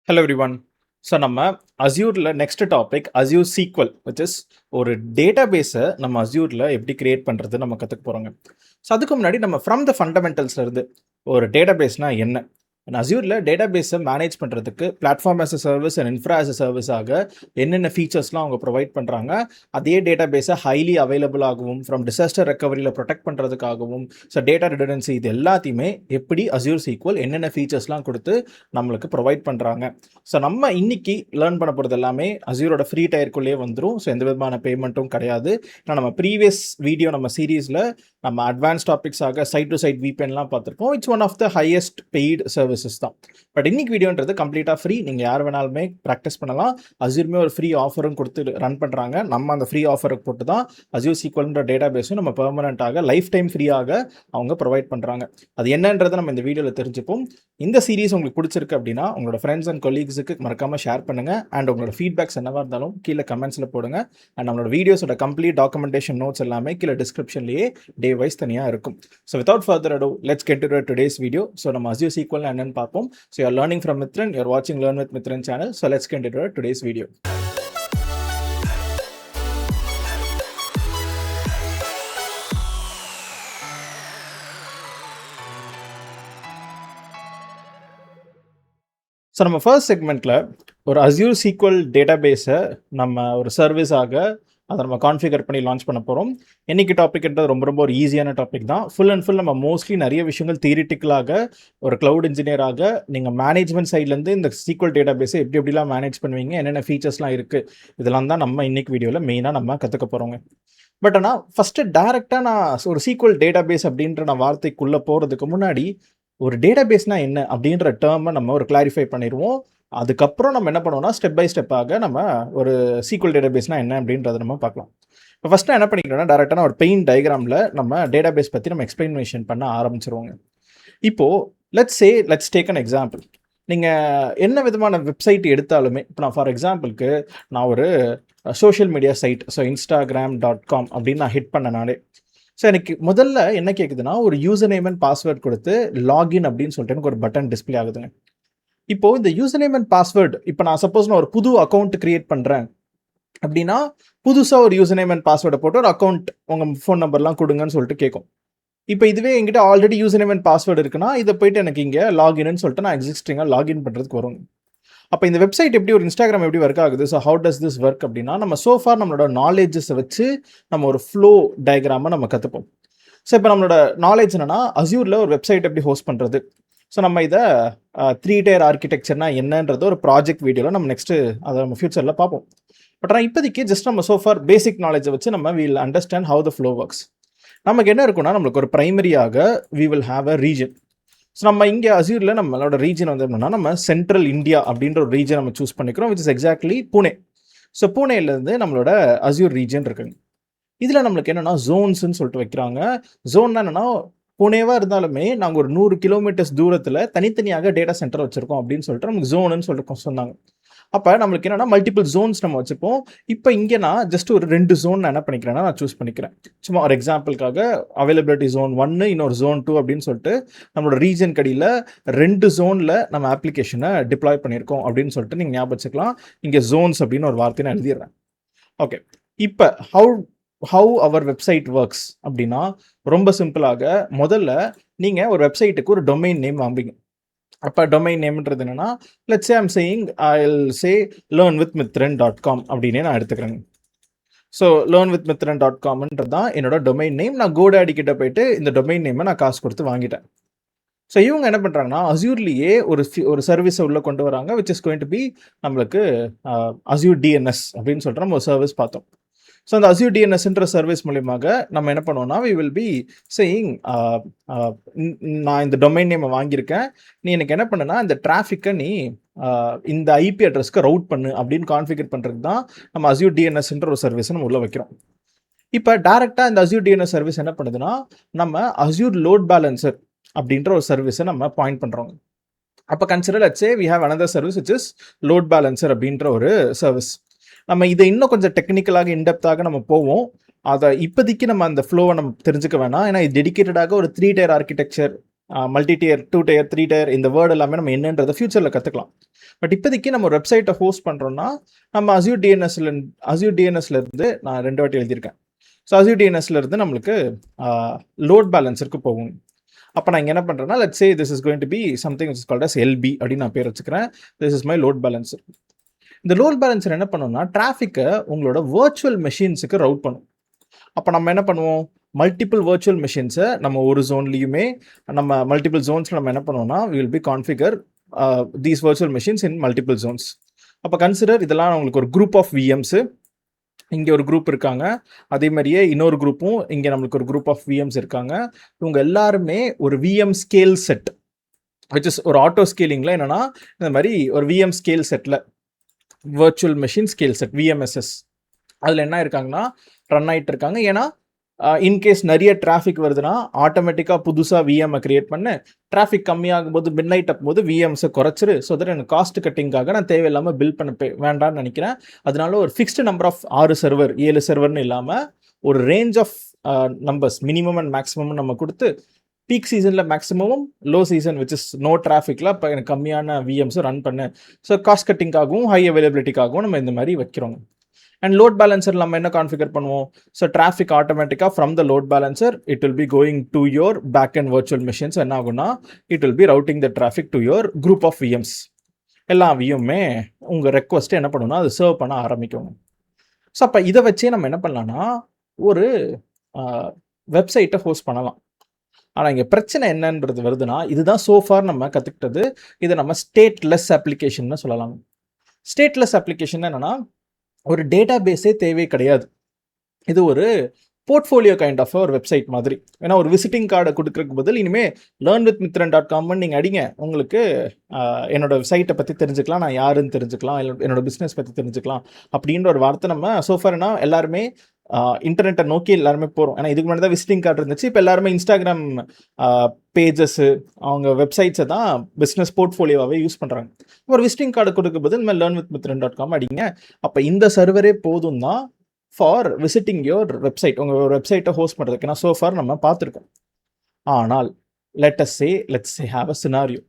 Hello everyone. So நம்ம அஸ்யூரில் next topic Azure SQL which is ஒரு டேட்டா பேஸை நம்ம அஸ்யூரில் எப்படி கிரியேட் பண்ணுறது நம்ம கற்றுக்க போகிறோங்க. ஸோ அதுக்கு முன்னாடி நம்ம ஃப்ரம் த ஃபண்டமெண்டல்ஸ்லேருந்து ஒரு டேட்டா பேஸ்னால் என்ன, அஸ்யூரில் டேட்டா பேஸை மேனேஜ் பண்ணுறதுக்கு platform as a service and infra as a சர்வீஸாக என்னென்ன ஃபீச்சர்ஸ்லாம் அவங்க ப்ரொவைட் பண்ணுறாங்க, அதே டேட்டா பேஸை ஹைலி அவைலபிள் ஆகவும் ஃப்ரம் டிசாஸ்டர் ரெக்கவரியில் ப்ரொடெக்ட் பண்ணுறதுக்காகவும், ஸோ டேட்டா ரிடன்டன்சி இது எல்லாத்தையுமே எப்படி அஸ்யூர் சீக்வல் என்னென்ன ஃபீச்சர்ஸ்லாம் கொடுத்து நம்மளுக்கு ப்ரொவைட் பண்ணுறாங்க. ஸோ நம்ம இன்னைக்கு லேர்ன் பண்ண போகிறது எல்லாமே அஸ்யூரோட ஃப்ரீ டயருக்குள்ளேயே வந்துடும். ஸோ எந்த விதமான பேமெண்ட்டும் கிடையாது. ஏன்னா நம்ம ப்ரீவியஸ் வீடியோ நம்ம சீரீஸில் நம்ம அட்வான்ஸ் டாபிக்ஸாக சைட் டு சைட் விபிஎன்லாம் பார்த்துருப்போம். It's one of the highest paid services தான். பட் இன்னைக்கு வீடியோன்றது கம்ப்ளீட்டாக ஃப்ரீ. நீங்கள் யார் வேணாலுமே ப்ராக்டிஸ் பண்ணலாம். அஸ்யூருமே ஒரு ஃப்ரீ ஆஃபரும் கொடுத்து ரன் பண்ணுறாங்க. நம்ம அந்த ஃப்ரீ ஆஃபருக்கு போட்டு தான் அஸ்யூர் சீக்வல்ன்ற டேட்டா பேஸும் நம்ம பெர்மனண்ட்டாக லைஃப் டைம் ஃப்ரீயாக அவங்க ப்ரொவைட் பண்ணுறாங்க. அது என்னன்றதை நம்ம இந்த வீடியோவில் தெரிஞ்சுப்போம். இந்த சீரீஸ் உங்களுக்கு பிடிச்சிருக்கு அப்படின்னா உங்களோட ஃப்ரெண்ட்ஸ் அண்ட் கொலீக்ஸுக்கு மறக்காமல் ஷேர் பண்ணுங்கள். அண்ட் உங்களோட ஃபீட்பேக்ஸ் என்னவாக இருந்தாலும் கீழே கமெண்ட்ஸில் போடுங்க. அண்ட் நம்மளோட வீடியோஸோட கம்ப்ளீட் டாக்குமெண்டேஷன் நோட்ஸ் எல்லாமே கீழே டிஸ்கிரிப்ஷன்லேயே டே வைஸ் தனியாக இருக்கும். So without further ado let's get to today's video. So நம்ம அஸ்யூர் சீக்வல் என்னன்னு பார்ப்போம். So you are learning from Mithran, you are வாட்சிங் learn with Mithran channel. So let's get to today's video. So நம்ம first செக்மெண்ட்டில் ஒரு Azure SQL data பேஸை நம்ம ஒரு சர்வீஸாக அதை நம்ம கான்ஃபிகர் பண்ணி லான்ச் பண்ண போகிறோம். என்னைக்கு டாபிக்ன்றது ரொம்ப ரொம்ப ஒரு ஈஸியான டாபிக் தான். ஃபுல் அண்ட் ஃபுல் நம்ம மோஸ்ட்லி நிறைய விஷயங்கள் தியரிட்டிக்கலாக ஒரு க்ளவுட் இன்ஜினியராக நீங்கள் மேனேஜ்மெண்ட் சைட்லேருந்து இந்த சீக்வல் டேட்டா பேஸை எப்படி எப்படிலாம் மேனேஜ் பண்ணுவீங்க, என்னென்ன ஃபீச்சர்ஸ்லாம் இருக்குது, இதெல்லாம் தான் நம்ம இன்னைக்கு வீடியோவில் மெயினாக நம்ம கற்றுக்க போகிறோங்க. பட் ஆனால் ஃபஸ்ட்டு டேரெக்டாக நான் ஒரு சீக்வல் டேட்டா பேஸ் அப்படின்ற நான் வார்த்தைக்குள்ளே போகிறதுக்கு முன்னாடி ஒரு டேட்டா பேஸ்னால் என்ன அப்படின்ற டேர்மை நம்ம ஒரு கிளாரிஃபை பண்ணிடுவோம். அதுக்கப்புறம் நம்ம என்ன பண்ணுவோம்னா ஸ்டெப் பை ஸ்டெப்பாக நம்ம ஒரு சீக்வல் டேட்டா பேஸ்னால் என்ன அப்படின்றத நம்ம பார்க்கலாம். இப்போ ஃபஸ்ட்டு என்ன பண்ணிக்கிறோம்னா டேரெக்டாக ஒரு பெயின் டயக்ராமில் நம்ம டேட்டா பேஸ் பற்றி நம்ம எக்ஸ்பிளனேஷன் பண்ண ஆரம்பிச்சிருவோங்க. இப்போது லெட்ஸ் டேக் அன் எக்ஸாம்பிள். நீங்கள் என்ன விதமான வெப்சைட் எடுத்தாலுமே, இப்போ நான் ஃபார் எக்ஸாம்பிளுக்கு நான் ஒரு social media side, so instagram.com அப்படின்னு நான் ஹிட் பண்ணனாலே, ஸோ எனக்கு முதல்ல என்ன கேட்குதுன்னா ஒரு யூசர் நேம் அண்ட் பாஸ்வேர்ட் கொடுத்து லாகின் அப்படின்னு சொல்லிட்டு எனக்கு ஒரு பட்டன் டிஸ்பிளே ஆகுதுங்க. இப்போது இந்த யூசர் நேம் அண்ட் பாஸ்வேர்டு, இப்போ நான் சப்போஸ் நான் ஒரு புது அக்கௌண்ட் கிரியேட் பண்ணுறேன் அப்படின்னா புதுசாக ஒரு யூசர் நேம் அண்ட் பாஸ்வேர்டை போட்டு ஒரு அக்கௌண்ட் உங்கள் ஃபோன் நம்பர்லாம் கொடுங்கன்னு சொல்லிட்டு கேட்கும். இப்போ இதுவே என்கிட்ட already user name and password இருக்குன்னா இதை போயிட்டு எனக்கு இங்கே லாகின்னு சொல்லிட்டு நான் எக்ஸிஸ்டிங்காக லாகின் பண்ணுறதுக்கு வரும். அப்போ இந்த வெப்சைட் எப்படி ஒரு இன்ஸ்டாகிராம் எப்படி ஒர்க் ஆகுது, so how does this work அப்படின்னா நம்ம சோஃபார் நம்மளோட நாலேஜஸை வச்சு நம்ம ஒரு ஃப்ளோ டயக்ராமை நம்ம கற்றுப்போம். ஸோ இப்போ நம்மளோட நாலேஜ் என்னன்னா அஸ்யூரில் ஒரு வெப்சைட் எப்படி ஹோஸ்ட் பண்ணுறது. ஸோ நம்ம இதை 3 tier ஆர்கிடெக்சர்னா என்னன்றது ஒரு ப்ராஜெக்ட் வீடியோவில் நம்ம நெக்ஸ்ட்டு அதை நம்ம ஃபியூச்சரில் பார்ப்போம். பட் ஆனால் இப்போதைக்கு ஜஸ்ட் நம்ம சோஃபார் பேசிக் நாலேஜை வச்சு நம்ம will understand how the flow works. நமக்கு என்ன இருக்குன்னா நம்மளுக்கு ஒரு ப்ரைமரியாக we will have a region. So நம்ம இங்கே அஸ்யூரில் நம்மளோட ரீஜன் வந்து என்னன்னா நம்ம சென்ட்ரல் இந்தியா அப்படின்ற ஒரு ரீஜன் நம்ம சூஸ் பண்ணிக்கிறோம், which is exactly Pune. So புனேலேருந்து நம்மளோட அஸ்யூர் ரீஜன் இருக்குங்க. இதில் நம்மளுக்கு என்னென்னா ஜோன்ஸ்ன்னு சொல்லிட்டு வைக்கிறாங்க. ஜோன்னா என்னென்னா புனேவாக இருந்தாலுமே நாங்கள் ஒரு 100 கிலோமீட்டர்ஸ் தூரத்தில் தனித்தனியாக டேட்டா சென்டர் வச்சுருக்கோம் அப்படின்னு சொல்லிட்டு நமக்கு ஜோனுன்னு சொல்லிட்டு சொன்னாங்க. அப்போ நம்மளுக்கு என்னென்னா மல்டிபிள் ஜோன்ஸ் நம்ம வச்சுப்போம். இப்போ இங்கே நான் ஜஸ்ட் ஒரு 2 ஜோன் நான் என்ன பண்ணிக்கிறேன்னா நான் சூஸ் பண்ணிக்கிறேன். சும்மா ஒரு எக்ஸாம்பிளுக்காக அவைலபிலிட்டி ஜோன் 1 இன்னொரு ஜோன் 2 அப்படின்னு சொல்லிட்டு நம்மளோட ரீஜன் கடியில் 2 ஜோனில் நம்ம அப்ளிகேஷனை டிப்ளாய் பண்ணியிருக்கோம் அப்படின்னு சொல்லிட்டு நீங்கள் ஞாபகம் வச்சுக்கலாம். இங்கே ஜோன்ஸ் அப்படின்னு ஒரு வார்த்தையை நான் எழுதிடுறேன். ஓகே, இப்போ ஹவு அவர் வெப்சைட் ஒர்க்ஸ் அப்படின்னா ரொம்ப சிம்பிளாக முதல்ல நீங்கள் ஒரு வெப்சைட்டுக்கு ஒரு டொமைன் நேம் வாங்குவீங்க. அப்போ டொமைன் நேம்ன்றது என்னன்னா let's say I'm saying Jal say learnwithmithran.com அப்படின்னே நான் எடுத்துக்கிறேங்க. ஸோ learnwithmithran.comன்றது தான் என்னோட டொமைன் நேம். நான் GoDaddy கிட்ட போயிட்டு இந்த டொமைன் நேமை நான் காசு கொடுத்து வாங்கிட்டேன். ஸோ இவங்க என்ன பண்ணுறாங்கன்னா அஸ்யூர்லேயே ஒரு சர்வீஸை உள்ளே கொண்டு வராங்க, which is going to be நம்மளுக்கு அஸ்யூர் டிஎன்எஸ் அப்படின்னு சொல்லிட்டு நம்ம ஒரு சர்வீஸ் பார்த்தோம். ஸோ அந்த அஸ்யூர் டிஎன்எஸ்ன்ற சர்வீஸ் மூலியமாக நம்ம என்ன பண்ணுவோம்னா வி வில் பி சேயிங் நான் இந்த டொமைன் நேமை வாங்கியிருக்கேன், நீ எனக்கு என்ன பண்ணுன்னா இந்த டிராஃபிக்கை நீ இந்த ஐபி அட்ரஸ்க்கு ரவுட் பண்ணு அப்படின்னு கான்ஃபிகர் பண்ணுறது தான் நம்ம அஸ்யூர் டிஎன்எஸ்ன்ற ஒரு சர்வீஸை நம்ம உள்ளே வைக்கிறோம். இப்போ டேரெக்டாக இந்த அஸ்யூர் டிஎன்எஸ் சர்வீஸ் என்ன பண்ணுதுன்னா நம்ம அஸ்யூர் லோட் பேலன்சர் அப்படின்ற ஒரு சர்வீஸை நம்ம பாயிண்ட் பண்ணுறோம். அப்போ consider let's say we have another service which is load balancer அப்படின்ற ஒரு சர்வீஸ். நம்ம இதை இன்னும் கொஞ்சம் டெக்னிக்கலாக இன்டெப்த்தாக நம்ம போவோம். அதை இப்போதைக்கு நம்ம அந்த ஃப்ளோவை நம்ம தெரிஞ்சுக்க வேணாம். ஏன்னா இது டெடிக்கேட்டடாக ஒரு 3 tier architecture multi tier, 2 tier, 3 tier இந்த வேர்டு எல்லாமே நம்ம என்னன்றதை ஃபியூச்சரில் கற்றுக்கலாம். பட் இப்போதைக்கு நம்ம ஒரு வெப்சைட்டை ஹோஸ்ட் பண்ணுறோம்னா நம்ம Azure DNSல இருந்து நான் 2 வாட்டி எழுதியிருக்கேன். ஸோ Azure DNSல இருந்து நம்மளுக்கு லோட் பேலன்ஸருக்கு போகும். அப்போ நான் இங்கே என்ன பண்ணுறேன்னா, let's say this is going to be something which is called as LB அப்படின்னு நான் பேர் வச்சுக்கிறேன். This is my load balancer. இந்த லோட் பேலன்சர் என்ன பண்ணுவோம்னா ட்ராஃபிக்கை உங்களோட வர்ச்சுவல் மெஷின்ஸுக்கு ரவுட் பண்ணும். அப்போ நம்ம என்ன பண்ணுவோம், மல்டிபிள் வர்ச்சுவல் மெஷின்ஸை நம்ம ஒரு ஜோன்லையுமே நம்ம மல்டிபிள் ஜோன்ஸில் நம்ம என்ன பண்ணுவோம்னா will B configure these virtual machines in multiple Jones. அப்போ கன்சிடர் இதெல்லாம் உங்களுக்கு ஒரு குரூப் ஆஃப் விஎம்ஸு, இங்கே ஒரு குரூப் இருக்காங்க, அதே மாதிரியே இன்னொரு குரூப்பும் இங்கே நம்மளுக்கு ஒரு குரூப் ஆஃப் விஎம்ஸ் இருக்காங்க. இவங்க எல்லாருமே ஒரு VM scale set which is ஒரு ஆட்டோ ஸ்கேலிங்கில் என்னென்னா இந்த மாதிரி ஒரு VM scale settle virtual machine scale set VMSS அதில் என்ன இருக்காங்கன்னா ரன் ஆகிட்டு இருக்காங்க. ஏன்னா இன்கேஸ் நிறைய டிராஃபிக் வருதுன்னா ஆட்டோமேட்டிக்காக புதுசாக விஎம்ஐ கிரியேட் பண்ணு, டிராஃபிக் கம்மியாகும் போது மிட் நைட் போது விஎம்ஸை குறைச்சிரு. ஸோ தட் எனக்கு காஸ்ட் கட்டிங்காக நான் தேவையில்லாமல் பில் பண்ண வேண்டாம்னு நினைக்கிறேன். அதனால ஒரு ஃபிக்ஸ்டு நம்பர் ஆஃப் 6 சர்வர் 7 சர்வர்னு இல்லாமல் ஒரு range of numbers minimum and maximum நம்ம கொடுத்து பீக் சீசனில் மேக்ஸிமமும், low season which is no டிராஃபிக்கில் இப்போ எனக்கு கம்மியான விஎம்ஸை ரன் பண்ணு. ஸோ காஸ்ட் கட்டிங்காகவும் ஹை அவைலபிலிட்டிக்காகவும் நம்ம இந்த மாதிரி வைக்கிறோம். அண்ட் லோட் பேலன்சர் நம்ம என்ன கான்ஃபிகர் பண்ணுவோம், ஸோ டிராஃபிக் ஆட்டோமேட்டிக்காக from the load balancer it will be going to your back and virtual machines. என்ன ஆகும்னா it will be routing the traffic to your group of VMs. எல்லா விஎம்மே உங்கள் ரெக்வஸ்ட்டை என்ன பண்ணணும்னா அது சர்வ் பண்ண ஆரம்பிக்கும். ஸோ அப்போ இதை வச்சே நம்ம என்ன பண்ணலாம்னா ஒரு வெப்சைட்டை ஹோஸ்ட் பண்ணலாம். ஆனால் இங்கே பிரச்சனை என்னன்றது வருதுன்னா இதுதான் சோஃபார் நம்ம கற்றுக்கிட்டது. இதை நம்ம ஸ்டேட்லெஸ் அப்ளிகேஷன் சொல்லலாம். ஸ்டேட்லெஸ் அப்ளிகேஷன் என்னென்னா ஒரு டேட்டா பேஸே தேவை கிடையாது. இது ஒரு போர்ட்ஃபோலியோ கைண்ட் ஆஃப் ஒரு வெப்சைட் மாதிரி. ஏன்னா ஒரு விசிட்டிங் கார்டை கொடுக்குறதுக்கு பதில் இனிமேல் learnwithmithran.com நீங்கள் அடிங்க, உங்களுக்கு என்னோட சைட்டை பற்றி தெரிஞ்சுக்கலாம், நான் யாருன்னு தெரிஞ்சுக்கலாம், என்னோட பிஸ்னஸ் பற்றி தெரிஞ்சுக்கலாம் அப்படின்ற ஒரு வார்த்தை நம்ம சோஃபார்னா எல்லாருமே இன்டர்நெட்டை நோக்கி எல்லாருமே போகிறோம். ஏன்னா இதுக்கு முன்னாடி தான் விசிட்டிங் கார்டு இருந்துச்சு. இப்போ எல்லாருமே இன்ஸ்டாகிராம் பேஜஸ்ஸு அவங்க வெப்சைட்ஸை தான் பிஸ்னஸ் போர்ட்ஃபோலியோவாகவே யூஸ் பண்ணுறாங்க. ஒரு விசிட்டிங் கார்டு கொடுக்க பதில் நம்ம learnwithmithran.com அடிங்க. அப்போ இந்த சர்வரே போதும் தான் ஃபார் விசிட்டிங் யோர் வெப்சைட், உங்கள் ஒரு வெப்சைட்டை ஹோஸ்ட் பண்ணுறதுக்கு. ஏன்னா சோஃபார் நம்ம பார்த்துருக்கோம். ஆனால் let's say have a scenario.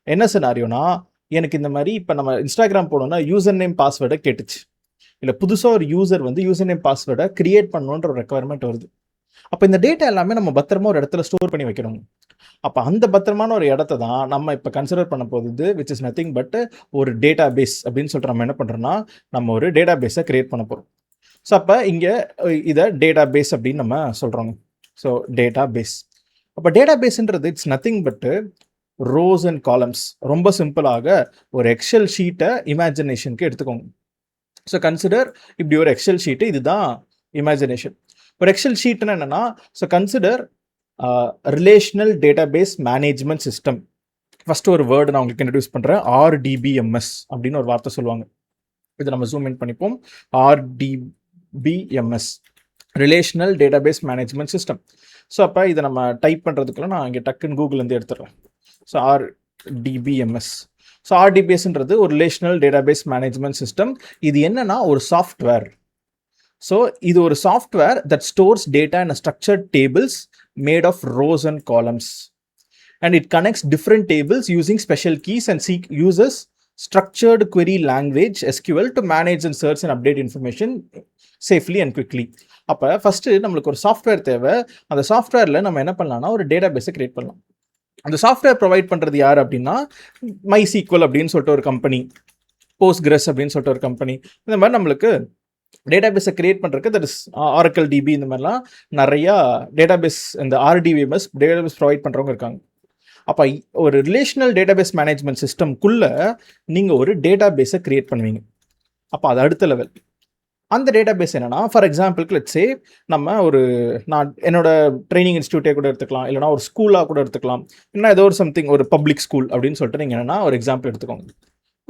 என்ன சினாரியோனா எனக்கு இந்த மாதிரி இப்போ நம்ம இன்ஸ்டாகிராம் போனோம்னா யூசர் நேம் பாஸ்வேர்டை கேட்டுச்சு, இல்லை புதுசாக ஒரு யூசர் வந்து யூசர் நேம் பாஸ்வேர்டை கிரியேட் பண்ணணுன்ற ஒரு ரெக்குவயர்மெண்ட் வருது. அப்போ இந்த டேட்டா எல்லாமே நம்ம பத்திரமா ஒரு இடத்துல ஸ்டோர் பண்ணி வைக்கணும். அப்போ அந்த பத்திரமான ஒரு இடத்த தான் நம்ம இப்போ கன்சிடர் பண்ண போகுது விச் இஸ் நத்திங் பட் ஒரு டேட்டா பேஸ் அப்படின்னு சொல்லிட்டு நம்ம என்ன பண்ணுறோம்னா நம்ம ஒரு டேட்டா பேஸை கிரியேட் பண்ண போகிறோம். ஸோ அப்போ இங்கே இதை டேட்டா பேஸ் அப்படின்னு நம்ம சொல்கிறோங்க. ஸோ டேட்டா பேஸ், அப்போ டேட்டா பேஸ்ன்றது இட்ஸ் நத்திங் பட்டு ரோஸ் அண்ட் காலம்ஸ். ரொம்ப சிம்பிளாக ஒரு எக்ஸல் ஷீட்டை இமேஜினேஷனுக்கு எடுத்துக்கோங்க. ஸோ கன்சிடர் இப்படி ஒரு எக்ஸல் ஷீட்டு, இதுதான் இமேஜினேஷன். ஒரு எக்ஸல் ஷீட்னா என்னன்னா, so consider relational database management system. First ஒரு வேர்டு நான் உங்களுக்கு இன்ட்ரடியூஸ் பண்ணுறேன். RDBMS அப்படின்னு ஒரு வார்த்தை சொல்லுவாங்க. இதை நம்ம ஜூம் இன் பண்ணிப்போம். RDBMS relational database management system. So அப்போ இதை நம்ம டைப் பண்ணுறதுக்குள்ள நான் இங்கே டக்குன்னு கூகுள்லேருந்து எடுத்துடுறேன். So RDBMS. ஸோ RDBSன்றது ஒரு ரிலேஷனல் டேட்டாபேஸ் மேனேஜ்மெண்ட் சிஸ்டம். இது என்னன்னா ஒரு சாஃப்ட்வேர். ஸோ இது ஒரு software that stores data in structured tables made of rows and columns and it connects different tables using special keys and uses structured query language SQL to manage and search and update information safely and quickly. அப்போ first நம்மளுக்கு ஒரு software தேவை. அந்த சாஃப்ட்வேரில் நம்ம என்ன பண்ணலாம்னா ஒரு டேட்டா பேஸை கிரியேட் பண்ணலாம். அந்த சாஃப்ட்வேர் ப்ரொவைட் பண்ணுறது யார் அப்படின்னா MySQL அப்படின்னு சொல்லிட்டு ஒரு கம்பெனி, Postgres அப்படின்னு சொல்லிட்டு ஒரு கம்பெனி. இந்த மாதிரி நம்மளுக்கு டேட்டா பேஸை கிரியேட் பண்ணுறதுக்கு தட் இஸ் Oracle DB இந்த மாதிரிலாம் நிறையா டேட்டா பேஸ் இந்த RDBMS டேட்டா பேஸ் ப்ரொவைட் பண்ணுறவங்க இருக்காங்க. அப்போ ஒரு ரிலேஷனல் டேட்டாபேஸ் மேனேஜ்மெண்ட் சிஸ்டம்குள்ளே நீங்கள் ஒரு டேட்டா பேஸை கிரியேட் பண்ணுவீங்க. அப்போ அது அடுத்த லெவல். அந்த டேட்டா பேஸ் என்னென்னா, ஃபார் எக்ஸாம்பிளுக்கு லெட்ஸ் சே நம்ம நான் என்னோட ட்ரைனிங் இன்ஸ்டியூட்டே கூட எடுத்துக்கலாம், இல்லைனா ஒரு ஸ்கூலாக கூட எடுத்துக்கலாம், இல்லைனா ஏதோ ஒரு சம்திங் ஒரு பப்ளிக் ஸ்கூல் அப்படின்னு சொல்லிட்டு நீங்கள் என்னென்னா ஒரு எக்ஸாம்பிள் எடுத்துக்கோங்க.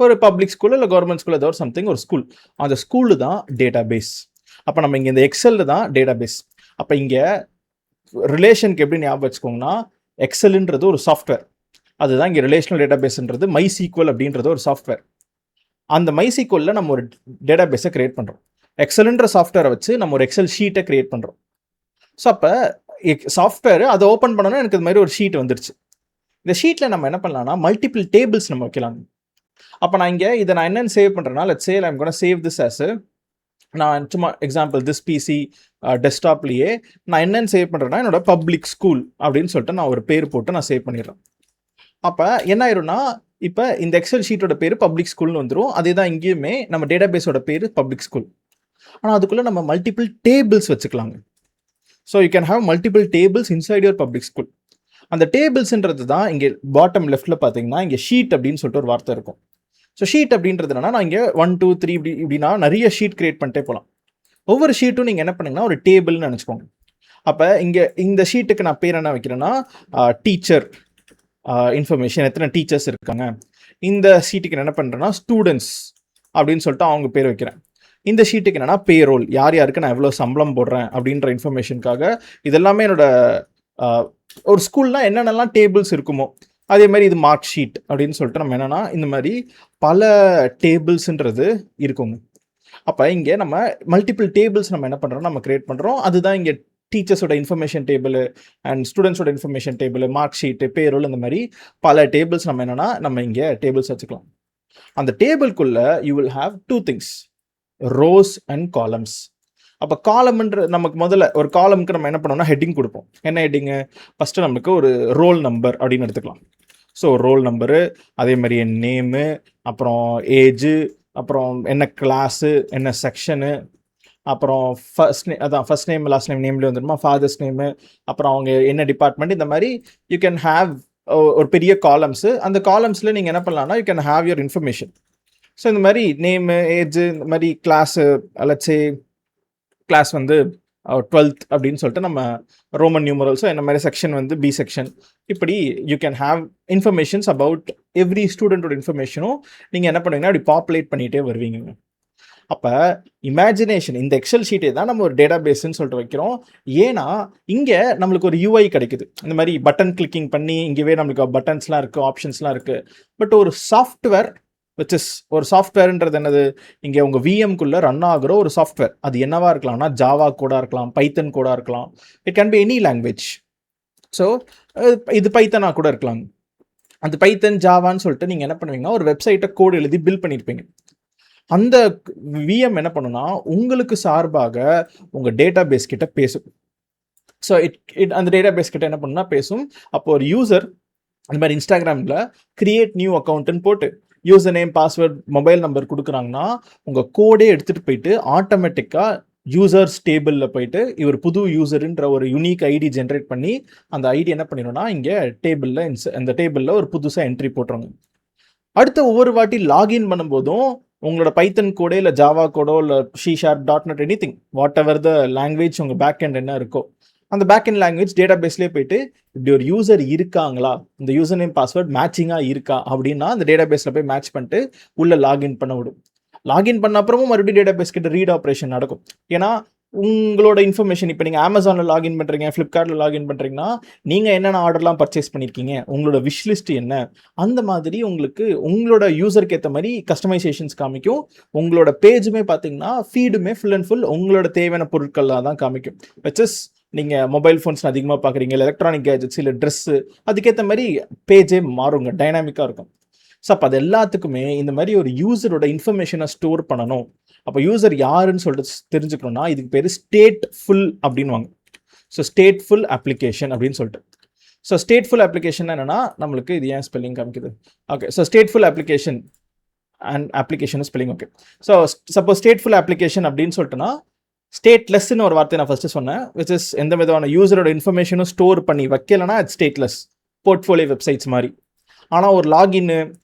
ஒரு பப்ளிக் ஸ்கூல் இல்லை கவர்மெண்ட் ஸ்கூல் ஏதோ ஒரு சம்திங் ஒரு ஸ்கூல், அந்த ஸ்கூலு தான் டேட்டா பேஸ். அப்போ நம்ம இங்கே இந்த எக்ஸலில் தான் டேட்டா பேஸ். அப்போ இங்கே ரிலேஷனுக்கு எப்படி ஞாபகம் வச்சுக்கோங்கன்னா, எக்ஸல்ன்றது ஒரு சாஃப்ட்வேர், அதுதான் இங்கே ரிலேஷனல் டேட்டா பேஸ்ன்றது. MySQL அப்படின்றது ஒரு சாஃப்ட்வேர். அந்த MySQLல நம்ம ஒரு டேட்டா பேஸை கிரியேட் பண்ணுறோம். எக்ஸல்ன்ற சாஃப்ட்வேரை வச்சு நம்ம ஒரு எக்ஸல் ஷீட்டை கிரியேட் பண்ணுறோம். ஸோ அப்போ சாஃப்ட்வேர் அதை ஓப்பன் பண்ணோன்னா எனக்கு இது மாதிரி ஒரு ஷீட் வந்துருச்சு. இந்த ஷீட்டில் நம்ம என்ன பண்ணலாம்னா மல்டிபிள் டேபிள்ஸ் நம்ம வைக்கலாம். அப்போ நான் இங்கே இதை நான் என்னென்னு சேவ் பண்ணுறேன்னா, let's say I'm gonna save this as நான் சும்மா எக்ஸாம்பிள் திஸ் பிசி டெஸ்க்டாப்லேயே நான் என்னென்னு சேவ் பண்ணுறேன்னா என்னோட பப்ளிக் ஸ்கூல் அப்படின்னு சொல்லிட்டு நான் ஒரு பேர் போட்டு நான் சேவ் பண்ணிடுறேன். அப்போ என்ன ஆயிரும்னா, இப்போ இந்த எக்ஸல் ஷீட்டோட பேர் பப்ளிக் ஸ்கூல்னு வந்துடும். அதே தான் இங்கேயுமே நம்ம டேட்டாபேஸோட பேர் பப்ளிக் ஸ்கூல். ஆனால் அதுக்குள்ளே நம்ம மல்டிபிள் டேபிள்ஸ் வச்சுக்கலாங்க. So you can have multiple tables inside your public school. அந்த டேபிள்ஸ்ன்றது தான் இங்கே பாட்டம் லெஃப்ட்டில் பார்த்தீங்கன்னா இங்கே ஷீட் அப்படின்னு சொல்லிட்டு ஒரு வார்த்தை இருக்கும். ஸோ ஷீட் அப்படின்றது என்னன்னா, நான் இங்கே 1 2 3 இப்படின்னா நிறைய ஷீட் கிரியேட் பண்ணிட்டே போகலாம். ஒவ்வொரு ஷீட்டும் நீங்கள் என்ன பண்ணுங்கன்னா ஒரு டேபிள்னு நினச்சிக்கோங்க. அப்போ இங்கே இந்த ஷீட்டுக்கு நான் பேர் என்ன வைக்கிறேன்னா டீச்சர் இன்ஃபர்மேஷன், எத்தனை டீச்சர்ஸ் இருக்காங்க. இந்த ஷீட்டுக்கு என்ன பண்ணுறேன்னா ஸ்டூடெண்ட்ஸ் அப்படின்னு சொல்லிட்டு அவங்க பேர் வைக்கிறேன். இந்த ஷீட்டுக்கு என்னன்னா பேரோல், யார் யாருக்கு நான் எவ்வளோ சம்பளம் போடுறேன் அப்படின்ற இன்ஃபர்மேஷனுக்காக. இதெல்லாமே என்னோட ஒரு ஸ்கூல்னால் என்னென்னலாம் டேபிள்ஸ் இருக்குமோ அதே மாதிரி இது மார்க் ஷீட் அப்படின்னு சொல்லிட்டு நம்ம என்னென்னா இந்த மாதிரி பல டேபிள்ஸ்ன்றது இருக்குங்க. அப்போ இங்கே நம்ம மல்டிபிள் டேபிள்ஸ் நம்ம என்ன பண்ணுறோம், நம்ம கிரியேட் பண்ணுறோம். அதுதான் இங்கே டீச்சர்ஸோட இன்ஃபர்மேஷன் டேபிள் அண்ட் ஸ்டூடெண்ட்ஸோட information table, mark sheet, payroll, இந்த மாதிரி பல டேபிள்ஸ் நம்ம என்னென்னா நம்ம இங்கே டேபிள்ஸ் வச்சுக்கலாம். அந்த டேபிள்குள்ளே you will have 2 things, rows and columns. அப்போ காலம்ன்ற நமக்கு முதல்ல ஒரு காலமுக்கு நம்ம என்ன பண்ணோம்னா ஹெட்டிங் கொடுப்போம். என்ன ஹெட்டிங்கு? ஃபஸ்ட்டு நமக்கு ஒரு ரோல் நம்பர் அப்படின்னு எடுத்துக்கலாம். ஸோ ரோல் நம்பரு, அதே மாதிரி என் நேமு, அப்புறம் ஏஜு, அப்புறம் என்ன கிளாஸு, என்ன செக்ஷனு, அப்புறம் ஃபர்ஸ்ட் நேம் லாஸ்ட் நேம் நேம்லேயே வந்துடுமா, ஃபாதர்ஸ் நேமு, அப்புறம் அவங்க என்ன டிபார்ட்மெண்ட், இந்த மாதிரி யூ கேன் ஹாவ் ஒரு பெரிய காலம்ஸு. அந்த காலம்ஸில் நீங்கள் என்ன பண்ணலாம்னா you can have your information. So இந்த மாதிரி நேமு, ஏஜு, இந்த மாதிரி கிளாஸு, லெட்ஸ் சே கிளாஸ் வந்து 12th அப்படின்னு சொல்லிட்டு நம்ம ரோமன் நியூமரல்ஸோ இந்த மாதிரி செக்ஷன் வந்து பி செக்ஷன், இப்படி you can have informations about every ஸ்டூடெண்டோட இன்ஃபர்மேஷனும் நீங்கள் என்ன பண்ணுவீங்கன்னா அப்படி பாப்புலேட் பண்ணிகிட்டே வருவீங்க. அப்போ இமேஜினேஷன், இந்த எக்ஸல் ஷீட்டே தான் நம்ம ஒரு டேட்டா பேஸ்ன்னு சொல்லிட்டு வைக்கிறோம். ஏன்னா இங்கே நம்மளுக்கு ஒரு யூஐ கிடைக்குது. இந்த மாதிரி பட்டன் கிளிக்கிங் பண்ணி இங்கேவே நம்மளுக்கு பட்டன்ஸ்லாம் இருக்குது, ஆப்ஷன்ஸ்லாம் இருக்குது. பட் ஒரு சாஃப்ட்வேர் விச் இஸ் ஒரு சாஃப்ட்வேர்ன்றது என்னது, இங்கே உங்கள் விஎம்குள்ளே ரன் ஆகிற ஒரு சாஃப்ட்வேர். அது என்னவா இருக்கலாம்னா ஜாவா கோடாக இருக்கலாம், பைத்தன் கோடாக இருக்கலாம், it can be any language. So இது பைத்தனாக கூட இருக்கலாம். அந்த பைத்தன் ஜாவான்னு சொல்லிட்டு நீங்கள் என்ன பண்ணுவீங்கன்னா ஒரு வெப்சைட்டை கோடு எழுதி பில்ட் பண்ணியிருப்பீங்க. அந்த விஎம் என்ன பண்ணுன்னா உங்களுக்கு சார்பாக உங்கள் டேட்டா பேஸ் கிட்ட பேசும். ஸோ அந்த டேட்டா பேஸ் கிட்ட என்ன பண்ணுன்னா பேசும். அப்போ ஒரு யூசர் அந்த மாதிரி இன்ஸ்டாகிராமில் கிரியேட் நியூ அக்கௌண்ட்டுன்னு போட்டு user name, password, mobile number கொடுக்குறாங்கன்னா உங்கள் கோடே எடுத்துகிட்டு போயிட்டு ஆட்டோமேட்டிக்காக யூசர்ஸ் டேபிளில் போயிட்டு இவர் புது யூசருன்ற ஒரு யூனிக் ஐடி ஜென்ரேட் பண்ணி அந்த ஐடி என்ன பண்ணிடும்னா இங்கே டேபிளில் அந்த டேபிளில் ஒரு புதுசாக என்ட்ரி போட்டுருங்க. அடுத்த ஒவ்வொரு வாட்டி லாகின் பண்ணும்போதும் உங்களோட பைத்தன் கோடோ இல்லை ஜாவா கோடோ இல்லை C#.NET anything what ever the language உங்கள் பேக் எண்ட் என்ன இருக்கோ அந்த பேக் எண்ட் லாங்குவேஜ் டேட்டா பேஸ்லேயே போயிட்டு இப்படி ஒரு யூசர் இருக்காங்களா, இந்த யூசர் நேம் பாஸ்வேர்ட் மேட்சிங்காக இருக்கா அப்படின்னா அந்த டேட்டா பேஸில் போய் மேட்ச் பண்ணிட்டு உள்ளே லாகின் பண்ண விடும். லாகின் பண்ண அப்புறமும் மறுபடியும் டேட்டா பேஸ் கிட்ட ரீட் ஆப்ரேஷன் நடக்கும். ஏன்னா உங்களோட இன்ஃபர்மேஷன் இப்போ நீங்கள் அமேசானில் லாகின் பண்ணுறீங்க, ஃப்ளிப்கார்ட்டில் லாகின் பண்ணுறீங்கன்னா நீங்கள் என்னென்ன ஆர்டர்லாம் பர்ச்சேஸ் பண்ணியிருக்கீங்க, உங்களோட விஷ் லிஸ்ட் என்ன, அந்த மாதிரி உங்களுக்கு உங்களோட யூசருக்கு ஏற்ற மாதிரி கஸ்டமைசேஷன்ஸ் காமிக்கும். உங்களோட பேஜுமே பார்த்தீங்கன்னா ஃபீடுமே ஃபுல் அண்ட் ஃபுல் உங்களோட தேவையான பொருட்கள்லாம் தான் காமிக்கும். விச் இஸ் நீங்கள் மொபைல் ஃபோன்ஸ் அதிகமாக பார்க்குறீங்க, இல்லை எலக்ட்ரானிக் கேஜெட்ஸ், இல்லை ட்ரெஸ்ஸு, அதுக்கேற்ற மாதிரி பேஜே மாறுங்க, டைனாமிக்காக இருக்கும். ஸோ அப்போ அது எல்லாத்துக்குமே இந்த மாதிரி ஒரு யூசரோட இன்ஃபர்மேஷனை ஸ்டோர் பண்ணணும். அப்போ யூசர் யாருன்னு சொல்லிட்டு தெரிஞ்சுக்கணும்னா இதுக்கு பேர் ஸ்டேட்ஃபுல் அப்படின்வாங்க. ஸோ ஸ்டேட்ஃபுல் அப்ளிகேஷன் அப்படின்னு சொல்லிட்டு. ஸோ ஸ்டேட்ஃபுல் அப்ளிகேஷன் என்னென்னா நம்மளுக்கு இது ஏன் ஸ்பெல்லிங் காமிக்குது, okay. So stateful application and application spelling, okay. So suppose stateful application அப்படின்னு சொல்லிட்டுனா ஸ்டேட்லெஸ்ன்னு ஒரு வார்த்தை நான் ஃபஸ்ட்டு சொன்னேன், விச் இஸ் எந்த விதமான யூசரோட இன்ஃபர்மேஷனும் ஸ்டோர் பண்ணி வைக்கலைன்னா அது ஸ்டேட்லெஸ், போர்ட்ஃபோலியோ வெப்சைட்ஸ் மாதிரி. ஆனால் ஒரு லாகின்னு,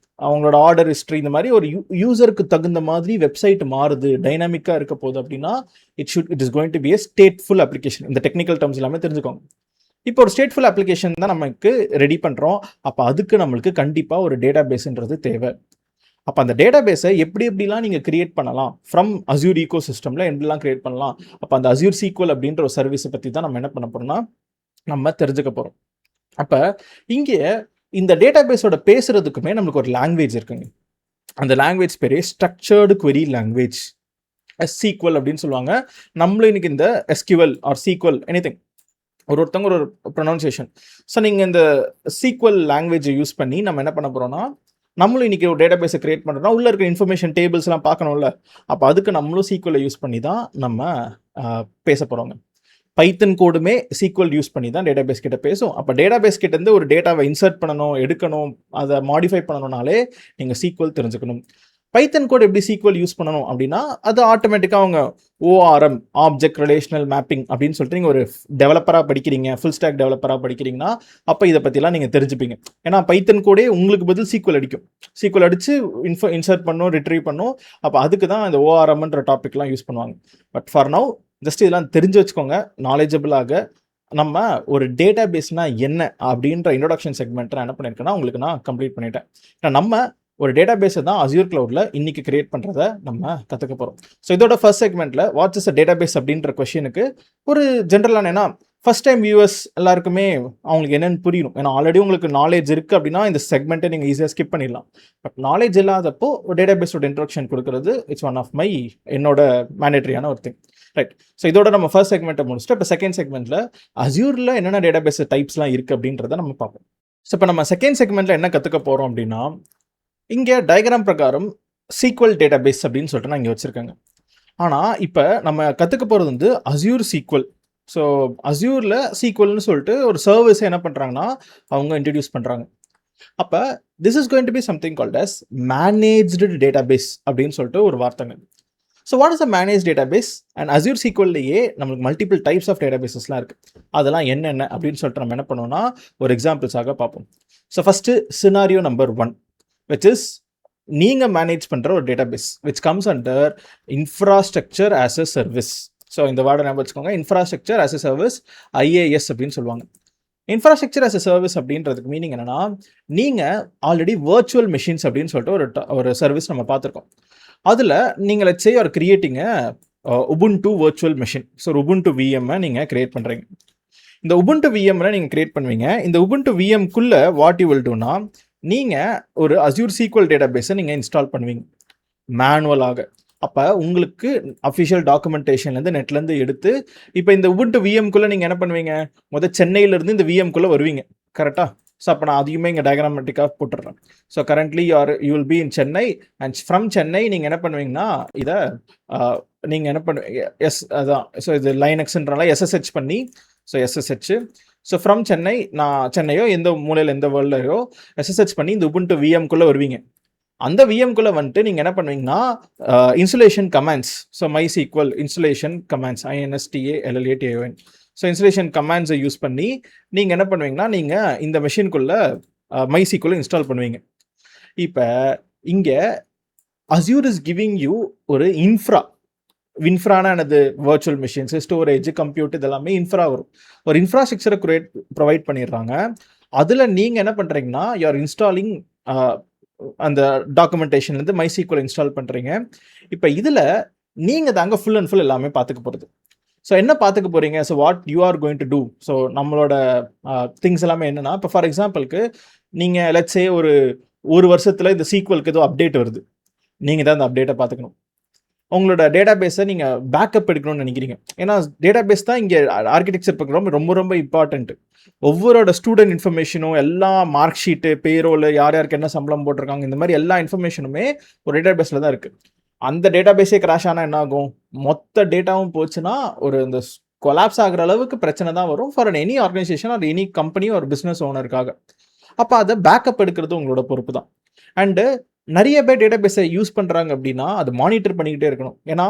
அவங்களோட ஆர்டர் ஹிஸ்ட்ரி, இந்த மாதிரி ஒரு யூசருக்கு தகுந்த மாதிரி வெப்சைட் மாறுது, டைனாமிக்காக இருக்க போகுது அப்படின்னா it is going to B a stateful application. இந்த டெக்னிக்கல் டேர்ம்ஸ் எல்லாமே தெரிஞ்சுக்கோங்க. இப்போ ஒரு ஸ்டேட்ஃபுல் அப்ளிகேஷன் தான் நமக்கு ரெடி பண்ணுறோம். அப்போ அதுக்கு நம்மளுக்கு கண்டிப்பாக ஒரு டேட்டா பேஸ்ன்றது தேவை. அப்போ அந்த டேட்டா பேஸை எப்படிலாம் நீங்கள் கிரியேட் பண்ணலாம், ஃப்ரம் அஸ்யூர் ஈகோ சிஸ்டமில் எப்படிலாம் கிரியேட் பண்ணலாம். அப்போ அந்த அஸ்யூர் சீக்வல் அப்படின்ற ஒரு சர்வீஸை பற்றி தான் நம்ம என்ன பண்ண போகிறோம்னா நம்ம தெரிஞ்சுக்க போகிறோம். அப்போ இங்கே இந்த டேட்டா பேஸோட பேசுகிறதுக்குமே நம்மளுக்கு ஒரு லாங்குவேஜ் இருக்குங்க. அந்த லாங்குவேஜ் பேரே ஸ்ட்ரக்சர்டு query லாங்குவேஜ், SQL அப்படின்னு சொல்லுவாங்க. நம்மளும் இன்னைக்கு இந்த SQL ஆர் SQL எனிதிங் ஒருத்தவங்க ஒரு ப்ரொனவுன்சியேஷன். ஸோ நீங்கள் இந்த சீக்வல் லாங்குவேஜை யூஸ் பண்ணி நம்ம என்ன பண்ண போகிறோம்னா, நம்மளும் இன்றைக்கி ஒரு டேட்டா பேஸை க்ரியேட் பண்ணுறோம்னா உள்ளே இருக்கிற இன்ஃபர்மேஷன் டேபிள்ஸ்லாம் பார்க்கணும்ல. அப்போ அதுக்கு நம்மளும் சீக்வலை யூஸ் பண்ணி தான் நம்ம பேச போகிறோங்க. பைத்தன் கோடுமே சீக்வல் யூஸ் பண்ணி தான் டேட்டா பேஸ் கிட்ட பேசும். அப்போ டேட்டா பேஸ் கிட்டேருந்து ஒரு டேட்டாவை இன்சர்ட் பண்ணணும், எடுக்கணும், அதை மாடிஃபை பண்ணணும்னாலே நீங்கள் சீக்வல் தெரிஞ்சுக்கணும். பைத்தன் கோட் எப்படி சீக்வல் யூஸ் பண்ணணும் அப்படின்னா, அது ஆட்டோமேட்டிக்காக அவங்க ஓஆர்எம், ஆப்ஜெக்ட் ரிலேஷனல் மேப்பிங் அப்படின்னு சொல்லிட்டு நீங்கள் ஒரு டெவலப்பராக படிக்கிறீங்க, ஃபுல் ஸ்டாக் டெவலப்பராக படிக்கிறீங்கன்னா, அப்போ இதை பற்றிலாம் நீங்கள் தெரிஞ்சுப்பீங்க. ஏன்னா பைத்தன் கோடே உங்களுக்கு பதில் சீக்வல் அடிக்கும். சீக்வல் அடித்து இன்சர்ட் பண்ணும், ரிட்ரீவ் பண்ணும். அப்போ அதுக்கு தான் அந்த ஓஆர்எம்ன்ற டாபிக்லாம் யூஸ் பண்ணுவாங்க. பட் ஃபார் நவ் ஜஸ்ட் இதெல்லாம் தெரிஞ்சு வச்சுக்கோங்க. நாலேஜபிளாக நம்ம ஒரு டேட்டா பேஸ்னால் என்ன அப்படின்ற இன்ட்ரோடக்ஷன் செக்மெண்ட்டை என்ன பண்ணியிருக்கேன்னா உங்களுக்கு நான் கம்ப்ளீட் பண்ணிட்டேன். ஏன்னா நம்ம ஒரு டேட்டா பேஸை தான் அஸ்யூர் கிளவுடில் இன்றைக்கி கிரியேட் பண்ணுறதை நம்ம கற்றுக்க போகிறோம். ஸோ இதோட ஃபர்ஸ்ட் செக்மெண்ட்டில் what's is a database அப்படின்ற கொஷனுக்கு ஒரு ஜென்ரலான ஏன்னா ஃபஸ்ட் டைம் வியூவர்ஸ் எல்லாருக்குமே அவங்களுக்கு என்னென்னு புரியணும். ஏன்னா ஆல்ரெடி உங்களுக்கு நாலேஜ் இருக்குது அப்படின்னா இந்த செக்மெண்ட்டை நீங்கள் ஈஸியாக ஸ்கிப் பண்ணிடலாம். பட் நாலேஜ் இல்லாதப்போ ஒரு டேட்டா பேஸோட இன்ட்ரோடக்ஷன் கொடுக்குறது இட்ஸ் ஒன் ஆஃப் மை என்னோட மேண்டேட்ரியான ஒரு திங். ரைட். ஸோ இதோட நம்ம ஃபர்ஸ்ட் செக்மெண்ட்டை முடிச்சுட்டு இப்போ செகண்ட் செக்மெண்ட்டில் அஸ்யூரில் என்னென்ன டேட்டா பேஸ் டைப்ஸ்லாம் இருக்குது அப்படின்றத நம்ம பார்ப்போம். ஸோ இப்போ நம்ம செகண்ட் செக்மெண்ட்டில் என்ன கற்றுக்க போகிறோம் அப்படின்னா, இங்கே டயக்ராம் பிரகாரம் சீக்வல் டேட்டா பேஸ் அப்படின்னு சொல்லிட்டு நான் இங்கே வச்சுருக்கேங்க. ஆனால் இப்போ நம்ம கற்றுக்க போகிறது வந்து அஸ்யூர் சீக்வல். ஸோ அஸ்யூரில் சீக்வல்னு சொல்லிட்டு ஒரு சர்வீஸ் என்ன பண்ணுறாங்கன்னா அவங்க இன்ட்ரடியூஸ் பண்ணுறாங்க. அப்போ this is going to be something called as managed database அப்படின்னு சொல்லிட்டு ஒரு வார்த்தைங்க. So what is a manage database and Azure சீக்வல்லையே நம்மளுக்கு மல்டிபிள் டைப்ஸ் ஆஃப் டேட்டா பேஸஸ்லாம் இருக்குது. அதெல்லாம் என்னென்ன அப்படின்னு சொல்லிட்டு நம்ம என்ன பண்ணுவோம்னா ஒரு எக்ஸாம்பிள்ஸாக பார்ப்போம். So first scenario number 1 which is நீங்கள் மேனேஜ் பண்ணுற ஒரு database which comes under infrastructure as a service. So இந்த வார்டை ஞாபகம் வச்சுக்கோங்க. Infrastructure as a service, IaaS அப்படின்னு சொல்லுவாங்க. இன்ஃப்ராஸ்ட்ரக்சர் as a service அப்படின்றதுக்கு மீனிங் என்னென்னா, நீங்கள் ஆல்ரெடி வர்ச்சுவல் மெஷின்ஸ் அப்படின்னு சொல்லிட்டு ஒரு சர்வீஸ் நம்ம பார்த்துருக்கோம். அதில் நீங்கள் let's say you are creating Ubuntu virtual machine. So Ubuntu விஎம்மை நீங்கள் கிரியேட் பண்ணுறீங்க. இந்த உபுண்டு விஎம்மில் நீங்கள் கிரியேட் பண்ணுவீங்க. இந்த உபுண்டு விஎம்குள்ளே வாட் யூ வில் டூனா, நீங்கள் ஒரு அஸ்யூர் சீக்வல் டேட்டா பேஸை நீங்கள் இன்ஸ்டால் பண்ணுவீங்க மேனுவலாக. அப்போ உங்களுக்கு அஃபிஷியல் டாக்குமெண்டேஷன்லேருந்து நெட்லேருந்து எடுத்து இப்போ இந்த உபுண்டு விஎம்குள்ளே நீங்கள் என்ன பண்ணுவீங்க, சென்னையிலேருந்து இந்த விஎம்குள்ளே வருவீங்க. கரெக்டாக? ஸோ அப்போ நான் அதையுமே இங்கே டயக்ராமேட்டிக்காக போட்டுடுறேன். So currently you will be in Chennai and from Chennai நீங்கள் என்ன பண்ணுவீங்கன்னா இதை நீங்கள் என்ன பண்ணுவீங்க அதான். ஸோ இது லைனக்ஸ்ன்றனால எஸ்எஸ்ஹெச் பண்ணி, so SSH. So from Chennai, நான் சென்னையோ எந்த மூலையில் எந்த வேர்ல்ட்லையோ எஸ்எஸ்ஹெச் பண்ணி இந்த உபுண்டு விஎம்குள்ளே வருவீங்க. அந்த விஎம்குள்ளே வந்துட்டு நீங்கள் என்ன பண்ணுவீங்கன்னா installation commands. So MySQL installation commands, INSTALLATION. So installation கமாண்ட்ஸை யூஸ் பண்ணி நீங்கள் என்ன பண்ணுவீங்கன்னா நீங்கள் இந்த மெஷின்குள்ளே மை சீக்வலை இன்ஸ்டால் பண்ணுவீங்க. இப்போ இங்கே அஸ்யூர் இஸ் கிவிங் யூ ஒரு இன்ஃப்ரானா எனது வர்ச்சுவல் மிஷின்ஸ், ஸ்டோரேஜ், கம்ப்யூட் இதெல்லாமே இன்ஃப்ரா வரும். ஒரு இன்ஃப்ராஸ்ட்ரக்சரை ப்ரொவைட் பண்ணிடுறாங்க. அதில் நீங்கள் என்ன பண்ணுறீங்கன்னா யூ ஆர் இன்ஸ்டாலிங் அந்த டாக்குமெண்டேஷன்லேருந்து மை சீக்வல் இன்ஸ்டால் பண்ணுறீங்க. இப்போ இதில் நீங்கள் தாங்க ஃபுல் அண்ட் ஃபுல் எல்லாமே பார்த்துக்க போகிறது. ஸோ என்ன பார்த்துக்க போகிறீங்க, so what you are going to do. So நம்மளோட திங்ஸ் எல்லாமே என்னென்னா, இப்போ ஃபார் எக்ஸாம்பிளுக்கு நீங்கள் லெட்ஸ் சே ஒரு வருஷத்தில் இந்த சீக்வலுக்கு ஏதோ அப்டேட் வருது. நீங்கள் தான் அந்த அப்டேட்டை பார்த்துக்கணும். உங்களோட டேட்டா பேஸை நீங்கள் பேக்கப் எடுக்கணும்னு நினைக்கிறீங்க. ஏன்னா டேட்டா பேஸ் தான் இங்கே ஆர்கிடெக்சர் ப்ரோக்ராம் ரொம்ப ரொம்ப இம்பார்ட்டன்ட்டு. ஒவ்வொருட ஸ்டூடெண்ட் இன்ஃபர்மேஷனும், எல்லா மார்க் ஷீட்டு, பேரோல், யார் யாருக்கு என்ன சம்பளம் போட்டிருக்காங்க, இந்த மாதிரி எல்லா இன்ஃபர்மேஷனுமே ஒரு டேட்டா பேஸில் தான் இருக்குது. அந்த டேட்டா பேஸே கிராஷ் ஆனால் என்ன ஆகும், மொத்த டேட்டாவும் போச்சுன்னா ஒரு இந்த கொலாப்ஸ் ஆகிற அளவுக்கு பிரச்சனை தான் வரும் for any organisation or any company ஒரு பிஸ்னஸ் ஓனருக்காக. அப்போ அதை பேக்கப் எடுக்கிறது உங்களோட பொறுப்பு தான். அண்டு நிறைய பேர் டேட்டா பேஸை யூஸ் பண்ணுறாங்க அப்படின்னா அது மானிட்டர் பண்ணிக்கிட்டே இருக்கணும். ஏன்னா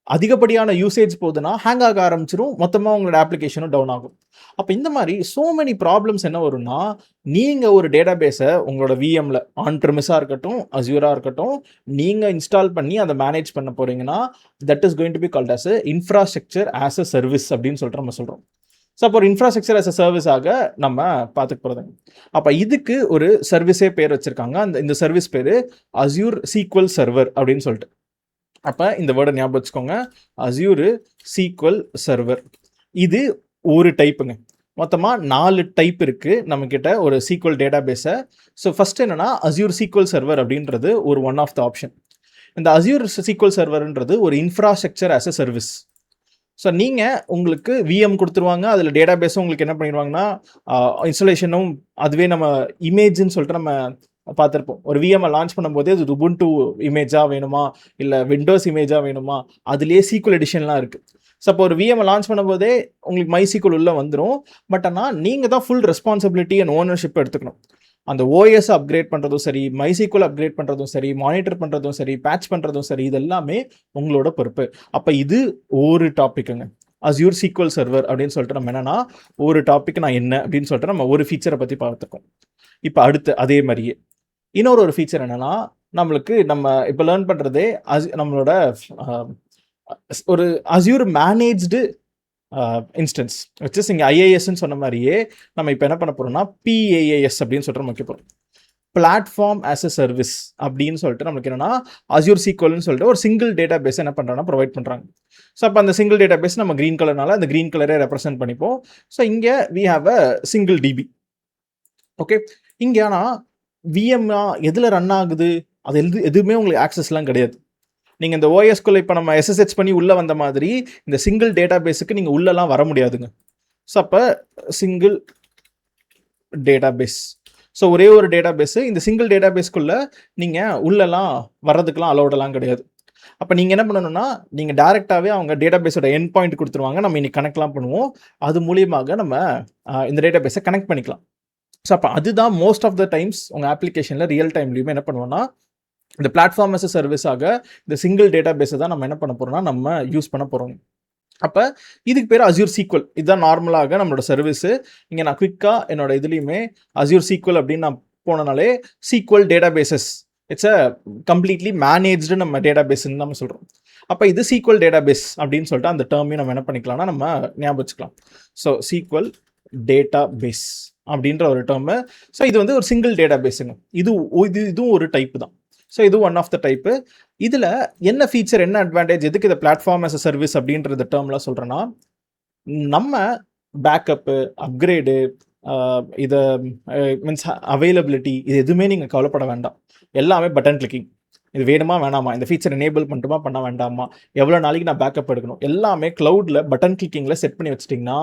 அதிகப்படியான யூசேஜ் போகுதுன்னா ஹேங் ஆக ஆரம்பிச்சிடும், மொத்தமாக உங்களோட அப்ளிகேஷனும் டவுன் ஆகும். அப்போ இந்த மாதிரி சோ மெனி ப்ராப்ளம்ஸ் என்ன வரும்னா, நீங்கள் ஒரு டேட்டா பேஸை உங்களோட விஎம்மில் ஆன் ப்ரிமிஸாக இருக்கட்டும், அஸ்யூராக இருக்கட்டும், நீங்கள் இன்ஸ்டால் பண்ணி அதை மேனேஜ் பண்ண போகிறீங்கன்னா that is going to be called as infrastructure as a service அப்படின்னு சொல்லிட்டு நம்ம சொல்கிறோம். ஸோ அப்போ ஒரு இன்ஃப்ராஸ்ட்ரக்சர் ஆஸ் அ சர்வீஸாக நம்ம பார்த்துக்க போகிறதுங்க. அப்போ இதுக்கு ஒரு சர்வீஸே பேர் வச்சுருக்காங்க. இந்த சர்வீஸ் பேர் அஸ்யூர் சீக்வல் சர்வர் அப்படின்னு சொல்லிட்டு. அப்போ இந்த வேர்டை ஞாபகம் வச்சுக்கோங்க, அஸ்யூர் சீக்வல் சர்வர். இது ஒரு டைப்புங்க. மொத்தமாக 4 டைப் இருக்குது நம்மக்கிட்ட ஒரு சீக்வல் டேட்டா பேஸை. ஸோ ஃபஸ்ட்டு என்னென்னா அஸ்யூர் சீக்வல் சர்வர் அப்படின்றது ஒரு ஒன் ஆஃப் த ஆப்ஷன். இந்த அஸ்யூர் சீக்வல் சர்வர்ன்றது ஒரு infrastructure as a service. So நீங்கள் உங்களுக்கு விஎம் கொடுத்துருவாங்க, அதில் டேட்டா பேஸும் உங்களுக்கு என்ன பண்ணிடுவாங்கன்னா இன்ஸ்டலேஷனும் அதுவே நம்ம இமேஜ்னு சொல்லிட்டு நம்ம பார்த்துருப்போம். ஒரு விஎம்ஐ லான்ச் பண்ணும்போதே அது உபுண்டு இமேஜாக வேணுமா இல்லை விண்டோஸ் இமேஜாக வேணுமா, அதுலேயே சீக்குவல் எடிஷன்லாம் இருக்குது. ஸோ அப்போ ஒரு விஎம்ஐ லான்ச் பண்ணும்போதே உங்களுக்கு மைசீக்குவல் உள்ளே வந்துடும். பட் ஆனால் நீங்கள் தான் ஃபுல் ரெஸ்பான்சிபிலிட்டி அண்ட் ஓனர்ஷிப் எடுத்துக்கணும். அந்த ஓஎஸ் அப்கிரேட் பண்ணுறதும் சரி, மைசீக்குவல் அப்கிரேட் பண்ணுறதும் சரி, மானிட்டர் பண்ணுறதும் சரி, பேட்ச் பண்ணுறதும் சரி, இது எல்லாமே உங்களோட பொறுப்பு. அப்போ இது ஒரு டாப்பிக்குங்க. அஸ்யூர் சீக்வல் சர்வர் அப்படின்னு சொல்லிட்டு நம்ம என்னன்னா ஒரு டாபிக் நான் என்ன அப்படின்னு சொல்லிட்டு நம்ம ஒரு ஃபீச்சரை பற்றி பார்த்துருக்கோம். இப்போ அடுத்து அதே மாதிரியே இன்னொரு ஃபீச்சர் என்னன்னா, நம்மளுக்கு நம்ம இப்போ லேர்ன் பண்ணுறதே நம்மளோட ஒரு அஸ்யூர் மேனேஜ்டு இன்ஸ்டன்ஸ் வச்சு இங்கே ஐஏஎஸ்ன்னு சொன்ன மாதிரியே நம்ம இப்போ என்ன பண்ண போகிறோம்னா PaaS அப்படின்னு சொல்லிட்டு நம்ம வைக்க போகிறோம். பிளாட்ஃபார்ம் ஆஸ் அ சர்வீஸ் அப்படின்னு சொல்லிட்டு நம்மளுக்கு என்னன்னா அஸ்யூர் சீக்வல்னு சொல்லிட்டு ஒரு சிங்கிள் டேட்டா பேஸ் என்ன பண்ணுறாங்கன்னா ப்ரொவைட் பண்ணுறாங்க. ஸோ அப்போ அந்த சிங்கிள் டேட்டா பேஸ் நம்ம க்ரீன் கலர்னால அந்த க்ரீன் கலரே ரெப்ரசென்ட் பண்ணிப்போம். ஸோ இங்கே we have a single DB. Okay, இங்கே ஆனால் விஎம்ஆ எதில் ரன் ஆகுது அது எதுவுமே உங்களுக்கு ஆக்சஸ்லாம் கிடையாது. நீங்கள் இந்த ஓஎஸ்குள்ளே இப்போ நம்ம SSH பண்ணி உள்ளே வந்த மாதிரி இந்த சிங்கிள் டேட்டா பேஸுக்கு நீங்கள் உள்ளெல்லாம் வர முடியாதுங்க. ஸோ அப்போ சிங்கிள் டேட்டா பேஸ், ஸோ ஒரே ஒரு டேட்டா பேஸு, இந்த சிங்கிள் டேட்டா பேஸ்க்குள்ளே நீங்கள் உள்ளெல்லாம் வர்றதுக்கெலாம் அலோடெல்லாம் கிடையாது. அப்போ நீங்கள் என்ன பண்ணணும்னா நீங்கள் டேரெக்டாகவே அவங்க டேட்டா பேஸோட எண்ட் பாயிண்ட் கொடுத்துருவாங்க. நம்ம இன்னைக்கு கனெக்ட்லாம் பண்ணுவோம். அது மூலியமாக நம்ம இந்த டேட்டா பேஸை கனெக்ட் பண்ணிக்கலாம். ஸோ அப்போ அதுதான் மோஸ்ட் ஆஃப் த டைம்ஸ் உங்கள் அப்ளிகேஷனில் ரியல் டைம்லையுமே என்ன பண்ணுவோம்னா இந்த பிளாட்ஃபார்ம் as a சர்வீஸாக இந்த சிங்கிள் டேட்டா பேஸை தான் நம்ம என்ன பண்ண போகிறோம்னா நம்ம யூஸ் பண்ண போகிறோம். அப்போ இதுக்கு பேர் அஸ்யூர் சீக்வல். இதுதான் நார்மலாக நம்மளோட சர்வீஸு. இங்கே நான் குவிக்காக என்னோட இதுலேயுமே அஸ்யூர் சீக்வல் அப்படின்னு நான் போனனாலே SQL databases it's a completely managed நம்ம டேட்டா பேஸ்ன்னு நம்ம சொல்கிறோம். அப்போ இது சீக்வல் டேட்டா பேஸ் அப்படின்னு சொல்லிட்டு அந்த டேர்மையும் நம்ம என்ன பண்ணிக்கலாம்னா நம்ம ஞாபகம் வச்சுக்கலாம். ஸோ சீக்வல் டேட்டா பேஸ் அப்படின்ற ஒரு டேர்மு. ஸோ இது வந்து ஒரு சிங்கிள் டேட்டா பேஸுங்க. இதுவும் ஒரு டைப்பு தான். ஸோ இது ஒன் ஆஃப் த டைப்பு. இதில் என்ன ஃபீச்சர், என்ன அட்வான்டேஜ், எதுக்கு இதை பிளாட்ஃபார்ம் as a சர்வீஸ் அப்படின்ற டேர்ம்லாம் சொல்கிறேன்னா, நம்ம பேக்கப்பு, அப்கிரேடு, இதை மீன்ஸ் அவைலபிலிட்டி, இது எதுவுமே நீங்கள் கவலைப்பட வேண்டாம். எல்லாமே பட்டன் கிளிக்கிங். இது வேணுமா வேணாமா, இந்த ஃபீச்சர் எனேபிள் பண்ணிட்டுமா பண்ண வேண்டாமா, எவ்வளோ நாளைக்கு நான் பேக்கப் எடுக்கணும், எல்லாமே க்ளவுடில் பட்டன் கிளிக்கிங்கில் செட் பண்ணி வச்சிட்டிங்கன்னா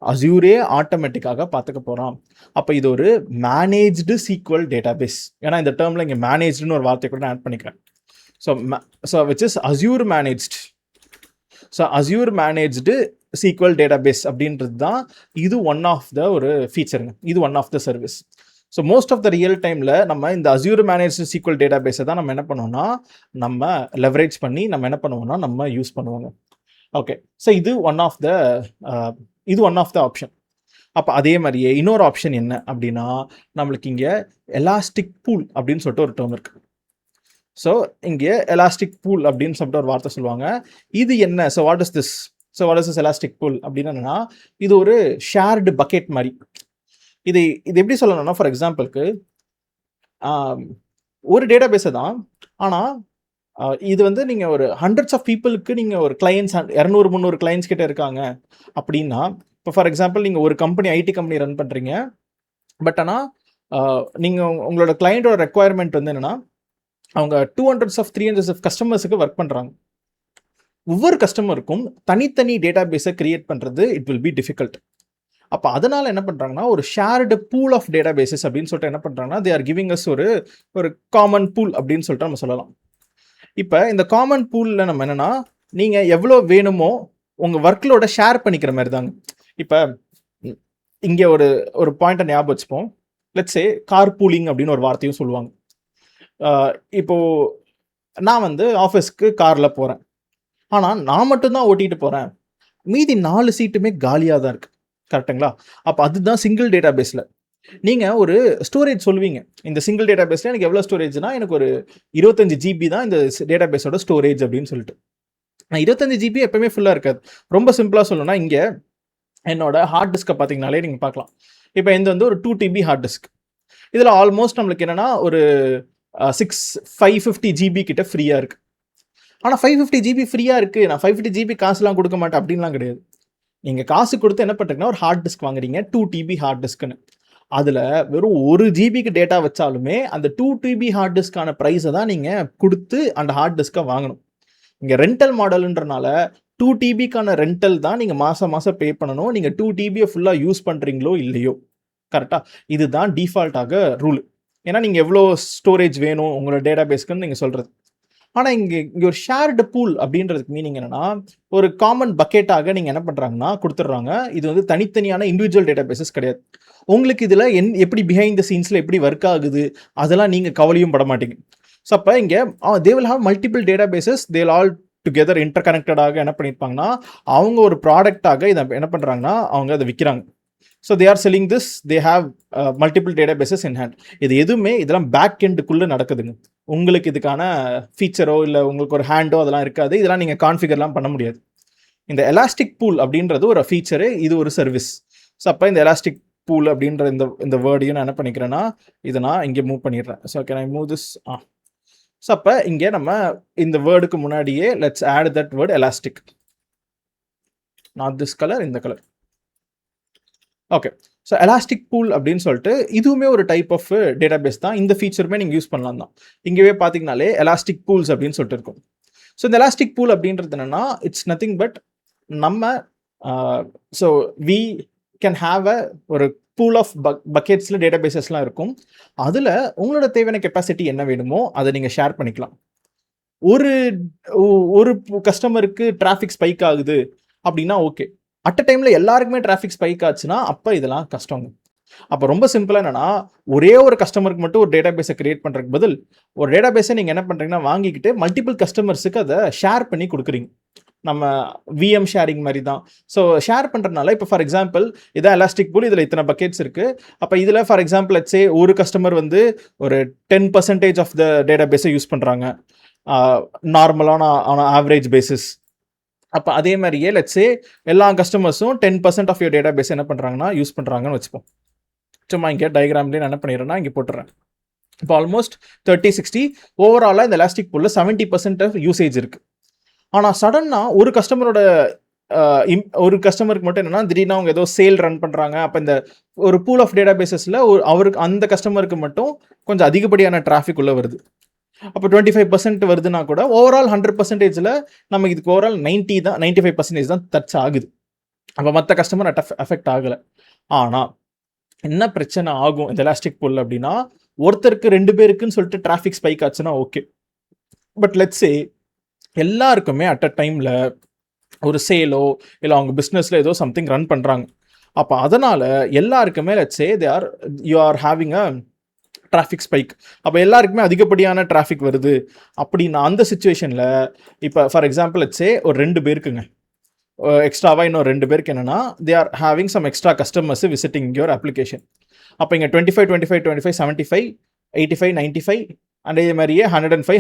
அஸ்யூரே ஆட்டோமேட்டிக்காக பார்த்துக்க போகிறோம். அப்போ இது ஒரு மேனேஜ்டு சீக்வல் டேட்டா பேஸ். ஏன்னா இந்த டேர்மில் இங்கே மேனேஜ்டுன்னு ஒரு வார்த்தை கூட நான் ஆட் பண்ணிக்கிறேன். So which is Azure managed. So Azure managed SQL database அப்படின்றது தான் இது ஒன் ஆஃப் த ஒரு ஃபீச்சருங்க. இது one of the service. So most of the real டைமில் நம்ம இந்த அஸ்யூர் மேனேஜ்டு சீக்வல் டேட்டா பேஸை தான் நம்ம என்ன பண்ணுவோம்னா நம்ம லெவரேஜ் பண்ணி நம்ம என்ன பண்ணுவோம்னா நம்ம யூஸ் பண்ணுவோங்க. ஓகே, ஸோ இது ஒன் ஆஃப் த ஆப்ஷன். அப்போ அதே மாதிரியே இன்னொரு ஆப்ஷன் என்ன அப்படின்னா, நம்மளுக்கு இங்கே எலாஸ்டிக் பூல் அப்படின்னு சொல்லிட்டு ஒரு டேர்ம் இருக்குது. ஸோ இங்கே எலாஸ்டிக் பூல் அப்படின்னு சொல்லிட்டு ஒரு வார்த்தை சொல்லுவாங்க. இது என்ன? So what is this elastic pool அப்படின்னு என்னன்னா, இது ஒரு ஷேர்டு பக்கெட் மாதிரி. இது எப்படி சொல்லணும்னா, ஃபார் எக்ஸாம்பிளுக்கு ஒரு டேட்டா பேஸை தான், ஆனால் இது வந்து நீங்கள் ஒரு ஹண்ட்ரட்ஸ் ஆஃப் பீப்புளுக்கு நீங்கள் ஒரு கிளையன்ஸ் 200-300 கிளையன்ஸ் கிட்ட இருக்காங்க அப்படின்னா, இப்போ ஃபார் எக்ஸாம்பிள் நீங்கள் ஒரு கம்பெனி, ஐடி கம்பெனி ரன் பண்ணுறீங்க. பட் ஆனால் நீங்கள் உங்களோட கிளையண்டோட ரெக்குவயர்மெண்ட் வந்து என்னென்னா, அவங்க 200-300 கஸ்டமர்ஸுக்கு ஒர்க் பண்ணுறாங்க. ஒவ்வொரு கஸ்டமருக்கும் தனித்தனி டேட்டா பேஸை கிரியேட் பண்ணுறது இட் வில் பி டிஃபிகல்ட். அப்போ அதனால் என்ன பண்ணுறாங்கன்னா, ஒரு shared pool of databases அப்படின்னு சொல்லிட்டு என்ன பண்ணுறாங்கன்னா, தே ஆர் கிவிங் அஸ் ஒரு காமன் பூல் அப்படின்னு சொல்லிட்டு நம்ம சொல்லலாம். இப்போ இந்த காமன் பூலில் நம்ம என்னென்னா, நீங்கள் எவ்வளோ வேணுமோ உங்கள் ஒர்க்லோட ஷேர் பண்ணிக்கிற மாதிரி தாங்க. இப்போ இங்கே ஒரு பாயிண்ட்டை ஞாபகம் வச்சுப்போம். லெட்ஸ் சே கார் பூலிங் அப்படின்னு ஒரு வார்த்தையும் சொல்லுவாங்க. இப்போது நான் வந்து ஆஃபீஸ்க்கு காரில் போகிறேன். ஆனால் நான் மட்டும்தான் ஓட்டிகிட்டு போகிறேன். மீதி 4 சீட்டுமே காலியாக தான் இருக்குது. கரெக்டுங்களா? அப்போ அதுதான் சிங்கிள் டேட்டா பேஸில் நீங்கள் ஒரு ஸ்டோரேஜ் சொல்லுவீங்க. இந்த சிங்கிள் டேட்டா பேஸில் எனக்கு எவ்வளோ ஸ்டோரேஜ்னா, எனக்கு ஒரு 25 GB தான் இந்த டேட்டா பேஸோட ஸ்டோரேஜ் அப்படின்னு சொல்லிட்டு. 25 GB எப்பவுமே ஃபுல்லாக இருக்காது. ரொம்ப சிம்பிளாக சொல்லணும்னா, இங்கே என்னோட ஹார்ட் டிஸ்கை பார்த்தீங்கனாலே நீங்கள் பார்க்கலாம். இப்போ இந்த வந்து ஒரு 2 TB ஹார்ட் டிஸ்க். இதில் ஆல்மோஸ்ட் நம்மளுக்கு என்னென்னா ஒரு 550 GB கிட்ட ஃப்ரீயாக இருக்குது. ஆனால் 550 GB ஃப்ரீயாக இருக்குது, நான் 550 GB காசுலாம் கொடுக்க மாட்டேன் அப்படின்லாம் கிடையாது. நீங்கள் காசு கொடுத்து என்ன பண்ணுறீங்கன்னா, ஒரு ஹார்ட் டிஸ்க் வாங்குறீங்க, 2 TB ஹார்ட் டிஸ்க்குன்னு. அதில் வெறும் 1 GBக்கு டேட்டா வச்சாலுமே அந்த 2 TB ஹார்ட் டிஸ்க்கான ப்ரைஸை தான் நீங்கள் கொடுத்து அந்த ஹார்ட் டிஸ்க்கை வாங்கணும். இங்கே ரெண்டல் மாடலுன்றனால 2 டிபிக்கான ரெண்டல் தான் நீங்கள் மாதம் மாதம் பே பண்ணணும். நீங்கள் 2 டிபியை ஃபுல்லாக யூஸ் பண்ணுறீங்களோ இல்லையோ, கரெக்டாக இதுதான் டிஃபால்ட்டாக ரூல். ஏன்னா நீங்கள் எவ்வளோ ஸ்டோரேஜ் வேணும் உங்களோட டேட்டா பேஸ்க்குன்னு நீங்கள் சொல்கிறது. ஆனால் இங்கே ஒரு ஷேர்டு பூல் அப்படின்றதுக்கு மீனிங் என்னன்னா, ஒரு காமன் பக்கெட்டாக நீங்கள் என்ன பண்ணுறாங்கன்னா கொடுத்துட்றாங்க. இது வந்து தனித்தனியான இண்டிவிஜுவல் டேட்டா பேசஸ் கிடையாது. உங்களுக்கு இதில் எப்படி பிஹைண்ட் த சீன்ஸில் எப்படி ஒர்க் ஆகுது அதெல்லாம் நீங்கள் கவலையும் பட மாட்டீங்க. ஸோ அப்போ இங்கே they will have multiple databases, they will all together இன்டர் கனெக்டடாக என்ன பண்ணியிருப்பாங்கன்னா அவங்க ஒரு ப்ராடக்டாக இதை என்ன பண்ணுறாங்கன்னா அவங்க அதை விற்கிறாங்க. So they are selling this, they have multiple databases in hand. இது எதுவுமே இதெல்லாம் பேக் எண்டுக்குள்ளே நடக்குதுங்க. உங்களுக்கு இதுக்கான ஃபீச்சரோ இல்லை உங்களுக்கு ஒரு ஹேண்டோ அதெல்லாம் இருக்காது. இதெல்லாம் நீங்கள் கான்ஃபிகர்லாம் பண்ண முடியாது. இந்த எலாஸ்டிக் பூல் அப்படின்றது ஒரு ஃபீச்சரு, இது ஒரு சர்வீஸ். ஸோ அப்போ இந்த எலாஸ்டிக் பூல் அப்படின்ற இந்த வேர்டையும் நான் என்ன பண்ணிக்கிறேன்னா இதை நான் இங்கே மூவ் பண்ணிடுறேன். So can I move this? So அப்போ இங்கே நம்ம இந்த வேர்டுக்கு முன்னாடியே let's add that word elastic, not this colour, இந்த colour. Okay, so elastic pool அப்படின்னு சொல்லிட்டு இதுவுமே ஒரு டைப் ஆஃப் டேட்டா பேஸ் தான். இந்த ஃபீச்சருமே நீங்கள் யூஸ் பண்ணலாம் தான். இங்கேயே பார்த்தீங்கனாலே எலாஸ்டிக் பூல்ஸ் அப்படின்னு சொல்லிட்டு இருக்கும். ஸோ இந்த எலாஸ்டிக் பூல் அப்படின்றது என்னன்னா இட்ஸ் நத்திங் பட் நம்ம ஸோ வி கேன் ஹாவ் ஒரு பூல் ஆஃப் பக்கெட்ஸில் டேட்டா பேசஸ்லாம் இருக்கும். அதில் உங்களோட தேவையான கெப்பாசிட்டி என்ன வேணுமோ அதை நீங்கள் ஷேர் பண்ணிக்கலாம். ஒரு கஸ்டமருக்கு டிராஃபிக் ஸ்பைக் ஆகுது அப்படின்னா ஓகே, அட் அ டைமில் எல்லாருக்குமே டிராஃபிக் ஸ்பைக் ஆச்சுன்னா அப்போ இதெல்லாம் கஷ்டங்க. அப்போ ரொம்ப சிம்பிளாக என்னன்னா ஒரே ஒரு கஸ்டமருக்கு மட்டும் ஒரு டேட்டா பேஸை கிரியேட் பண்ணுறதுக்கு பதில் ஒரு டேட்டா பேஸை நீங்கள் என்ன பண்ணுறீங்கன்னா வாங்கிக்கிட்டு மல்டிபிள் கஸ்டமர்ஸுக்கு அதை ஷேர் பண்ணி கொடுக்குறீங்க. நம்ம விஎம் ஷேரிங் மாதிரி தான். ஸோ ஷேர் பண்ணுறதுனால இப்போ ஃபார் எக்ஸாம்பிள் இதான் எலாஸ்டிக் பூல், இதில் இத்தனை பக்கெட்ஸ் இருக்குது. அப்போ இதில் ஃபார் எக்ஸாம்பிள் லெட்ஸ் சே ஒரு கஸ்டமர் வந்து ஒரு 10% ஆஃப் த டேட்டா பேஸை யூஸ் பண்ணுறாங்க நார்மலான ஆவரேஜ் பேசிஸ். அப்போ அதே மாதிரியே லெட்ஸ் சே எல்லா கஸ்டமர்ஸும் 10% ஆஃப் யோர் டேட்டா பேஸ் என்ன பண்ணுறாங்கன்னா யூஸ் பண்ணுறாங்கன்னு வச்சுப்போம். சும்மா இங்கே டயக்ராம்லேயே நான் என்ன பண்ணிடுறேன்னா இங்கே போட்டுறேன். இப்போ ஆல்மோஸ்ட் 30-60 ஓவராலாக இந்த எலாஸ்டிக் பூலில் 70% ஆஃப் யூசேஜ் இருக்குது. ஆனால் சடனாக ஒரு கஸ்டமருக்கு மட்டும் என்னென்னா திடீர்னு அவங்க ஏதோ சேல் ரன் பண்ணுறாங்க. அப்போ இந்த ஒரு பூல் ஆஃப் டேட்டா பேசஸில் அவருக்கு அந்த கஸ்டமருக்கு மட்டும் கொஞ்சம் அதிகப்படியான டிராஃபிக் உள்ளே வருது. அப்போ 25% வருதுன்னா கூட ஓவரால் 100%ல் நமக்கு இதுக்கு ஓவரால் 95% தான் டச் ஆகுது. அப்போ மற்ற கஸ்டமர் அஃபெக்ட் ஆகலை. ஆனால் என்ன பிரச்சனை ஆகும் இந்த எலாஸ்டிக் பூல் அப்படின்னா ஒருத்தருக்கு 2 பேருக்குன்னு சொல்லிட்டு டிராஃபிக் ஸ்பைக் ஆச்சுன்னா ஓகே. பட் லெட்ஸ் சே எல்லாருக்குமே அட் அ டைமில் ஒரு சேலோ இல்லை அவங்க பிஸ்னஸில் ஏதோ சம்திங் ரன் பண்ணுறாங்க. அப்போ அதனால் எல்லாருக்குமே let's say you are having a traffic spike. அப்போ எல்லாருக்குமே அதிகப்படியான டிராஃபிக் வருது அப்படின்னா அந்த சுச்சுவேஷனில் இப்போ ஃபார் எக்ஸாம்பிள் லெட்ஸ் சே ஒரு 2 பேருக்குங்க எக்ஸ்ட்ராவாக இன்னும் 2 பேருக்கு என்னென்னா they are having some extra customers visiting your application. அப்போ இங்கே 25, 25, 25, 75, 85, 95 அண்ட் இதே மாதிரியே 105,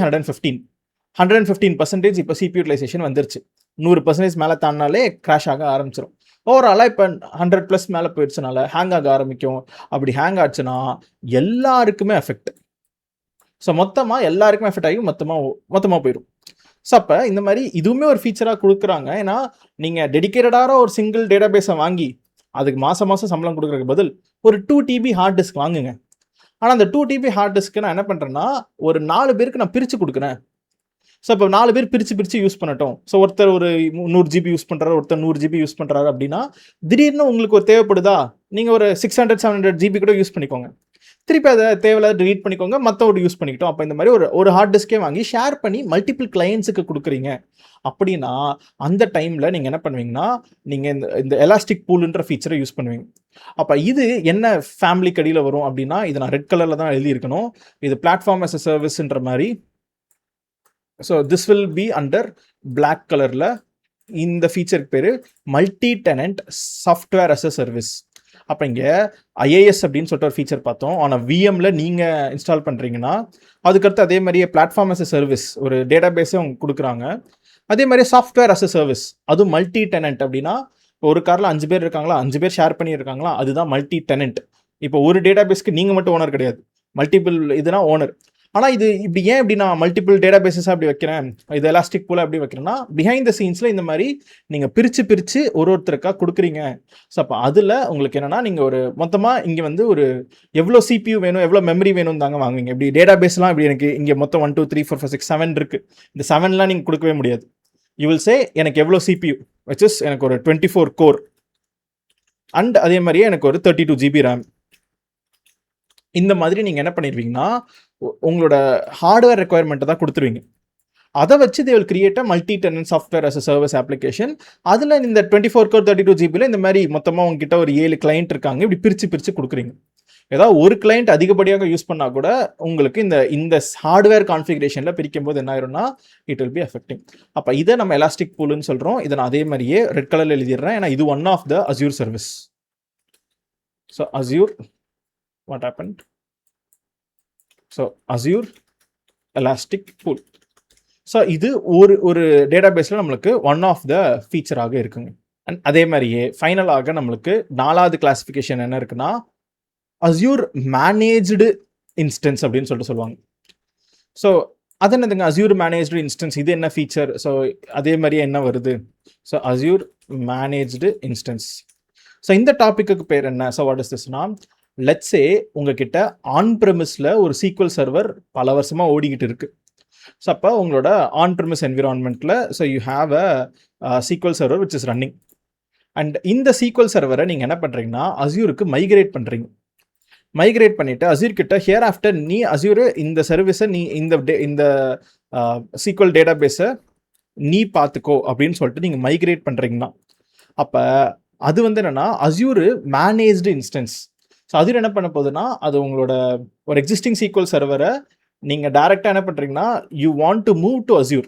115% இப்போ சிபி யூட்டிலைசேஷன் வந்துருச்சு. 100% மேலே தாண்டினாலே கிராஷ் ஆக ஆரம்பிச்சிடும். ஓவராலாக இப்போ 100+ மேலே போயிடுச்சுனால ஹேங் ஆக ஆரம்பிக்கும். அப்படி ஹேங் ஆச்சுன்னா எல்லாருக்குமே எஃபெக்ட். ஸோ மொத்தமாக எல்லாருக்குமே எஃபெக்ட் ஆகி மொத்தமாக போயிடும். ஸோ அப்போ இந்த மாதிரி இதுவுமே ஒரு ஃபீச்சராக கொடுக்குறாங்க. ஏன்னா நீங்கள் டெடிக்கேட்டடாக ஒரு சிங்கிள் டேட்டா பேஸை வாங்கி அதுக்கு மாதம் சம்பளம் கொடுக்குறதுக்கு பதில் ஒரு 2 TB ஹார்ட் டிஸ்க் வாங்குங்க. ஆனால் அந்த 2 TB ஹார்ட் டிஸ்க்கு நான் என்ன பண்ணுறேன்னா ஒரு 4 பேருக்கு நான் பிரித்து கொடுக்குறேன். ஸோ இப்போ 4 பேர் பிரித்து யூஸ் பண்ணட்டும். ஸோ ஒருத்தர் ஒரு 100 GB யூஸ் பண்ணுறாரு, ஒருத்தர் 100 GB யூஸ் பண்ணுறாரு அப்படின்னா திடீர்னு உங்களுக்கு ஒரு தேவைப்படுதா நீங்கள் ஒரு 600-700 GB கூட யூஸ் பண்ணிக்கோங்க. திருப்பி அதை தேவையில்லாத டிலீட் பண்ணிக்கோங்க, மற்றவோட யூஸ் பண்ணிக்கிட்டோம். அப்போ இந்த மாதிரி ஒரு ஹார்ட் டிஸ்கே வாங்கி ஷேர் பண்ணி மல்டிபிள் கிளையன்ஸுக்கு கொடுக்குறீங்க அப்படின்னா அந்த டைமில் நீங்கள் என்ன பண்ணுவீங்கன்னா நீங்கள் இந்த எலாஸ்டிக் பூல்ன்ற ஃபீச்சரை யூஸ் பண்ணுவீங்க. அப்போ இது என்ன ஃபேமிலி கடியில் வரும் அப்படின்னா இது நான் ரெட் கலரில் தான் எழுதியிருக்கணும். இது பிளாட்ஃபார்ம் as a சர்வீஸ்ன்ற மாதிரி. So this will be under black கலரில். இந்த ஃபீச்சருக்கு பேர் multi tenant software as a service. அப்போ இங்கே IaaS அப்படின்னு சொல்லிட்டு ஒரு ஃபீச்சர் பார்த்தோம். ஆனால் விஎம்ல நீங்கள் இன்ஸ்டால் பண்ணுறீங்கன்னா அதுக்கடுத்து அதே மாதிரியே பிளாட்ஃபார்ம் as a சர்வீஸ் ஒரு டேட்டா பேஸே அவங்க கொடுக்குறாங்க. அதே மாதிரி சாஃப்ட்வேர் as a சர்வீஸ் அதுவும் மல்டி டெனன்ட். அப்படின்னா ஒரு காரில் 5 பேர் இருக்காங்களா, 5 பேர் ஷேர் பண்ணியிருக்காங்களா, அதுதான் மல்டி டெனன்ட். இப்போ ஒரு டேட்டா பேஸ்க்கு நீங்கள் மட்டும் ஓனர் கிடையாது, மல்டிபிள் இதுனா ஓனர். ஆனால் இது இப்படி ஏன் இப்படி நான் மல்டிபிள் டேட்டா பேஸஸாக அப்படி வைக்கிறேன், இது எலாஸ்டிக் பூல் அப்படி வைக்கிறேன்னா பிஹைண்ட் த சீன்ஸில் இந்த மாதிரி நீங்கள் பிரித்து ஒருத்தருக்காக கொடுக்குறீங்க. ஸோ அப்போ அதில் உங்களுக்கு என்னென்னா நீங்கள் ஒரு மொத்தமாக இங்கே வந்து ஒரு எவ்வளோ CPU வேணும், எவ்வளோ மெமரி வேணும் தாங்க வாங்குவீங்க. இப்படி டேட்டா பேஸ்லாம் இப்படி எனக்கு இங்கே மொத்தம் 1 2 3 4 5 6 7 இருக்குது. இந்த 7லாம் நீங்கள் கொடுக்கவே முடியாது. யூ வில் சே எனக்கு எவ்வளோ CPU, which is எனக்கு ஒரு 24 கோர் அண்ட் அதே மாதிரியே எனக்கு ஒரு 32 GB RAM. இந்த மாதிரி நீங்கள் என்ன பண்ணிடுவீங்கன்னா உங்களோட ஹார்ட்வேர் ரெக்குயர்மெண்ட்டை தான் கொடுத்துருவீங்க. அதை வச்சு they will create a multi tenant software as a service application. அதில் இந்த 24 கோர் 32 GBல இந்த மாதிரி மொத்தமாக உங்ககிட்ட ஒரு 7 கிளைண்ட் இருக்காங்க, இப்படி பிரித்து கொடுக்குறீங்க. ஏதாவது ஒரு கிளைண்ட் அதிகப்படியாக யூஸ் பண்ணால் கூட உங்களுக்கு இந்த ஹார்ட்வேர் கான்ஃபிகரேஷனில் பிரிக்கும் போது என்ன ஆயிரும்னா இட் வில் பி அஃபெக்டிங். அப்போ இதை நம்ம எலாஸ்டிக் பூல்னு சொல்கிறோம். இதை நான் அதே மாதிரியே ரெட் கலரில் எழுதிடுறேன், ஏன்னா இது one of the Azure service. So Azure what happened, so Azure elastic pool. ஸோ இது ஒரு டேட்டாபேஸில் நம்மளுக்கு ஒன் ஆஃப் த ஃபீச்சராக இருக்குங்க. அண்ட் அதே மாதிரியே ஃபைனலாக நம்மளுக்கு 4வது கிளாஸிஃபிகேஷன் என்ன இருக்குன்னா அஸ்யூர் மேனேஜ்டு இன்ஸ்டன்ஸ் அப்படின்னு சொல்லுவாங்க. ஸோ அது என்னதுங்க அஸ்யூர் மேனேஜ்டு இன்ஸ்டன்ஸ், இது என்ன ஃபீச்சர்? ஸோ அதே மாதிரியே என்ன வருது? So Azure managed instance. So இந்த டாப்பிக்கு பேர் என்ன? ஸோ வாட் இஸ் திஸ்னா, லெட்ஸ் சே உங்ககிட்ட ஆன் ப்ரெமிஸில் ஒரு SQL சர்வர் பல வருஷமாக ஓடிக்கிட்டு இருக்கு. ஸோ அப்போ உங்களோட ஆன் ப்ரெமிஸ் என்விரான்மெண்ட்டில் so you have a SQL server which is running. And இந்த SQL சர்வரை நீங்கள் என்ன பண்ணுறீங்கன்னா அஸ்யூருக்கு மைக்ரேட் பண்ணுறீங்க. மைக்ரேட் பண்ணிவிட்டு அஸ்யூர் கிட்ட ஹியர் ஆஃப்டர் நீ அஸ்யூர் இந்த சர்வீஸை நீ இந்த SQL டேட்டாபேஸை நீ பார்த்துக்கோ அப்படின்னு சொல்லிட்டு நீங்கள் மைக்ரேட் பண்ணுறீங்கன்னா அப்போ அது என்னென்னா Azure managed instance. So Azure என்ன பண்ண போகுதுன்னா அது உங்களோட ஒரு எக்ஸிஸ்டிங் SQL சர்வரை நீங்கள் டேரெக்டாக என்ன பண்ணுறீங்கன்னா you want to move to Azure.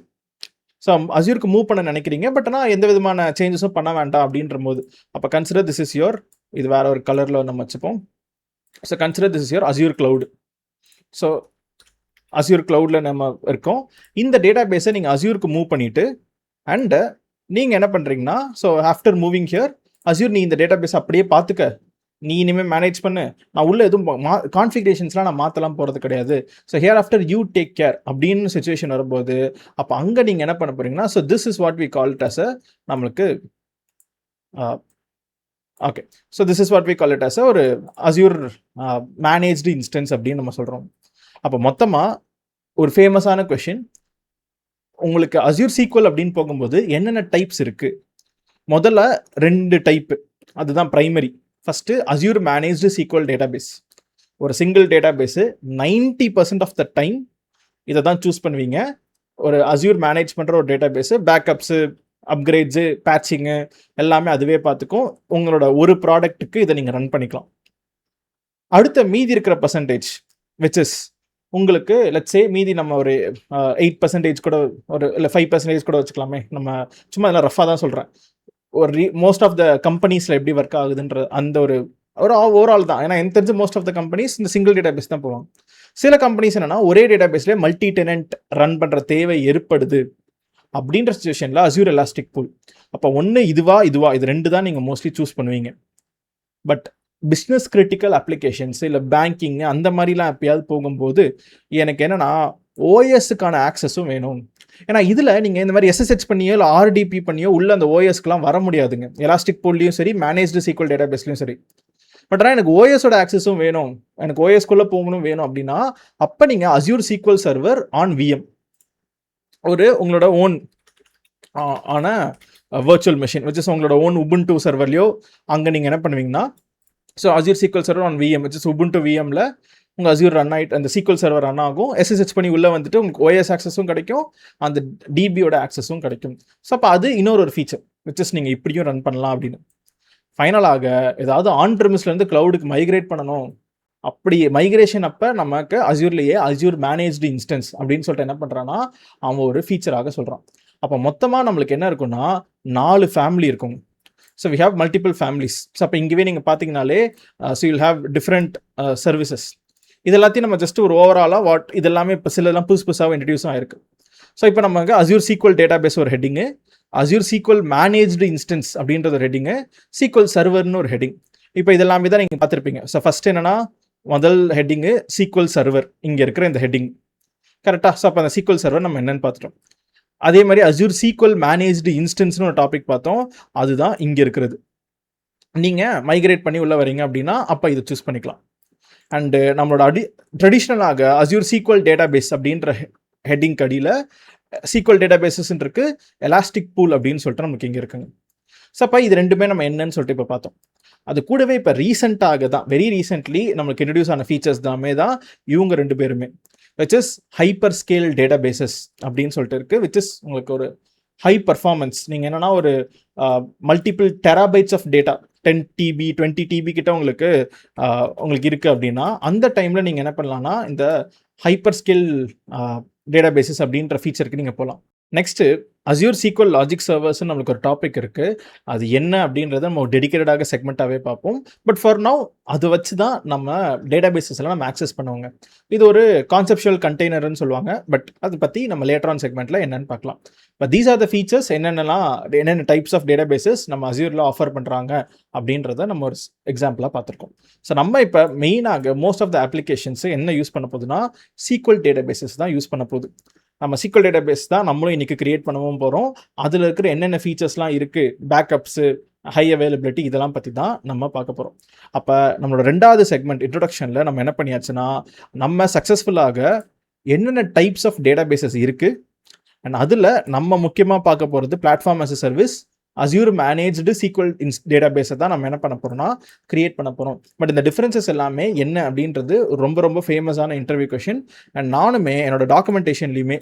So அஸ்யூருக்கு மூவ் பண்ண நினைக்கிறீங்க, பட் ஆனால் எந்த விதமான சேஞ்சஸும் பண்ண வேண்டாம் அப்படின்ற போது அப்போ கன்சிடர் திஸ் இஸ் யோர், இது வேற ஒரு கலரில் நம்ம வச்சுப்போம். So consider this is your Azure cloud. So Azure கிளவுடில் நம்ம இருக்கோம். இந்த டேட்டாபேஸை நீங்கள் அஸ்யூருக்கு மூவ் பண்ணிவிட்டு அண்டு நீங்கள் என்ன பண்ணுறீங்கன்னா so after moving here Azure நீ இந்த டேட்டாபேஸ் அப்படியே பார்த்துக்க, நீ இனிமேல் மேனேஜ் பண்ணு, நான் உள்ள எதுவும் கான்ஃபிகரேஷன்ஸ்லாம் நான் மாற்றலாம் போகிறது கிடையாது. So here after you take care அப்படின்னு சுச்சுவேஷன் வரும்போது அப்போ அங்கே நீங்கள் என்ன பண்ண போகிறீங்கன்னா so this is what we call it as a நம்மளுக்கு okay so this is what we call it as ஒரு அஸ்யூர் மேனேஜ்டு இன்ஸ்டன்ஸ் அப்படின்னு நம்ம சொல்கிறோம். அப்போ மொத்தமாக ஒரு ஃபேமஸான கொஷின், உங்களுக்கு அஸ்யூர் SQL அப்படின்னு போகும்போது என்னென்ன டைப்ஸ் இருக்குது? முதல்ல 2 டைப்பு, அதுதான் primary. First Azure managed SQL database. ஒரு சிங்கிள் டேட்டாபேஸு 90% ஆஃப் த டைம் இதை தான் சூஸ் பண்ணுவீங்க. ஒரு அஸ்யூர் மேனேஜ் பண்ணுற ஒரு டேட்டாபேஸு பேக்கப்ஸு, அப்கிரேட்ஸு, பேட்சிங்கு எல்லாமே அதுவே பார்த்துக்கும். உங்களோட ஒரு ப்ராடக்ட்டுக்கு இதை நீங்கள் ரன் பண்ணிக்கலாம். அடுத்த மீதி இருக்கிற பர்சன்டேஜ் விச் இஸ் உங்களுக்கு லெட்ஸ் சே மீதி நம்ம ஒரு 8% கூட ஒரு இல்லை 5% கூட வச்சுக்கலாமே. நம்ம சும்மா இதெல்லாம் ரஃபாக தான் சொல்கிறேன். ஒரு மோஸ்ட் ஆஃப் த கம்பெனிஸில் எப்படி ஒர்க் ஆகுதுன்ற அந்த ஒரு ஓவரால் தான். ஏன்னா எனக்கு தெரிஞ்ச மோஸ்ட் ஆஃப் த கம்பெனிஸ் இந்த சிங்கிள் டேட்டாபேஸ் தான் போவாங்க. சில கம்பெனிஸ் என்னன்னா ஒரே டேட்டாபேஸ்லேயே மல்டி டெனன்ட் ரன் பண்ணுற தேவை ஏற்படுது அப்படின்ற சுச்சுவேஷனில் அஸ்யூர் எலாஸ்டிக் பூல். அப்போ ஒன்று இதுவா இது 2 தான் நீங்கள் மோஸ்ட்லி சூஸ் பண்ணுவீங்க. பட் பிஸ்னஸ் கிரிட்டிக்கல் அப்ளிகேஷன்ஸ் இல்லை பேங்கிங் அந்த மாதிரிலாம் எப்பயாவது போகும்போது எனக்கு என்னென்னா ஓஎஸ்க்கான ஆக்சஸும் வேணும். ஏன்னா இதில் நீங்கள் இந்த மாதிரி SSH பண்ணியோ இல்லை RDP பண்ணியோ உள்ள அந்த ஓஎஸ்க்குலாம் வர முடியாதுங்க. எலாஸ்டிக் பூல்லையும் சரி, மேனேஜ்டு SQL டேட்டாபேஸ்லையும் சரி. பட் ஆனால் எனக்கு ஓஎஸோட ஆக்சஸும் வேணும், எனக்கு ஓஎஸ்குள்ளே போகணும் வேணும் அப்படின்னா அப்போ நீங்கள் Azure SQL server on VM ஒரு உங்களோட ஓன் ஆன வர்ச்சுவல் மெஷின் விச் இஸ் உங்களோட ஓன் உபுண்டு சர்வர்லையோ அங்கே நீங்கள் என்ன பண்ணுவீங்கன்னா so Azure SQL server on VM which is Ubuntu VMல உங்கள் அஸ்யூர் ரன் ஆகிட்டு அந்த SQL சர்வர் ரன் ஆகும். SSH பண்ணி உள்ளே வந்துட்டு உங்களுக்கு OS ஆக்சஸும் கிடைக்கும், அந்த DBயோட ஆக்சஸும் கிடைக்கும். ஸோ அப்போ அது இன்னொரு ஃபீச்சர் விச் இஸ் நீங்கள் இப்படியும் ரன் பண்ணலாம் அப்படின்னு. ஃபைனலாக ஏதாவது ஆன் ப்ரெமிஸ்லேருந்து க்ளவுடுக்கு மைக்ரேட் பண்ணணும், அப்படி மைக்ரேஷன் அப்போ நமக்கு அஸ்யூர்லேயே அஸ்யூர் மேனேஜ்டு இன்ஸ்டன்ஸ் அப்படின்னு சொல்லிட்டு என்ன பண்ணுறான்னா அவன் ஒரு ஃபீச்சராக சொல்கிறான். அப்போ மொத்தமாக நம்மளுக்கு என்ன இருக்குன்னா 4 ஃபேமிலி இருக்கும். So we have multiple families. So அப்போ இங்கேவே நீங்கள் பார்த்தீங்கனாலே so you'll have different services. இது எல்லாத்தையும் நம்ம ஜஸ்ட் ஒரு ஓவராலாக இது எல்லாமே இப்போ சிலதெல்லாம் புதுசாக இன்ட்ரடியூஸும் ஆயிருக்கு. ஸோ இப்போ நமக்கு அஸ்யூர் SQL டேட்டாபேஸ் ஒரு heading, Azure SQL managed instance அப்படின்றது ஒரு ஹெட்டிங்கு, SQL சர்வர்னு ஒரு ஹெட்டிங். இப்போ இதெல்லாமே தான் நீங்கள் பார்த்துருப்பீங்க. ஸோ ஃபஸ்ட் என்னன்னா முதல் ஹெட்டிங்கு SQL சர்வர், இங்கே இருக்கிற இந்த ஹெட்டிங் கரெக்டாக. ஸோ அப்போ அந்த SQL சர்வர் நம்ம என்னென்னு பார்த்துட்டோம். அதே மாதிரி அஸ்யூர் SQL மேனேஜ்டு இன்ஸ்டன்ஸ்னு ஒரு டாபிக் பார்த்தோம், அதுதான் இங்கே இருக்கிறது. நீங்கள் மைக்ரேட் பண்ணி உள்ளே வரீங்க அப்படின்னா அப்போ இதை சூஸ் பண்ணிக்கலாம். அண்டு நம்மளோட ட்ரெடிஷ்னலாக அஸ்யூர் SQL டேட்டாபேஸ் அப்படின்ற ஹெட்டிங் அடியில் SQL டேட்டாபேசஸ் இருக்கு, எலாஸ்டிக் பூல் அப்படின்னு சொல்லிட்டு நமக்கு இங்கே இருக்குங்க. ஸோ அப்போ இது ரெண்டுமே நம்ம என்னன்னு சொல்லிட்டு இப்போ பார்த்தோம். அது கூடவே இப்போ ரீசெண்டாக தான் வெரி ரீசென்ட்லி நம்மளுக்கு இன்ட்ரடியூஸ் ஆன ஃபீச்சர்ஸ் தாமே தான் இவங்க 2 பேருமே, which is hyper scale databases அப்படின்னு சொல்லிட்டு இருக்கு, விச் இஸ் உங்களுக்கு ஒரு ஹை பர்ஃபார்மன்ஸ். நீங்கள் என்னன்னா ஒரு multiple terabytes of data 10 TB 20 TB கிட்ட உங்களுக்கு இருக்குது அப்படின்னா அந்த டைமில் நீங்கள் என்ன பண்ணலாம்னா இந்த ஹைப்பர் ஸ்கேல் டேட்டாபேசஸ் அப்படின்ற ஃபீச்சருக்கு நீங்கள் போகலாம். நெக்ஸ்ட்டு அஸ்யூர் SQL லாஜிக் சர்வர்ஸ்னு நம்மளுக்கு ஒரு டாபிக் இருக்குது. அது என்ன அப்படின்றத நம்ம டெடிக்கேட்டடாக செக்மெண்ட்டாகவே பார்ப்போம். பட் ஃபார் நவ் அது வச்சு தான் நம்ம டேட்டாபேசஸ் எல்லாம் நம்ம ஆக்சஸ் பண்ணுவாங்க. இது ஒரு கான்செப்சுவல் கண்டெய்னர்னு சொல்லுவாங்க. பட் அதை பற்றி நம்ம லேட்டர் ஆன் செக்மெண்ட்டில் என்னென்னு பார்க்கலாம். But these are the features, என்னென்ன டைப்ஸ் ஆஃப் டேட்டாபேசஸ் நம்ம அஸ்யூரில் ஆஃபர் பண்ணுறாங்க அப்படின்றத நம்ம ஒரு எக்ஸாம்பிளாக பார்த்துருக்கோம். ஸோ நம்ம இப்போ மெயினாக மோஸ்ட் ஆஃப் த அப்ளிகேஷன்ஸு என்ன யூஸ் பண்ண போகுதுன்னா SQL டேட்டாபேசஸ் தான் யூஸ் பண்ண போகுது. நம்ம SQL டேட்டாபேஸ் தான் நம்மளும் இன்றைக்கி கிரியேட் பண்ணவும் போகிறோம். அதில் இருக்கிற என்னென்ன ஃபீச்சர்ஸ்லாம் இருக்குது, பேக்கப்ஸு, ஹை அவைலபிலிட்டி, இதெல்லாம் பற்றி தான் நம்ம பார்க்க போகிறோம். அப்போ நம்மளோட 2வது செக்மெண்ட் இன்ட்ரொடக்ஷனில் நம்ம என்ன பண்ணியாச்சுன்னா, நம்ம சக்ஸஸ்ஃபுல்லாக என்னென்ன டைப்ஸ் ஆஃப் டேட்டாபேசஸ் இருக்குது அண்ட் அதில் நம்ம முக்கியமாக பார்க்க போகிறது platform as a service Azure managed SQL டேட்டாபேஸை தான் நம்ம என்ன பண்ண போகிறோம்னா கிரியேட் பண்ண போகிறோம். பட் இந்த டிஃப்ரென்சஸ் எல்லாமே என்ன அப்படின்றது ரொம்ப ரொம்ப ஃபேமஸான இன்டர்வியூ கொஷின். அண்ட் நானுமே என்னோட டாக்குமெண்டேஷன்லையுமே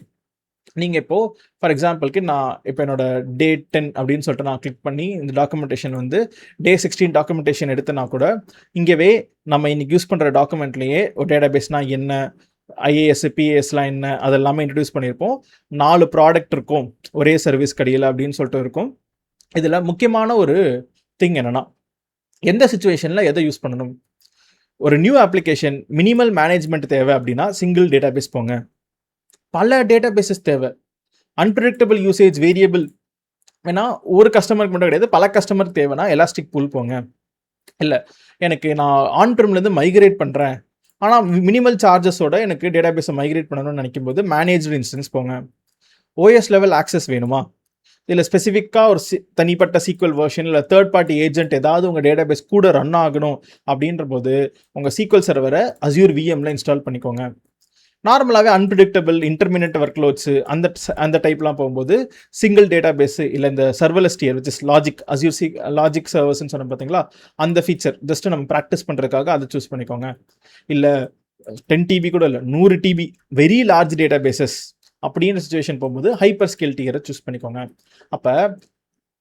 நீங்கள் இப்போது ஃபார் எக்ஸாம்பிளுக்கு நான் இப்போ என்னோட டே 10 அப்படின்னு சொல்லிட்டு நான் கிளிக் பண்ணி இந்த டாக்குமெண்டேஷன் வந்து டே 16 டாக்குமெண்டேஷன் எடுத்தனா கூட இங்கேவே நம்ம இன்னைக்கு யூஸ் பண்ணுற டாக்குமெண்ட்லேயே ஒரு டேட்டாபேஸ்னால் என்ன, IAS PASலாம் என்ன, அதெல்லாமே இன்ட்ரடியூஸ் பண்ணியிருப்போம். 4 ப்ராடக்ட் இருக்கும் ஒரே சர்வீஸ் கடையில் அப்படின்னு சொல்லிட்டு இருக்கும். இதில் முக்கியமான ஒரு திங் என்னென்னா, எந்த சுச்சுவேஷனில் எதை யூஸ் பண்ணணும். ஒரு நியூ அப்ளிகேஷன் மினிமல் மேனேஜ்மெண்ட் தேவை அப்படின்னா சிங்கிள் டேட்டாபேஸ் போங்க. பல டேட்டாபேசஸ் தேவை, அன்பிரடிக்டபிள் யூசேஜ், வேரியபிள், ஏன்னா ஒரு கஸ்டமருக்கு மட்டும் கிடையாது, பல கஸ்டமருக்கு தேவைன்னா எலாஸ்டிக் பூல் போங்க. இல்லை எனக்கு நான் ஆன் ப்ரிம்லேருந்து மைக்ரேட் பண்ணுறேன், ஆனால் மினிமல் சார்ஜஸோட எனக்கு டேட்டாபேஸை மைக்ரேட் பண்ணணும்னு நினைக்கும் போது மேனேஜ்டு இன்ஸ்டன்ஸ் போங்க. OS லெவல் ஆக்சஸ் வேணுமா, இல்லை ஸ்பெசிஃபிக்காக ஒரு தனிப்பட்ட SQL வெர்ஷன் இல்லை தேர்ட் பார்ட்டி ஏஜென்ட் ஏதாவது உங்கள் டேட்டாபேஸ் கூட ரன் ஆகணும் அப்படின்ற போது உங்கள் SQL சர்வரை அஸ்யூர் VMல இன்ஸ்டால் பண்ணிக்கோங்க. நார்மலாகவே அன்பிரடிக்டபிள் இன்டர்மினன்ட் ஒர்க்லோட்ஸு அந்த டைப்லாம் போகும்போது சிங்கிள் டேட்டாபேஸு இல்லை இந்த serverless tier which is Azure logic சர்வர்ஸ்ன்னு சொன்ன பார்த்தீங்களா, அந்த ஃபீச்சர் ஜஸ்ட் நம்ம ப்ராக்டிஸ் பண்ணுறதுக்காக அதை சூஸ் பண்ணிக்கோங்க. இல்லை 10 TB கூட இல்லை 100 TB வெரி லார்ஜ் டேட்டாபேசஸ் அப்படின்ற சுச்சுவேஷன் போகும்போது ஹைப்பர் ஸ்கேல் டியரை சூஸ் பண்ணிக்கோங்க. அப்போ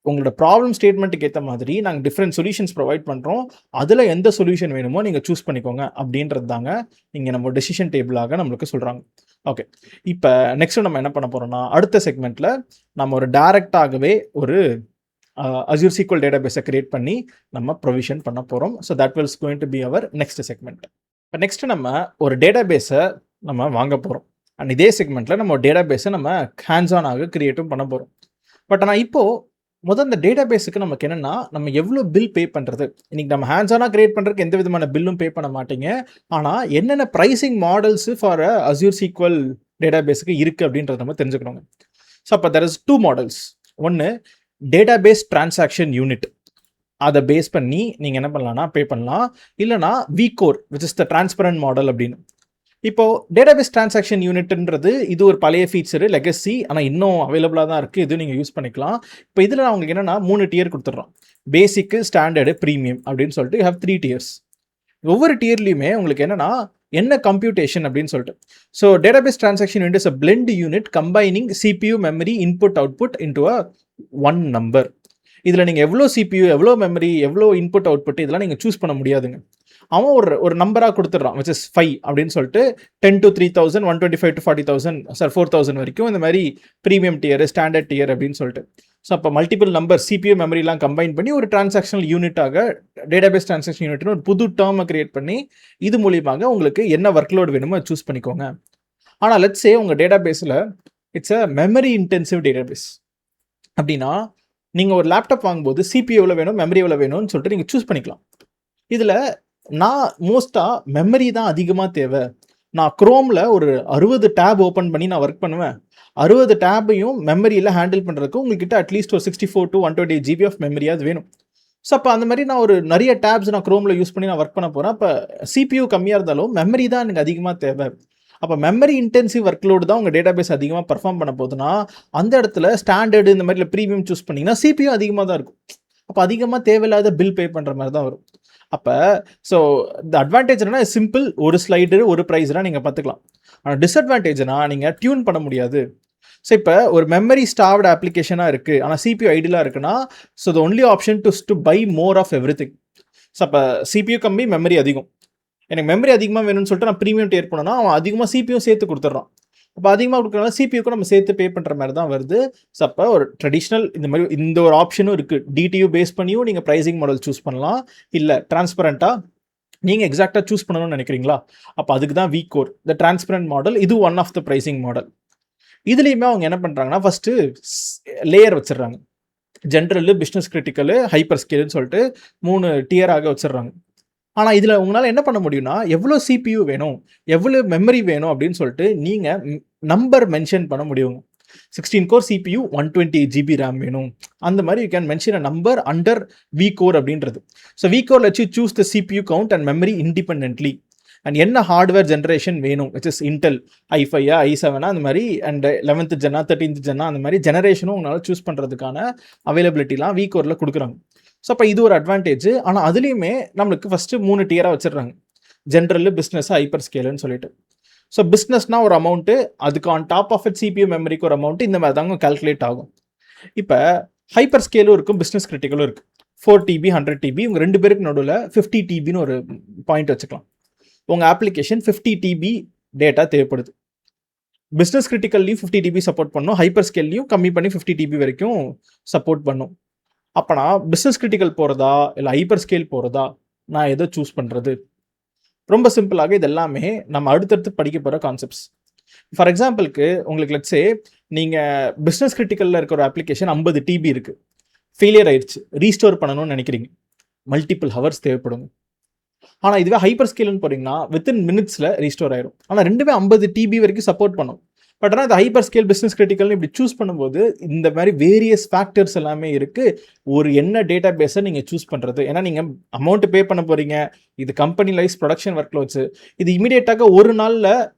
உங்களோட ப்ராப்ளம் ஸ்டேட்மெண்ட்டுக்கு ஏற்ற மாதிரி நாங்கள் டிஃப்ரெண்ட் சொல்யூஷன்ஸ் ப்ரொவைட் பண்ணுறோம். அதில் எந்த சொல்யூஷன் வேணுமோ நீங்கள் சூஸ் பண்ணிக்கோங்க அப்படின்றது தாங்க இங்கே நம்ம டெசிஷன் டேபிளாக நம்மளுக்கு சொல்கிறாங்க. ஓகே, இப்போ நெக்ஸ்ட்டு நம்ம என்ன பண்ண போகிறோம்னா அடுத்த செக்மெண்ட்டில் நம்ம ஒரு டைரெக்டாகவே ஒரு அஸ்யூர் SQL டேட்டாபேஸை கிரியேட் பண்ணி நம்ம ப்ரொவிஷன் பண்ண போகிறோம். So that wills going to be our next segment. இப்போ நெக்ஸ்ட்டு நம்ம ஒரு டேட்டாபேஸை நம்ம வாங்க போகிறோம். அண்ட் இதே செக்மெண்ட்டில் நம்ம டேட்டாபேஸை நம்ம ஹேண்ட்ஸ் ஆனாக கிரியேட்டும் பண்ண போகிறோம். பட் ஆனால் இப்போது முதல் இந்த டேட்டாபேஸுக்கு நமக்கு என்னென்னா நம்ம எவ்வளோ பில் பே பண்ணுறது. இன்றைக்கி நம்ம ஹேண்ட்ஸ் ஆனாக கிரியேட் பண்ணுறதுக்கு எந்த விதமான பில்லும் பே பண்ண மாட்டீங்க. ஆனால் என்னென்ன pricing models for Azure SQL டேட்டாபேஸுக்கு இருக்குது அப்படின்றத நம்ம தெரிஞ்சுக்கணுங்க. ஸோ அப்போ தெர் இஸ் 2 மாடல்ஸ். ஒன்று டேட்டாபேஸ் டிரான்சாக்ஷன் யூனிட், அதை பேஸ் பண்ணி நீங்கள் என்ன பண்ணலாம்னா பே பண்ணலாம். இல்லைனா vCore which is the transparent model அப்படின்னு. இப்போது டேட்டாபேஸ் டிரான்சாக்ஷன் யூனிட்ன்றது இது ஒரு பழைய ஃபீச்சரு, லெகசி, ஆனால் இன்னும் அவைலபிளாக தான் இருக்குது. இது நீங்கள் யூஸ் பண்ணிக்கலாம். இப்போ இதில் நான் உங்களுக்கு என்னென்னா 3 டியர் கொடுத்துட்றோம். பேசிக்கு, ஸ்டாண்டர்டு, ப்ரீமியம் அப்படின்னு சொல்லிட்டு யூ ஹேவ் 3 டியர்ஸ். ஒவ்வொரு டியர்லையுமே உங்களுக்கு என்னென்னா என்ன கம்ப்யூட்டேஷன் அப்படின்னு சொல்லிட்டு. So database transaction unit is a blend unit combining CPU memory input output into a one number. இதில் நீங்கள் எவ்வளோ CPU, எவ்வளோ மெமரி, எவ்வளோ இன்புட் அவுட்புட் இதெல்லாம் நீங்கள் சூஸ் பண்ண முடியாதுங்க. அவன் ஒரு நம்பராக கொடுத்துட்றான் விச் இஸ் 5 அப்படின்னு சொல்லிட்டு 10 to 3000, 125 to 40,000, 4000 வரைக்கும் இந்த மாதிரி ப்ரீமியம் டியர், ஸ்டாண்டர்ட் டியர் அப்படின்னு சொல்லிட்டு. ஸோ அப்போ மல்டிபிள் நம்பர் CPU மெமரிலாம் கம்பைன் பண்ணி ஒரு டிரான்சாக்ஷனல் யூனிட்டாக டேட்டாபேஸ் டிரான்சாக்ஷன் யூனிட்னு ஒரு புது டேர்மை கிரியேட் பண்ணி இது மூலியமாக உங்களுக்கு என்ன ஒர்க்லோடு வேணுமோ அதை சூஸ் பண்ணிக்கோங்க. ஆனால் லெட்ஸ் சே உங்கள் டேட்டாபேஸில் it's a memory intensive database அப்படின்னா நீங்கள் ஒரு லேப்டாப் வாங்கும்போது CPU எவ்வளோ வேணும், மெமரி எவ்வளோ வேணும்னு சொல்லிட்டு நீங்கள் சூஸ் பண்ணிக்கலாம். இதில் நான் மோஸ்ட்டாக மெமரி தான் அதிகமாக தேவை. நான் குரோமில் ஒரு 60 டேப் ஓப்பன் பண்ணி நான் ஒர்க் பண்ணுவேன். 60 டேப்பையும் மெமரியில் ஹேண்டில் பண்ணுறதுக்கு உங்கள்கிட்ட அட்லீஸ்ட் ஒரு 64 to 128 GB ஆஃப் மெமரியாவது வேணும். ஸோ அப்போ அந்த மாதிரி நான் ஒரு நிறைய டேப்ஸ் நான் குரோமில் யூஸ் பண்ணி நான் ஒர்க் பண்ண போகிறேன். அப்போ CPU கம்மியாக இருந்தாலும் மெமரி தான் எனக்கு அதிகமாக தேவை. அப்போ மெமரி இன்டென்சிவ் ஒர்க்லோடு தான் உங்கள் டேட்டா பேஸ் அதிகமாக பர்ஃபார்ம் பண்ண போகுதுன்னா அந்த இடத்துல ஸ்டாண்டர்டு இந்த மாதிரி ப்ரீமியம் சூஸ் பண்ணிங்கன்னா CPU அதிகமாக தான் இருக்கும். அப்போ அதிகமாக தேவையில்லாத பில் பே பண்ணுற மாதிரி தான் வரும். அப்போ ஸோ இந்த அட்வான்டேஜ் என்னன்னா சிம்பிள், ஒரு ஸ்லைடு ஒரு ப்ரைஸ்லாம் நீங்கள் பார்த்துக்கலாம். ஆனால் டிஸ்அட்வான்டேஜ்னா நீங்கள் டியூன் பண்ண முடியாது. ஸோ இப்போ ஒரு மெமரி ஸ்டார்வ்டு அப்ளிகேஷனாக இருக்குது ஆனால் CPU ஐடியலாக இருக்குன்னா so the only option to buy more of everything. ஸோ அப்போ CPU கம்மி, மெமரி அதிகம். எனக்கு மெமரி அதிகமாக வேணும்னு சொல்லிட்டு நான் ப்ரீமியம் டேர் பண்ணோன்னா அவன் அதிகமாக CPU சேர்த்து கொடுத்துட்றான். அப்போ அதிகமாக கொடுக்குறதுனால CPUக்கும் நம்ம சேர்த்து பே பண்ணுற மாதிரி தான் வருது. ஸோ அப்போ ஒரு ட்ரெடிஷ்னல் இந்த மாதிரி இந்த ஒரு ஆப்ஷனும் இருக்குது. DTU பேஸ் பண்ணியும் நீங்கள் ப்ரைஸிங் மாடல் சூஸ் பண்ணலாம். இல்லை டிரான்ஸ்பரண்ட்டாக நீங்கள் எக்ஸாக்டாக சூஸ் பண்ணணும்னு நினைக்கிறீங்களா, அப்போ அதுக்கு தான் vCore, த டிரான்ஸ்பரண்ட் மாடல். இது one of the pricing model. இதுலேயுமே அவங்க என்ன பண்ணுறாங்கன்னா ஃபஸ்ட்டு லேயர் வச்சிடுறாங்க. ஜென்ரலு, பிஸ்னஸ் கிரிட்டிக்கலு, ஹைப்பர் ஸ்கேலுன்னு சொல்லிட்டு 3 டியராக வச்சிடுறாங்க. ஆனால் இதில் உங்களால் என்ன பண்ண முடியும்னா எவ்வளோ CPU வேணும், எவ்வளோ மெமரி வேணும் அப்படின்னு சொல்லிட்டு நீங்கள் நம்பர் மென்ஷன் பண்ண முடியும். 16 கோர் CPU 120 GB RAM வேணும், அந்த மாதிரி you can mention a number under vCore அப்படின்றது. So vCore let's you choose the CPU count and memory independently and என்ன ஹார்ட்வேர் ஜென்ரேஷன் வேணும், which is Intel i5 i7 அந்த மாதிரி அண்ட் 11th ஜென்னா 13th ஜென்னா அந்த மாதிரி ஜெனரேஷனும் உங்களால் சூஸ் பண்ணுறதுக்கான அவைலபிலிட்டிலாம் vCoreல கொடுக்குறாங்க. ஸோ அப்போ இது ஒரு அட்வான்டேஜ். ஆனால் அதுலேயுமே நம்மளுக்கு ஃபஸ்ட்டு 3 டியராக வச்சிடுறாங்க. ஜென்ரலு, பிஸ்னஸ், ஹைப்பர் ஸ்கேலுன்னு சொல்லிட்டு. ஸோ பிஸ்னஸ்னா ஒரு அமௌண்ட்டு, அதுக்கு on top of it CPU மெமரிக்கு ஒரு அமௌண்ட்டு, இந்த மாதிரி தாங்க கால்குலேட் ஆகும். இப்போ ஹைப்பர் ஸ்கேலும் இருக்கும், பிஸ்னஸ் கிரிட்டிக்கலும் இருக்குது. 4 TB 100 TB இவங்க 2 பேருக்கு நடுவில் 50 TBன்னு ஒரு பாயிண்ட் வச்சுக்கலாம். உங்கள் அப்ளிகேஷன் 50 TB டேட்டா தேவைப்படுது. பிஸ்னஸ் கிரிட்டிக்கல்லையும் 50 TB சப்போர்ட் பண்ணும், ஹைப்பர் ஸ்கேல்லையும் கம்மி பண்ணி 50 TB வரைக்கும் சப்போர்ட் பண்ணும். அப்போனா பிஸ்னஸ் கிரிட்டிக்கல் போகிறதா இல்லை ஹைப்பர் ஸ்கேல் போகிறதா, நான் எதை சூஸ் பண்ணுறது? ரொம்ப சிம்பிளாக இது எல்லாமே நம்ம அடுத்தடுத்து படிக்க போகிற கான்செப்ட்ஸ். ஃபார் எக்ஸாம்பிளுக்கு உங்களுக்கு லெட்ஸே நீங்கள் பிஸ்னஸ் கிரிட்டிக்கலில் இருக்கிற ஒரு அப்ளிகேஷன் 50 TB இருக்குது, ஃபெயிலியர் ஆயிடுச்சு, ரீஸ்டோர் பண்ணணும்னு நினைக்கிறீங்க, மல்டிபிள் ஹவர்ஸ் தேவைப்படும். ஆனால் இதுவே ஹைப்பர் ஸ்கேல்னு போகிறீங்கன்னா வித்தின் மினிட்ஸில் ரீஸ்டோர் ஆயிடும். ஆனால் ரெண்டுமே 50 TB வரைக்கும் சப்போர்ட் பண்ணும். பட் ஆனால் இந்த ஹைப்பர் ஸ்கேல், பிஸ்னஸ் கிரிட்டிக்கல்னு இப்படி சூஸ் பண்ணும்போது இந்த மாதிரி வேரியஸ் ஃபேக்டர்ஸ் எல்லாமே இருக்குது. ஒரு என்ன டேட்டா பேஸை நீங்கள் சூஸ் பண்ணுறது, ஏன்னா நீங்கள் அமௌண்ட்டு பே பண்ண போகிறீங்க, இது கம்பெனி லைஃப் ப்ரொடக்ஷன் ஒர்க் லோட்ஸு, இது இமீடியட்டாக ஒரு நாளில்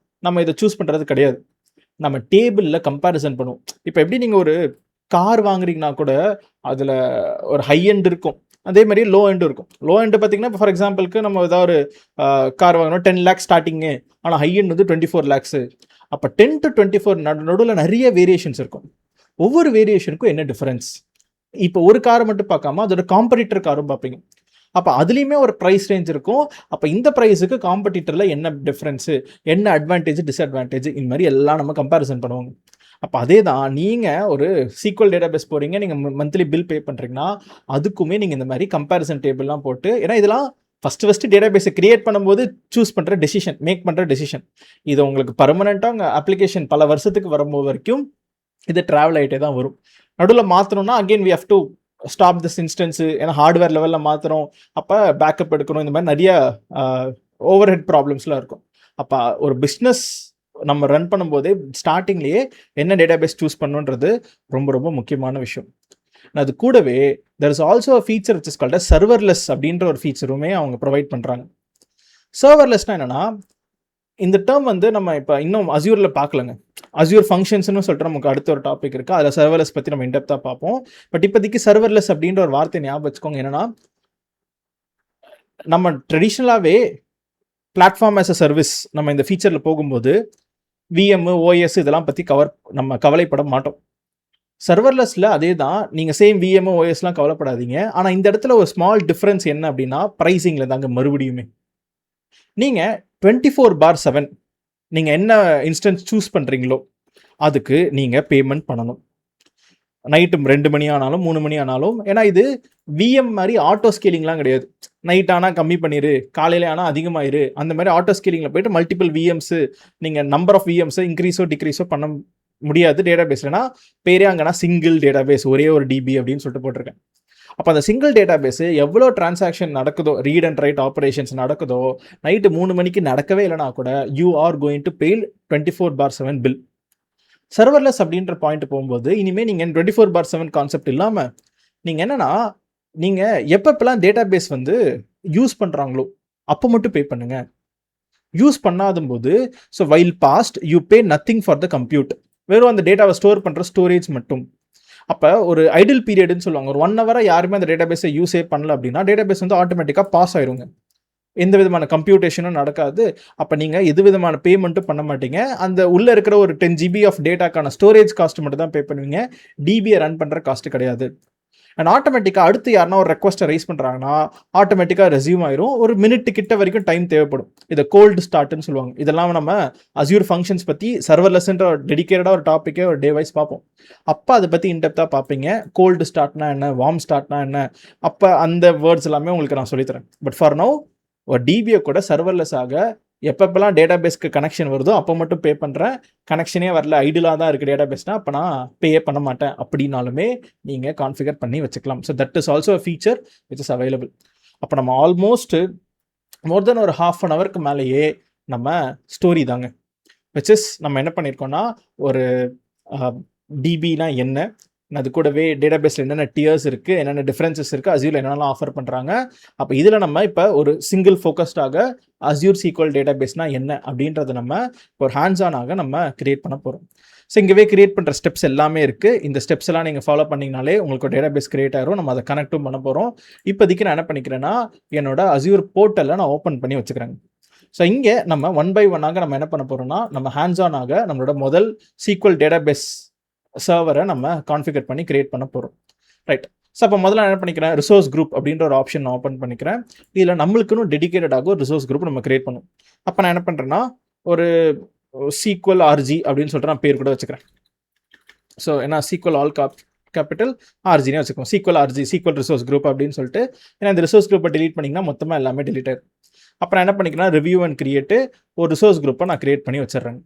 நம்ம இதை சூஸ் பண்ணுறது கிடையாது. நம்ம டேபிளில் கம்பேரிசன் பண்ணுவோம். இப்போ எப்படி நீங்கள் ஒரு கார் வாங்குறீங்கன்னா கூட அதில் ஒரு ஹை எண்ட் இருக்கும், அதே மாதிரி லோ எண்டும் இருக்கும். லோ எண்டு பார்த்தீங்கன்னா இப்போ ஃபார் எக்ஸாம்பிளுக்கு நம்ம ஏதாவது ஒரு கார் வாங்கணும் 10 lakhs ஸ்டார்டிங்கு, ஆனால் ஹை எண்ட் வந்து 24 lakhs. அப்போ 10 to 24 நடுவில் நிறைய வேரியேஷன்ஸ் இருக்கும். ஒவ்வொரு வேரியேஷனுக்கும் என்ன டிஃபரன்ஸ்? இப்போ ஒரு காரை மட்டும் பார்க்காம அதோட காம்படிட்டர் காரும் பார்ப்பீங்க. அப்போ அதுலேயுமே ஒரு ப்ரைஸ் ரேஞ்ச் இருக்கும். அப்போ இந்த ப்ரைஸுக்கு காம்படிட்டரில் என்ன டிஃப்ரென்ஸு, என்ன அட்வான்டேஜ், டிஸ்அட்வான்டேஜ், இந்த மாதிரி எல்லாம் நம்ம கம்பேரிசன் பண்ணுவோங்க. அப்போ அதே தான் நீங்கள் ஒரு சீக்வல் டேட்டா பேஸ் போகிறீங்க, நீங்கள் மந்த்லி பில் பே பண்ணுறீங்கன்னா அதுக்குமே நீங்கள் இந்த மாதிரி கம்பேரிசன் டேபிள்லாம் போட்டு, ஏன்னா இதெல்லாம் ஃபஸ்ட்டு டேட்டா பேஸை கிரியேட் பண்ணும்போது சூஸ் பண்ணுற டெசிஷன், மேக் பண்ணுற டெசிஷன். இது உங்களுக்கு பர்மனெண்ட்டாக உங்கள் அப்ளிகேஷன் பல வருஷத்துக்கு வரும்போது வரைக்கும் இது ட்ராவல் ஆகிட்டே தான் வரும். நடுவில் மாற்றணும்னா again we have to stop this instance, ஏன்னா ஹார்ட்வேர் லெவலில் மாற்றுறோம், அப்போ பேக்கப் எடுக்கணும், இந்த மாதிரி நிறைய ஓவர் ஹெட் ப்ராப்ளம்ஸ்லாம் இருக்கும். அப்போ ஒரு பிஸ்னஸ் நம்ம ரன் பண்ணும்போதே ஸ்டார்டிங்லேயே என்ன டேட்டா பேஸ் சூஸ் பண்ணுன்றது ரொம்ப ரொம்ப முக்கியமான விஷயம். அது கூடவே there is also a feature which is called serverless அப்படின்ற ஒரு ஃபீச்சருமே அவங்க ப்ரொவைட் பண்ணுறாங்க. சர்வர்லெஸ்னால் என்னென்னா, இந்த டேர்ம் வந்து நம்ம இப்போ இன்னும் அஸ்யூரில் பார்க்கலங்க. அஸ்யூர் ஃபங்க்ஷன்ஸ்னு சொல்லிட்டு நமக்கு அடுத்த ஒரு டாபிக் இருக்குது, அதில் சர்வர்லெஸ் பற்றி நம்ம இன்டெப்த்தாக பார்ப்போம். பட் இப்போதைக்கு சர்வர்லெஸ் அப்படின்ற ஒரு வார்த்தை ஞாபகம் வச்சுக்கோங்க. என்னென்னா, நம்ம ட்ரெடிஷ்னலாகவே பிளாட்ஃபார்ம் ஆஸ் அ சர்வீஸ் நம்ம இந்த ஃபீச்சரில் போகும்போது விஎம், ஓஎஸ் இதெல்லாம் பற்றி நம்ம கவலைப்பட மாட்டோம். சர்வர்லெஸில் அதே தான், நீங்கள் சேம் விஎம், ஓஎஸ்லாம் கவலைப்படாதீங்க. ஆனால் இந்த இடத்துல ஒரு ஸ்மால் டிஃப்ரென்ஸ் என்ன அப்படின்னா ப்ரைஸிங்கில் தாங்க. மறுபடியுமே நீங்கள் 24/7 நீங்கள் என்ன இன்ஸ்டன்ஸ் சூஸ் பண்ணுறீங்களோ அதுக்கு நீங்கள் பேமெண்ட் பண்ணணும். நைட்டு 2 மணி ஆனாலும் 3 மணி ஆனாலும், ஏன்னா இது விஎம் மாதிரி ஆட்டோ ஸ்கேலிங்லாம் கிடையாது. நைட் ஆனால் கம்மி பண்ணிடு, காலையில் ஆனால் அதிகமாயிரு, அந்த மாதிரி ஆட்டோ ஸ்கேலிங்கில் போய்ட்டு மல்டிபிள் விஎம்ஸு நீங்கள் நம்பர் ஆஃப் விஎம்ஸை இன்க்ரீஸோ டிக்ரீஸோ பண்ண முடியாது டேட்டா பேஸ்லனா. பேரே அங்கன்னா சிங்கிள் டேட்டா பேஸ், ஒரே ஒரு டிபி அப்படின்னு சொல்லிட்டு போட்டிருக்கேன். அப்போ அந்த சிங்கிள் டேட்டா பேஸு எவ்வளோ டிரான்சாக்ஷன் நடக்குதோ, ரீட் அண்ட் ரைட் ஆப்ரேஷன்ஸ் நடக்குதோ, நைட்டு 3 மணிக்கு நடக்கவே இல்லைனா கூட you are going to pay 24/7 bill. Serverless அப்படின்ற பாயிண்ட் போகும்போது இனிமேல் நீங்கள் 24/7 கான்செப்ட் இல்லாமல் நீங்கள் என்னென்னா, நீங்கள் எப்பப்பெல்லாம் டேட்டா பேஸ் வந்து யூஸ் பண்ணுறாங்களோ அப்போ மட்டும் பே பண்ணுங்கள். யூஸ் பண்ணாத போது so while paused you pay nothing for the compute, வெறும் அந்த டேட்டாவை ஸ்டோர் பண்ணுற ஸ்டோரேஜ் மட்டும். அப்போ ஒரு ஐடில் பீரியட்னு சொல்லுவாங்க, ஒரு 1 hour யாருமே அந்த டேட்டா பேஸை யூஸே பண்ணல அப்படின்னா டேட்டா பேஸ் வந்து ஆட்டோமேட்டிக்காக பாஸ் ஆயிருங்க, எந்த விதமான கம்ப்யூட்டேஷனும் நடக்காது. அப்போ நீங்கள் எது விதமான பேமெண்ட்டும் பண்ண மாட்டீங்க. அந்த உள்ளே இருக்கிற ஒரு 10 GB ஆஃப் டேட்டாக்கான ஸ்டோரேஜ் காஸ்ட் மட்டும் தான் பே பண்ணுவீங்க, டிபியை ரன் பண்ணுற காஸ்ட் கிடையாது. அண்ட் ஆட்டோமேட்டிக்காக அடுத்து யாருன்னா ஒரு ரெக்வஸ்ட்டை ரைஸ் பண்ணுறாங்கன்னா ஆட்டோமேட்டிக்காக ரெஸ்யூம் ஆயிரும். ஒரு மினிட் கிட்ட வரைக்கும் டைம் தேவைப்படும். இதை கோல்டு ஸ்டார்ட்னு சொல்லுவாங்க. இதெல்லாம் நம்ம அஸ்யூர் ஃபங்க்ஷன்ஸ் பற்றி சர்வர்லெஸ்ன்ற ஒரு டெடிகேட்டடாக ஒரு டாப்பிக்கே ஒரு டே வைஸ் பார்ப்போம். அப்போ அதை பற்றி இன்டெப்த்தாக பார்ப்பீங்க. கோல்டு ஸ்டார்ட்னா என்ன, வார்ம் ஸ்டார்ட்னா என்ன, அப்போ அந்த வேர்ட்ஸ் எல்லாமே உங்களுக்கு நான் சொல்லித்தரேன். பட் ஃபார் நவ் ஒரு டிபியை கூட சர்வர்லெஸ் ஆக எப்பப்பெல்லாம் டேட்டா பேஸ்க்கு கனெக்ஷன் வருதோ அப்போ மட்டும் பே பண்ணுறேன், கனெக்ஷனே வரல ஐடிலாக தான் இருக்குது டேட்டா பேஸ்னால் அப்போ நான் பேயே பண்ண மாட்டேன் அப்படின்னாலுமே நீங்கள் கான்ஃபிகர் பண்ணி வச்சுக்கலாம். So that is also a feature which is available. அப்போ நம்ம ஆல்மோஸ்ட் மோர் தென் ஒரு 1/2 hour மேலேயே நம்ம ஸ்டோரி தாங்க, விச் இஸ் நம்ம என்ன பண்ணியிருக்கோம்னா ஒரு டிபினா என்ன, அது கூடவே டேட்டா பேஸில் என்னென்ன டியர்ஸ் இருக்குது, என்னென்ன டிஃப்ரென்சஸ் இருக்குது, அஸ்யூரில் என்னென்னலாம் ஆஃபர் பண்ணுறாங்க. அப்போ இதில் நம்ம இப்போ ஒரு சிங்கிள் ஃபோக்கஸ்டாக அஸ்யூர் சீக்வல் டேட்டா பேஸ்னால் என்ன அப்படின்றத நம்ம ஒரு ஹேண்ட்ஸ் ஆனாக நம்ம கிரியேட் பண்ண போகிறோம். ஸோ இங்கேவே கிரியேட் பண்ணுற ஸ்டெப்ஸ் எல்லாமே இருக்குது. இந்த ஸ்டெப்ஸ் எல்லாம் நீங்கள் ஃபாலோ பண்ணிங்கனாலே உங்களுக்கு டேட்டா பேஸ் கிரியேட் ஆகிரும். நம்ம அதை கனெக்டும் பண்ண போகிறோம். இப்போதைக்கு நான் என்ன பண்ணிக்கிறேன்னா என்னோட அஸ்யூர் போர்ட்டலில் நான் ஓப்பன் பண்ணி வச்சுக்கிறேங்க. ஸோ இங்கே நம்ம 1 by 1 நம்ம என்ன பண்ண போகிறோம்னா நம்ம ஹேண்ட்ஸ் ஆனாக நம்மளோட முதல் சீக்வல் டேட்டா பேஸ் சர்வரை நம்ம கான்ஃபிகர் பண்ணி கிரியேட் பண்ண போகிறோம். ரைட். ஸோ அப்போ முதல்ல என்ன பண்ணிக்கிறேன், ரிசோர்ஸ் குரூப் அப்படின்ற ஒரு ஆப்ஷன் நான் ஓப்பன் பண்ணிக்கிறேன். இதில் நம்மளுக்குன்னு டெடிகேட்டடாக ஒரு ரிசோர்ஸ் குரூப் நம்ம கிரியேட் பண்ணும். அப்போ நான் என்ன பண்ணுறேன்னா ஒரு சீக்வல் ஆர்ஜி அப்படின்னு சொல்லிட்டு நான் பேர் கூட வச்சுக்கிறேன். ஸோ ஏன்னா சீக்வல் ஆல் கேபிட்டல் ஆர்ஜினே வச்சுக்கோம். SQL RG SQL resource group அப்படின்னு சொல்லிட்டு, ஏன்னா இந்த ரிசோர்ஸ் குரூப்பை டெலீட் பண்ணிங்கன்னா மொத்தமாக எல்லாமே டெலீட் ஆகும். அப்போ நான் என்ன பண்ணிக்கிறேன்னா ரிவ்யூ அண்ட் கிரியேட்டு ஒரு ரிசோர்ஸ் குரூப்பை நான் கிரியேட் பண்ணி வச்சிடுறேன்.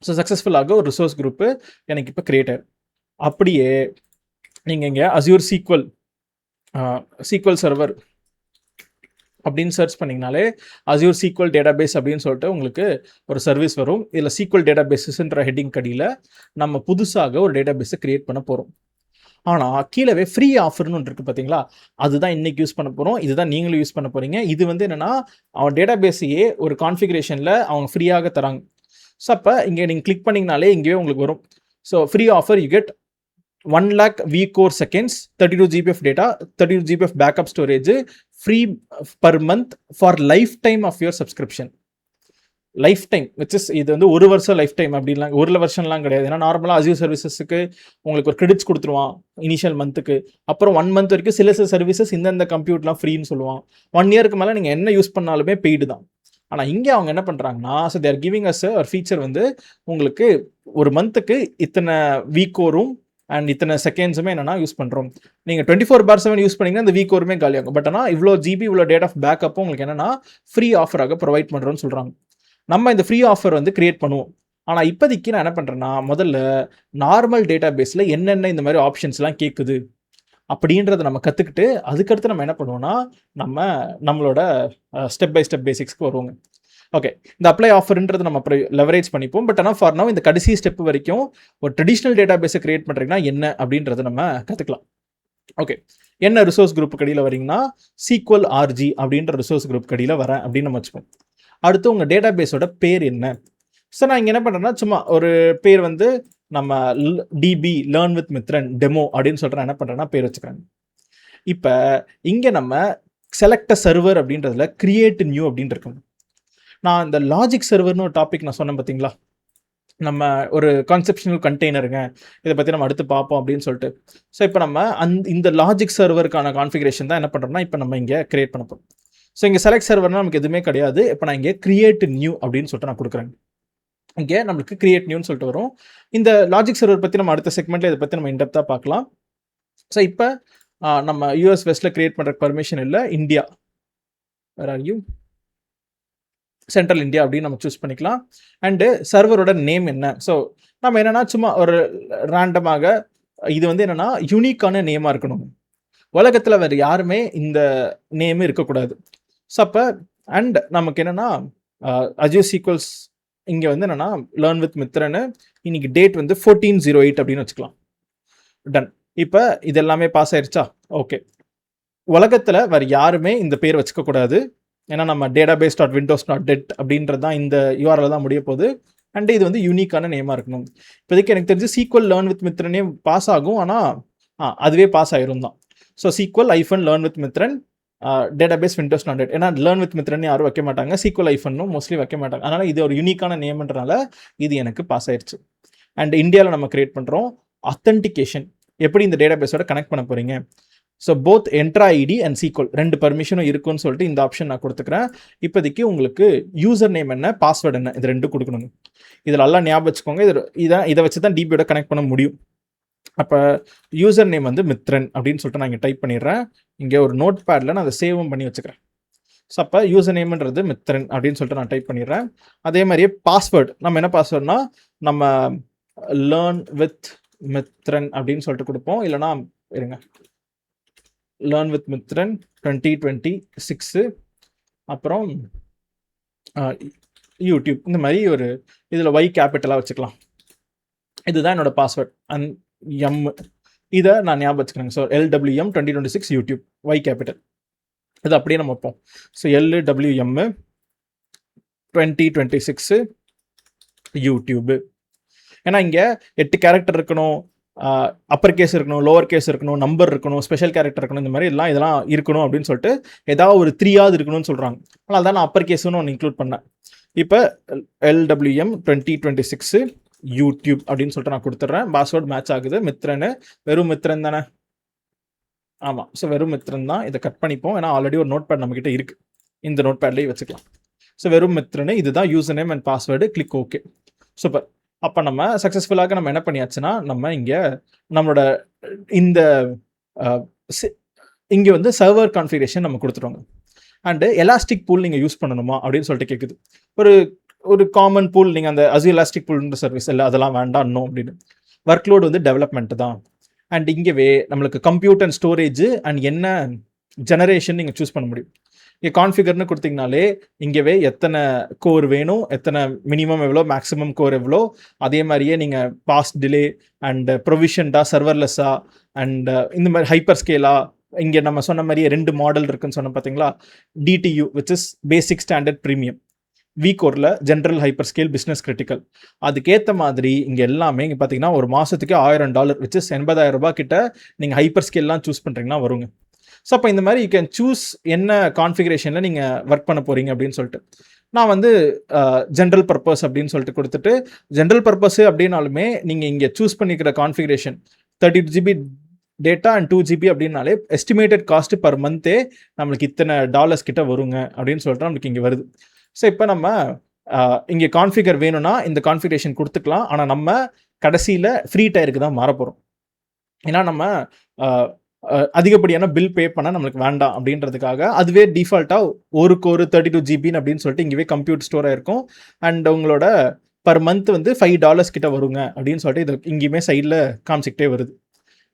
ஸோ சக்ஸஸ்ஃபுல்லாக ஒரு ரிசோர்ஸ் குரூப்பு எனக்கு இப்போ கிரியேட் ஆகும். அப்படியே நீங்கள் இங்கே அஸ்யூர் சீக்வல் சர்வர் அப்படின்னு சர்ச் பண்ணிங்கனாலே அஸ்யூர் சீக்வல் டேட்டா பேஸ் அப்படின்னு சொல்லிட்டு உங்களுக்கு ஒரு சர்வீஸ் வரும். இதில் சீக்வல் டேட்டா பேஸஸ்ன்ற ஹெட்டிங் கடியில் நம்ம புதுசாக ஒரு டேட்டா பேஸை கிரியேட் பண்ண போகிறோம். ஆனால் கீழே ஃப்ரீ ஆஃபர்னு ஒன்று இருக்குது பார்த்தீங்களா, அதுதான் இன்றைக்கி யூஸ் பண்ண போகிறோம். இதுதான் நீங்களும் யூஸ் பண்ண போகிறீங்க. இது வந்து என்னென்னா அவன் டேட்டா பேஸையே ஒரு கான்ஃபிகரேஷனில் அவங்க ஃப்ரீயாக தராங்க. ஸோ அப்போ இங்கே நீங்கள் கிளிக் பண்ணிங்கனாலே இங்கேயே உங்களுக்கு வரும். So free offer you get 1 lakh vCore seconds, 32 GB of data, 32 GB of backup storage, free per month for lifetime of your subscription. Life time which is இது வந்து 1 வருஷம் லைஃப் டைம் அப்படின்லாம் 1 வருஷம்லாம் கிடையாது. ஏன்னா நார்மலாக அஸ்யூர் சர்வீசஸுக்கு உங்களுக்கு ஒரு கிரெடிட்ஸ் கொடுத்துருவான் இனிஷியல் மந்த்துக்கு, அப்புறம் 1 month வரைக்கும் சில சர்வீசஸ் இந்த கம்ப்யூட்டர்லாம் ஃப்ரீன்னு சொல்லுவான். 1 yearக்கு மேலே நீங்கள் என்ன யூஸ் பண்ணாலுமே பெய்டு தான். ஆனால் இங்கே அவங்க என்ன பண்ணுறாங்கன்னா ஸோ தேர் கிவிங் அஸ் ஒரு ஃபீச்சர் வந்து உங்களுக்கு ஒரு மந்த்துக்கு இத்தனை vCoreம் அண்ட் இத்தனை செகண்ட்ஸுமே என்னென்னா யூஸ் பண்ணுறோம். நீங்கள் 24/7 யூஸ் பண்ணிங்கன்னா இந்த vCoreமே காலியாகும். பட் ஆனால் இவ்வளோ ஜிபி இவ்வளோ டேட் ஆஃப் பேக்கப்பும் உங்களுக்கு என்னென்னா ஃப்ரீ ஆஃபராக ப்ரொவைட் பண்ணுறோன்னு சொல்கிறாங்க. நம்ம இந்த ஃப்ரீ ஆஃபர் வந்து கிரியேட் பண்ணுவோம். ஆனால் இப்போதைக்கு நான் என்ன பண்ணுறேன்னா முதல்ல நார்மல் டேட்டா பேஸில் என்னென்ன இந்த மாதிரி ஆப்ஷன்ஸ்லாம் கேட்குது அப்படின்றத நம்ம கற்றுக்கிட்டு அதுக்கடுத்து நம்ம என்ன பண்ணுவோம்னா நம்மளோட ஸ்டெப் பை ஸ்டெப் பேசிக்ஸ்க்கு வருவோங்க. ஓகே, இந்த அப்ளை ஆஃபர்ன்றது நம்ம அப்புறம் லெவரேஜ் பண்ணிப்போம். பட் ஆனால் ஃபார் நவ் இந்த கடைசி ஸ்டெப் வரைக்கும் ஒரு ட்ரெடிஷ்னல் டேட்டா பேஸை கிரியேட் பண்ணுறீங்கன்னா என்ன அப்படின்றத நம்ம கற்றுக்கலாம். ஓகே, என்ன ரிசோர்ஸ் குரூப் கடியில் வரீங்கன்னா சீக்வல் ஆர்ஜி அப்படின்ற ரிசோர்ஸ் குரூப் கடியில் வரேன் அப்படின்னு நம்ம வச்சுப்போம். அடுத்து உங்கள் டேட்டா பேஸோட பேர் என்ன? ஸோ நான் இங்கே என்ன பண்ணுறேன்னா சும்மா ஒரு பேர் வந்து நம்ம DB learn with Mithran demo அப்படின்னு சொல்லிட்டு என்ன பண்ணுறேன்னா பேர் வச்சுக்கிறாங்க. இப்போ இங்கே நம்ம செலக்ட் சர்வர் அப்படின்றதுல கிரியேட் நியூ அப்படின்னு இருக்கும். நான் இந்த லாஜிக் சர்வர்னு ஒரு டாபிக் நான் சொன்னேன் பார்த்தீங்களா, நம்ம ஒரு கான்செப்ஷனல் கண்டெய்னருங்க, இதை பற்றி நம்ம அடுத்து பார்ப்போம் அப்படின்னு சொல்லிட்டு. ஸோ இப்போ நம்ம இந்த லாஜிக் சர்வருக்கான கான்ஃபிகரேஷன் தான் என்ன பண்ணுறோம்னா இப்போ நம்ம இங்கே கிரியேட் பண்ண போகிறோம். ஸோ இங்கே செலக்ட் சர்வர்னால் நமக்கு எதுவுமே கிடையாது. இப்போ நான் இங்கே கிரியேட் நியூ அப்படின்னு சொல்லிட்டு நான் கொடுக்குறேன். இங்கே நம்மளுக்கு கிரியேட் நியூன்னு சொல்லிட்டு வரும். இந்த லாஜிக் சர்வர் பற்றி நம்ம அடுத்த செக்மெண்ட்டில் இதை பற்றி நம்ம இன்டெப்த்தாக பார்க்கலாம். ஸோ இப்போ நம்ம யூஎஸ் வெஸ்ட்டில் கிரியேட் பண்ணுற பர்மிஷன் இல்லை, India where are you central India அப்படின்னு நம்ம சூஸ் பண்ணிக்கலாம். அண்டு சர்வரோட நேம் என்ன? ஸோ நம்ம என்னென்னா சும்மா ஒரு ரேண்டமாக இது வந்து என்னென்னா யூனிக்கான நேமாக இருக்கணும். உலகத்தில் வேறு யாருமே இந்த நேம் இருக்கக்கூடாது. ஸோ அப்போ அண்ட் நமக்கு என்னென்னா அஸ்யூர் சீக்வல்ஸ் இங்கே வந்து என்னென்னா லேர்ன் வித் மித்ரன்னு இன்னைக்கு டேட் வந்து 14/08 அப்படின்னு வச்சுக்கலாம். டன். இப்போ இது எல்லாமே பாஸ் ஆயிடுச்சா? ஓகே, உலகத்தில் வேறு யாருமே இந்த பேர் வச்சுக்கக்கூடாது. ஏன்னா நம்ம database.windows.det அப்படின்றது தான் இந்த யூஆர்எல் தான் முடிய போகுது. அண்ட் இது வந்து யூனிக்கான நேமாக இருக்கணும். இப்போதைக்கு எனக்கு தெரிஞ்சு SQL லேர்ன் வித் மித்ரனே பாஸ் ஆகும், ஆனால் அதுவே பாஸ் ஆயிரும் தான். So SQL-learn with Mithran database windows.net. ஏன்னா லேர்ன் வித் மித்ரன் யாரும் வைக்க மாட்டாங்க, SQL ஐஃபன்னும் மோஸ்ட்லி வைக்க மாட்டாங்க. அதனால் இது ஒரு யூனிக்கான நேம்ன்றனால இது எனக்கு பாஸ் ஆயிடுச்சு. அண்ட் இந்தியாவில் நம்ம கிரியேட் பண்ணுறோம். அத்தன்டிகேஷன் எப்படி இந்த டேட்டாபேஸோட கனெக்ட் பண்ண போகிறீங்க. So both Entra ID and SQL ரெண்டு பர்மிஷனும் இருக்குன்னு சொல்லிட்டு இந்த ஆப்ஷன் நான் கொடுத்துக்கிறேன். இப்போதைக்கு உங்களுக்கு யூசர் நேம் என்ன, பாஸ்வேர்டு என்ன, இது ரெண்டும் கொடுக்கணுங்க. இதில் எல்லாம் ஞாபகம் வச்சுக்கோங்க. இதை வச்சு தான் டிபியோட கனெக்ட் பண்ண முடியும். அப்போ யூசர் நேம் வந்து மித்ரன் அப்படின்னு சொல்லிட்டு நான் இங்கே டைப் பண்ணிடுறேன். இங்கே ஒரு நோட் பேடில் நான் அதை சேவும் பண்ணி வச்சுக்கிறேன். ஸோ அப்போ யூசர் நேம்ன்றது மித்ரன் அப்படின்னு சொல்லிட்டு நான் டைப் பண்ணிடுறேன். அதே மாதிரியே பாஸ்வேர்டு நம்ம என்ன பாஸ்வேர்டுனா நம்ம லேர்ன் வித் மித்ரன் அப்படின்னு சொல்லிட்டு கொடுப்போம். இல்லைனா இருங்க, லேர்ன் வித் மித்ரன் 2026 அப்புறம் யூடியூப், இந்த மாதிரி ஒரு இதில் ஒய் கேபிட்டலாக வச்சுக்கலாம். இதுதான் என்னோட பாஸ்வேர்ட். அண்ட் எம் இதை நான் ஞாபகம் வச்சுக்கிறேங்க. So LWM 2026 YouTube Y capital, இது அப்படியே நம்ம வைப்போம். So LWM 2026 YouTube. ஏன்னா இங்கே 8 கேரக்டர் இருக்கணும், அப்பர் கேஸ் இருக்கணும், லோவர் கேஸ் இருக்கணும், நம்பர் இருக்கணும், ஸ்பெஷல் கேரக்டர் இருக்கணும், இந்த மாதிரி இதெல்லாம் இருக்கணும் அப்படின்னு சொல்லிட்டு ஏதாவது ஒரு 3ஆவது இருக்கணும்னு சொல்கிறாங்க. அதனால தான் நான் அப்பர் கேஸுன்னு ஒன்று இன்க்ளூட் பண்ணேன். இப்போ LWM 2026 யூடியூப் அப்படின்னு சொல்லிட்டு நான் கொடுத்துட்றேன். பாஸ்வேர்டு மேட்ச் ஆகுது. மித்ரன் வெறும் மித்ரன் தானே? ஆமாம். ஸோ வெறும் மித்ரன் தான். இதை கட் பண்ணிப்போம், ஏன்னா ஆல்ரெடி ஒரு நோட் பேட் நம்மக்கிட்ட இருக்குது. இந்த நோட் பேட்லேயே வச்சுக்கலாம். ஸோ வெறும் மித்ரன், இதுதான் user name and password. Click okay. Super. அப்போ நம்ம சக்ஸஸ்ஃபுல்லாக நம்ம என்ன பண்ணியாச்சுன்னா, நம்ம இங்கே நம்மளோட இந்த இங்கே வந்து சர்வர் கான்ஃபிகரேஷன் நம்ம கொடுத்துருவாங்க. அண்டு எலாஸ்டிக் பூல் நீங்கள் யூஸ் பண்ணணுமா அப்படின்னு சொல்லிட்டு கேட்குது. ஒரு காமன் பூல், நீங்கள் அந்த Azure எலாஸ்டிக் பூல்ன்ற சர்வீஸ் இல்லை, அதெல்லாம் வேண்டாம் அப்படின்னு. ஒர்க்லோடு வந்து டெவலப்மெண்ட் தான். அண்ட் இங்கேவே நம்மளுக்கு கம்ப்யூட் அண்ட் ஸ்டோரேஜ் அண்ட் என்ன ஜெனரேஷன் நீங்கள் சூஸ் பண்ண முடியும். இங்கே கான்ஃபிகர்னு கொடுத்தீங்கனாலே இங்கேவே எத்தனை கோர் வேணும், எத்தனை மினிமம் எவ்வளோ, மேக்ஸிமம் கோர் எவ்வளோ, அதே மாதிரியே நீங்கள் பாஸ்ட் டிலே அண்ட் ப்ரொவிஷன்டா, சர்வர்லெஸ்ஸா அண்ட் இந்த மாதிரி ஹைப்பர் ஸ்கேலா, இங்கே நம்ம சொன்ன மாதிரியே 2 மாடல் இருக்குன்னு சொன்ன பார்த்தீங்களா. DTU which is basic standard premium, விகோரில் general hyperscale business critical. அதுக்கேற்ற மாதிரி இங்கே எல்லாமே இங்கே பார்த்தீங்கன்னா ஒரு மாதத்துக்கு $1000 விச் இஸ் 80,000 ரூபாய் கிட்ட நீங்கள் ஹைப்பர் ஸ்கேல்லாம் சூஸ் பண்ணுறீங்கன்னா வருங்க. ஸோ அப்போ இந்த மாதிரி யூ கேன் சூஸ் என்ன கான்ஃபிகரேஷனில் நீங்கள் ஒர்க் பண்ண போகிறீங்க அப்படின்னு சொல்லிட்டு. நான் வந்து ஜென்ரல் பர்பஸ் அப்படின்னு சொல்லிட்டு கொடுத்துட்டு, ஜென்ரல் பர்பஸ் அப்படின்னாலுமே நீங்கள் இங்கே சூஸ் பண்ணிக்கிற configuration 32 GB data and 2 GB அப்படின்னாலே எஸ்டிமேட்டட் காஸ்ட் பர் மந்த்தே நம்மளுக்கு இத்தனை டாலர்ஸ் கிட்ட வருங்க அப்படின்னு சொல்லிட்டு நம்மளுக்கு இங்கே வருது. ஸோ இப்போ நம்ம இங்கே கான்ஃபிகர் வேணும்னா இந்த கான்ஃபிகரேஷன் கொடுத்துக்கலாம். ஆனால் நம்ம கடைசியில் ஃப்ரீ டயருக்கு தான் மாற போகிறோம். ஏன்னா நம்ம அதிகப்படியான பில் பே பண்ண நம்மளுக்கு வேண்டாம் அப்படின்றதுக்காக அதுவே டிஃபால்ட்டாக ஒரு 32 GB அப்படின்னு சொல்லிட்டு இங்கேவே கம்ப்யூட்டர் ஸ்டோர் ஆயிருக்கும். அண்ட் உங்களோட பர் மந்த் வந்து $5 கிட்ட வருங்க அப்படின்னு சொல்லிட்டு இது இங்கேயுமே சைடில் காமிச்சிக்கிட்டே வருது.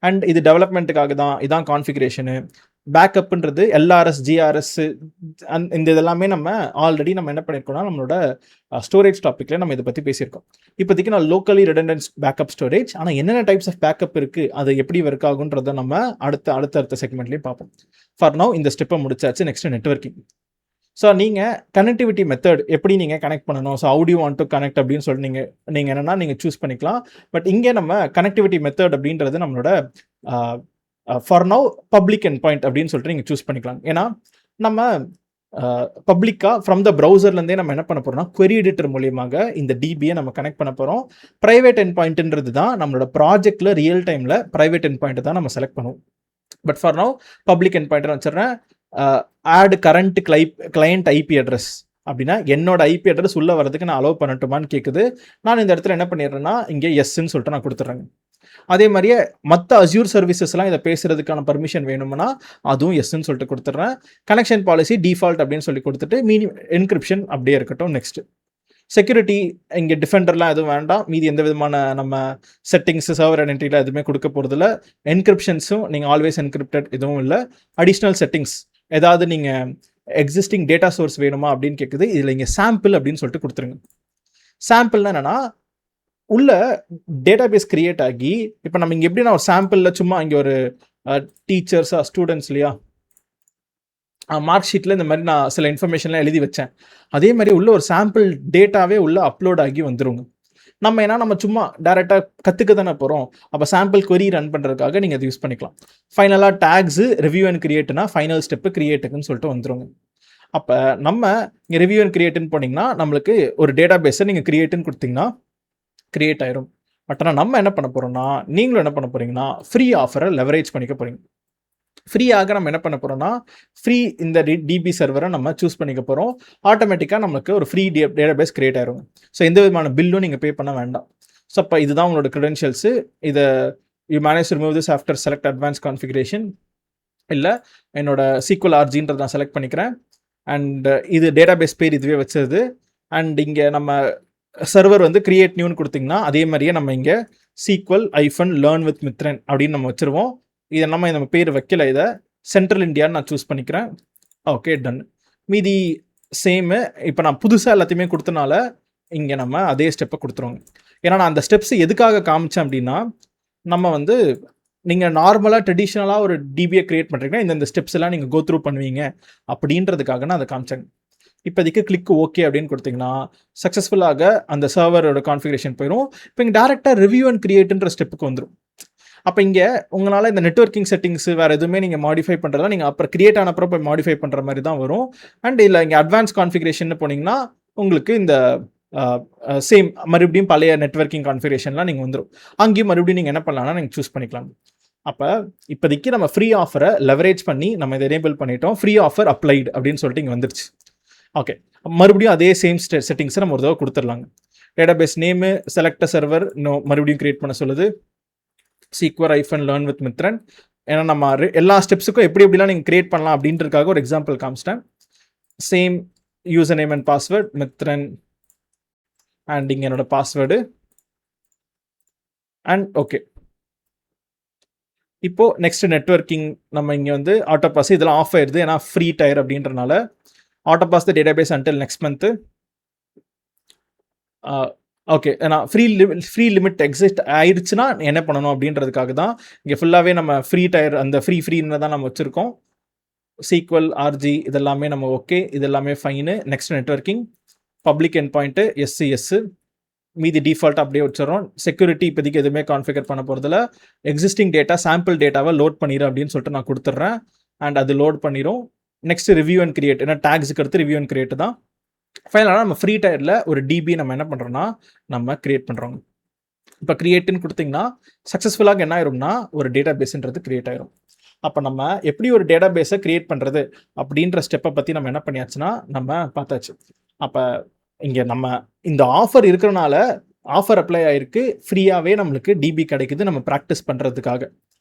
அண்ட் இது டெவலப்மெண்ட்டுக்காக தான். இதான் கான்ஃபிகரேஷனு. பேக்கப்புன்றது LRS, GRS இந்த இதெல்லாமே நம்ம ஆல்ரெடி நம்ம என்ன பண்ணியிருக்கோம்னா நம்மளோட ஸ்டோரேஜ் டாப்பிக்கில் நம்ம இதை பற்றி பேசியிருக்கோம். இப்போதைக்கு நான் லோக்கலி ரெடண்டன்ட் பேக்கப் ஸ்டோரேஜ், ஆனால் என்னென்ன டைப்ஸ் ஆஃப் பேக்கப் இருக்குது, அது எப்படி ஒர்க் ஆகுன்றதை நம்ம அடுத்த செக்மெண்ட்லேயும் பார்ப்போம். ஃபார் நவ் இந்த ஸ்டெப்பை முடிச்சாச்சு. Next networking. ஸோ நீங்கள் கனெக்டிவிட்டி மெத்தட் எப்படி நீங்கள் கனெக்ட் பண்ணணும், so how to you want to connect அப்படின்னு சொல்லிட்டு நீங்கள் என்னென்னா நீங்கள் சூஸ் பண்ணிக்கலாம். பட் இங்கே நம்ம கனெக்டிவிட்டி மெத்தட் அப்படின்றது நம்மளோட for now public end point அப்படின்னு சொல்லிட்டு நீங்கள் சூஸ் பண்ணிக்கலாம். ஏன்னா நம்ம பப்ளிக்காக ஃப்ரம் த ப்ரௌசர்லேருந்தே நம்ம என்ன பண்ண போகிறோம்னா query editor மூலியமாக இந்த டிபியை நம்ம கனெக்ட் பண்ண போகிறோம். ப்ரைவேட் எண்ட் பாயிண்ட்ன்றது தான் நம்மளோட ப்ராஜெக்டில் ரியல் டைமில் ப்ரைவேட் எண்ட் பாயிண்ட் தான் நம்ம செலக்ட் பண்ணுவோம். But for now public endpoint வச்சுறேன். Add current client IP address அப்படின்னா என்னோட ஐபி அட்ரஸ் உள்ளே வரதுக்கு நான் அலோவ் பண்ணட்டுமான்னு கேட்குது. நான் இந்த இடத்துல என்ன பண்ணிடுறேன்னா இங்கே எஸ்ன்னு சொல்லிட்டு நான் கொடுத்துட்றேங்க. அதே மாதிரியே மற்ற அஸ்யூர் சர்வீசஸ்லாம் இதை பேசுறதுக்கான பர்மிஷன் வேணும்னா அதுவும் எஸ்ன்னு சொல்லிட்டு கொடுத்துட்றேன். கனெக்ஷன் பாலிசி டிஃபால்ட் அப்படின்னு சொல்லி கொடுத்துட்டு என்கிரிப்ஷன் அப்படியே இருக்கட்டும். நெக்ஸ்ட் செக்யூரிட்டி, இங்கே டிஃபெண்டர்லாம் எதுவும் வேண்டாம். மீதி எந்த விதமான நம்ம செட்டிங்ஸ் சர்வர் ஐடென்டிட்டியில் எதுவுமே கொடுக்க போகிறதில்ல. என்கிரிப்ஷன்ஸும் நீங்கள் ஆல்வேஸ் என்கிரிப்டட் எதுவும் இல்லை. அடிஷ்னல் செட்டிங்ஸ் ஏதாவது நீங்கள் எக்ஸிஸ்டிங் டேட்டா சோர்ஸ் வேணுமா அப்படின்னு கேட்குது. இதில் இங்கே சாம்பிள் அப்படின்னு சொல்லிட்டு கொடுத்துருங்க. சாம்பிள்னா என்னென்னா உள்ள டேட்டாபேஸ் கிரியேட் ஆகி இப்போ நம்ம இங்கே எப்படின்னா ஒரு சாம்பிளில் சும்மா இங்கே ஒரு டீச்சர்ஸா ஸ்டூடெண்ட்ஸ் இல்லையா, மார்க் ஷீட்டில் இந்த மாதிரி நான் சில இன்ஃபர்மேஷன்லாம் எழுதி வச்சேன். அதே மாதிரி உள்ள ஒரு சாம்பிள் டேட்டாவே உள்ள அப்லோட் ஆகி வந்துருங்க. நம்ம சும்மா டேரெக்டாக கற்றுக்க தானே போகிறோம். அப்போ சாம்பிள் query ரன் பண்ணுறதுக்காக நீங்கள் அதை யூஸ் பண்ணிக்கலாம். ஃபைனலாக டேக்ஸு ரிவ்யூ அண்ட் கிரியேட்னா ஃபைனல் ஸ்டெப்பு கிரியேட்டுக்குன்னு சொல்லிட்டு வந்துருங்க. அப்போ நம்ம இங்கே ரிவ்யூ அண்ட் கிரியேட்டுன்னு போனீங்கன்னா நம்மளுக்கு ஒரு டேட்டா பேஸை நீங்கள் கிரியேட்டுன்னு கொடுத்தீங்கன்னா கிரியேட் ஆயிரும். பட் ஆனால் நம்ம என்ன பண்ண போகிறோம்னா, நீங்களும் என்ன பண்ண போகிறீங்கன்னா ஃப்ரீ ஆஃபரை லெவரேஜ் பண்ணிக்க போகிறீங்க. ஃப்ரீயாக நம்ம என்ன பண்ண போகிறோம்னா ஃப்ரீ இந்த டிபி சர்வரை நம்ம சூஸ் பண்ணிக்க போகிறோம். ஆட்டோமேட்டிக்காக நமக்கு ஒரு ஃப்ரீ டேட்டா பேஸ் கிரியேட் ஆயிரும். ஸோ எந்த விதமான பில்லும் நீங்கள் பே பண்ண வேண்டாம். ஸோ அப்போ இதுதான் உங்களோட க்ரெடென்ஷியல்ஸு. இதை you manage remove this after select advance configuration. இல்லை என்னோட சீக்வல் ஆர்ஜின்றது நான் செலக்ட் பண்ணிக்கிறேன். அண்ட் இது டேட்டா பேஸ் பேர் இதுவே வச்சது. அண்ட் இங்கே நம்ம சர்வர் வந்து கிரியேட் நியூன்னு கொடுத்தீங்கன்னா அதே மாதிரியே நம்ம இங்கே SQL-learn with Mithran அப்படின்னு நம்ம வச்சுருவோம். இதை நம்ம பேர் வைக்கல, இதை சென்ட்ரல் இந்தியான்னு நான் சூஸ் பண்ணிக்கிறேன். Okay, done. மீதி சேமு. இப்போ நான் புதுசாக எல்லாத்தையுமே கொடுத்தனால இங்கே நம்ம அதே ஸ்டெப்பை கொடுத்துருவோங்க. ஏன்னா நான் அந்த ஸ்டெப்ஸ் எதுக்காக காமிச்சேன் அப்படின்னா, நம்ம வந்து நீங்கள் நார்மலாக ட்ரெடிஷ்னலாக ஒரு டிபியை கிரியேட் பண்ணுறீங்கன்னா இந்த ஸ்டெப்ஸ் எல்லாம் நீங்கள் கோ த்ரூ பண்ணுவீங்க அப்படின்றதுக்காக நான் அதை காமிச்சேங்க. இப்போதைக்கு கிளிக் ஓகே அப்படின்னு கொடுத்தீங்கன்னா சக்ஸஸ்ஃபுல்லாக அந்த சர்வரோட கான்ஃபிகரேஷன் போயிடும். இப்போ இங்கே டேரெக்டாக ரிவ்யூ அண்ட் கிரியேட்டுன்ற ஸ்டெப்புக்கு வந்துடும். அப்போ இங்கே உங்களால் இந்த நெட்வொர்க்கிங் செட்டிங்ஸ் வேறு எதுவுமே நீங்கள் மாடிஃபை பண்ணுறதா நீங்கள் அப்புறம் கிரியேட் ஆனப்பறம் போய் மாடிஃபை பண்ணுற மாதிரி தான் வரும். அண்ட் இல்லை இங்கே அட்வான்ஸ் கான்ஃபிகரேஷன் போனீங்கன்னா உங்களுக்கு இந்த சேம் மறுபடியும் பழைய நெட்வொர்க்கிங் கான்ஃபிகரேஷன்லாம் நீங்கள் வந்துடும். அங்கேயும் மறுபடியும் நீங்கள் என்ன பண்ணலாம்னா நீங்கள் சூஸ் பண்ணிக்கலாம். அப்போ இப்போதைக்கு நம்ம ஃப்ரீ ஆஃபரை லெவரேஜ் பண்ணி நம்ம இதை எனேபிள் பண்ணிட்டோம். ஃப்ரீ ஆஃபர் அப்ளைடு அப்படின்னு சொல்லிட்டு இங்கே வந்துருச்சு. ஓகே, மறுபடியும் அதே சேம் செட்டிங்ஸை நம்ம ஒரு தடவை கொடுத்துடலாங்க. டேட்டாபேஸ் நேமு செலக்ட் சர்வர் மறுபடியும் கிரியேட் பண்ண சொல்லுது. SQL-learn with Mithran. ஏன்னா நம்ம எல்லா ஸ்டெப்ஸுக்கும் எப்படிலாம் நீங்கள் கிரியேட் பண்ணலாம் அப்படின்றதுக்காக ஒரு எக்ஸாம்பிள் காமிச்சிட்டேன். Same user name and password Mithran and இங்கே என்னோட பாஸ்வேர்டு அண்ட் ஓகே. இப்போ நெக்ஸ்ட் நெட்வொர்க்கிங் நம்ம இங்கே வந்து ஆட்டோ பாஸ் இதெல்லாம் ஆஃப் ஆயிடுது ஏன்னா ஃப்ரீ டயர் அப்படின்றனால. Auto pause the database until next month. Okay, ஏன்னா ஃப்ரீ லிமிட் எக்ஸிஸ்ட் ஆயிடுச்சுன்னா என்ன பண்ணணும் அப்படின்றதுக்காக தான் இங்கே ஃபுல்லாகவே நம்ம ஃப்ரீ டயர் அந்த ஃப்ரீன்னு தான் நம்ம வச்சுருக்கோம். SQL RG இதெல்லாமே நம்ம ஓகே, இதெல்லாமே fine. Next networking public end point SCS மீதி டிஃபால்ட் அப்படியே வச்சிடறோம். செக்யூரிட்டி இப்போதைக்கு எதுவுமே கான்ஃபிகர் பண்ண போகிறதில்ல. எக்ஸிஸ்டிங் டேட்டா சாம்பிள் டேட்டாவை லோட் பண்ணிடு அப்படின்னு சொல்லிட்டு நான் கொடுத்துட்றேன். அண்ட் அது லோட் பண்ணிடும். நெக்ஸ்ட் ரிவ்யூ அண்ட் கிரியேட், ஏன்னா டேக்ஸுக்கு அடுத்து ரிவ்யூ அண்ட் கிரியேட் தான். ஃபைனலாக நம்ம ஃப்ரீ டயரில் ஒரு டிபி நம்ம என்ன பண்ணுறோம்னா நம்ம கிரியேட் பண்ணுறோம். இப்போ கிரியேட்டுன்னு கொடுத்தீங்கன்னா சக்ஸஸ்ஃபுல்லாக என்ன ஆயிரும்னா ஒரு டேட்டா பேஸ்ன்றது கிரியேட் ஆயிரும். அப்போ நம்ம எப்படி ஒரு டேட்டா பேஸை கிரியேட் பண்ணுறது அப்படின்ற ஸ்டெப்பை பற்றி நம்ம என்ன பண்ணியாச்சுன்னா நம்ம பார்த்தாச்சு. அப்போ இங்கே நம்ம இந்த ஆஃபர் இருக்கிறனால ஆஃபர் அப்ளை ஆகிருக்கு, ஃப்ரீயாகவே நம்மளுக்கு டிபி கிடைக்குது நம்ம ப்ராக்டிஸ் பண்ணுறதுக்காக.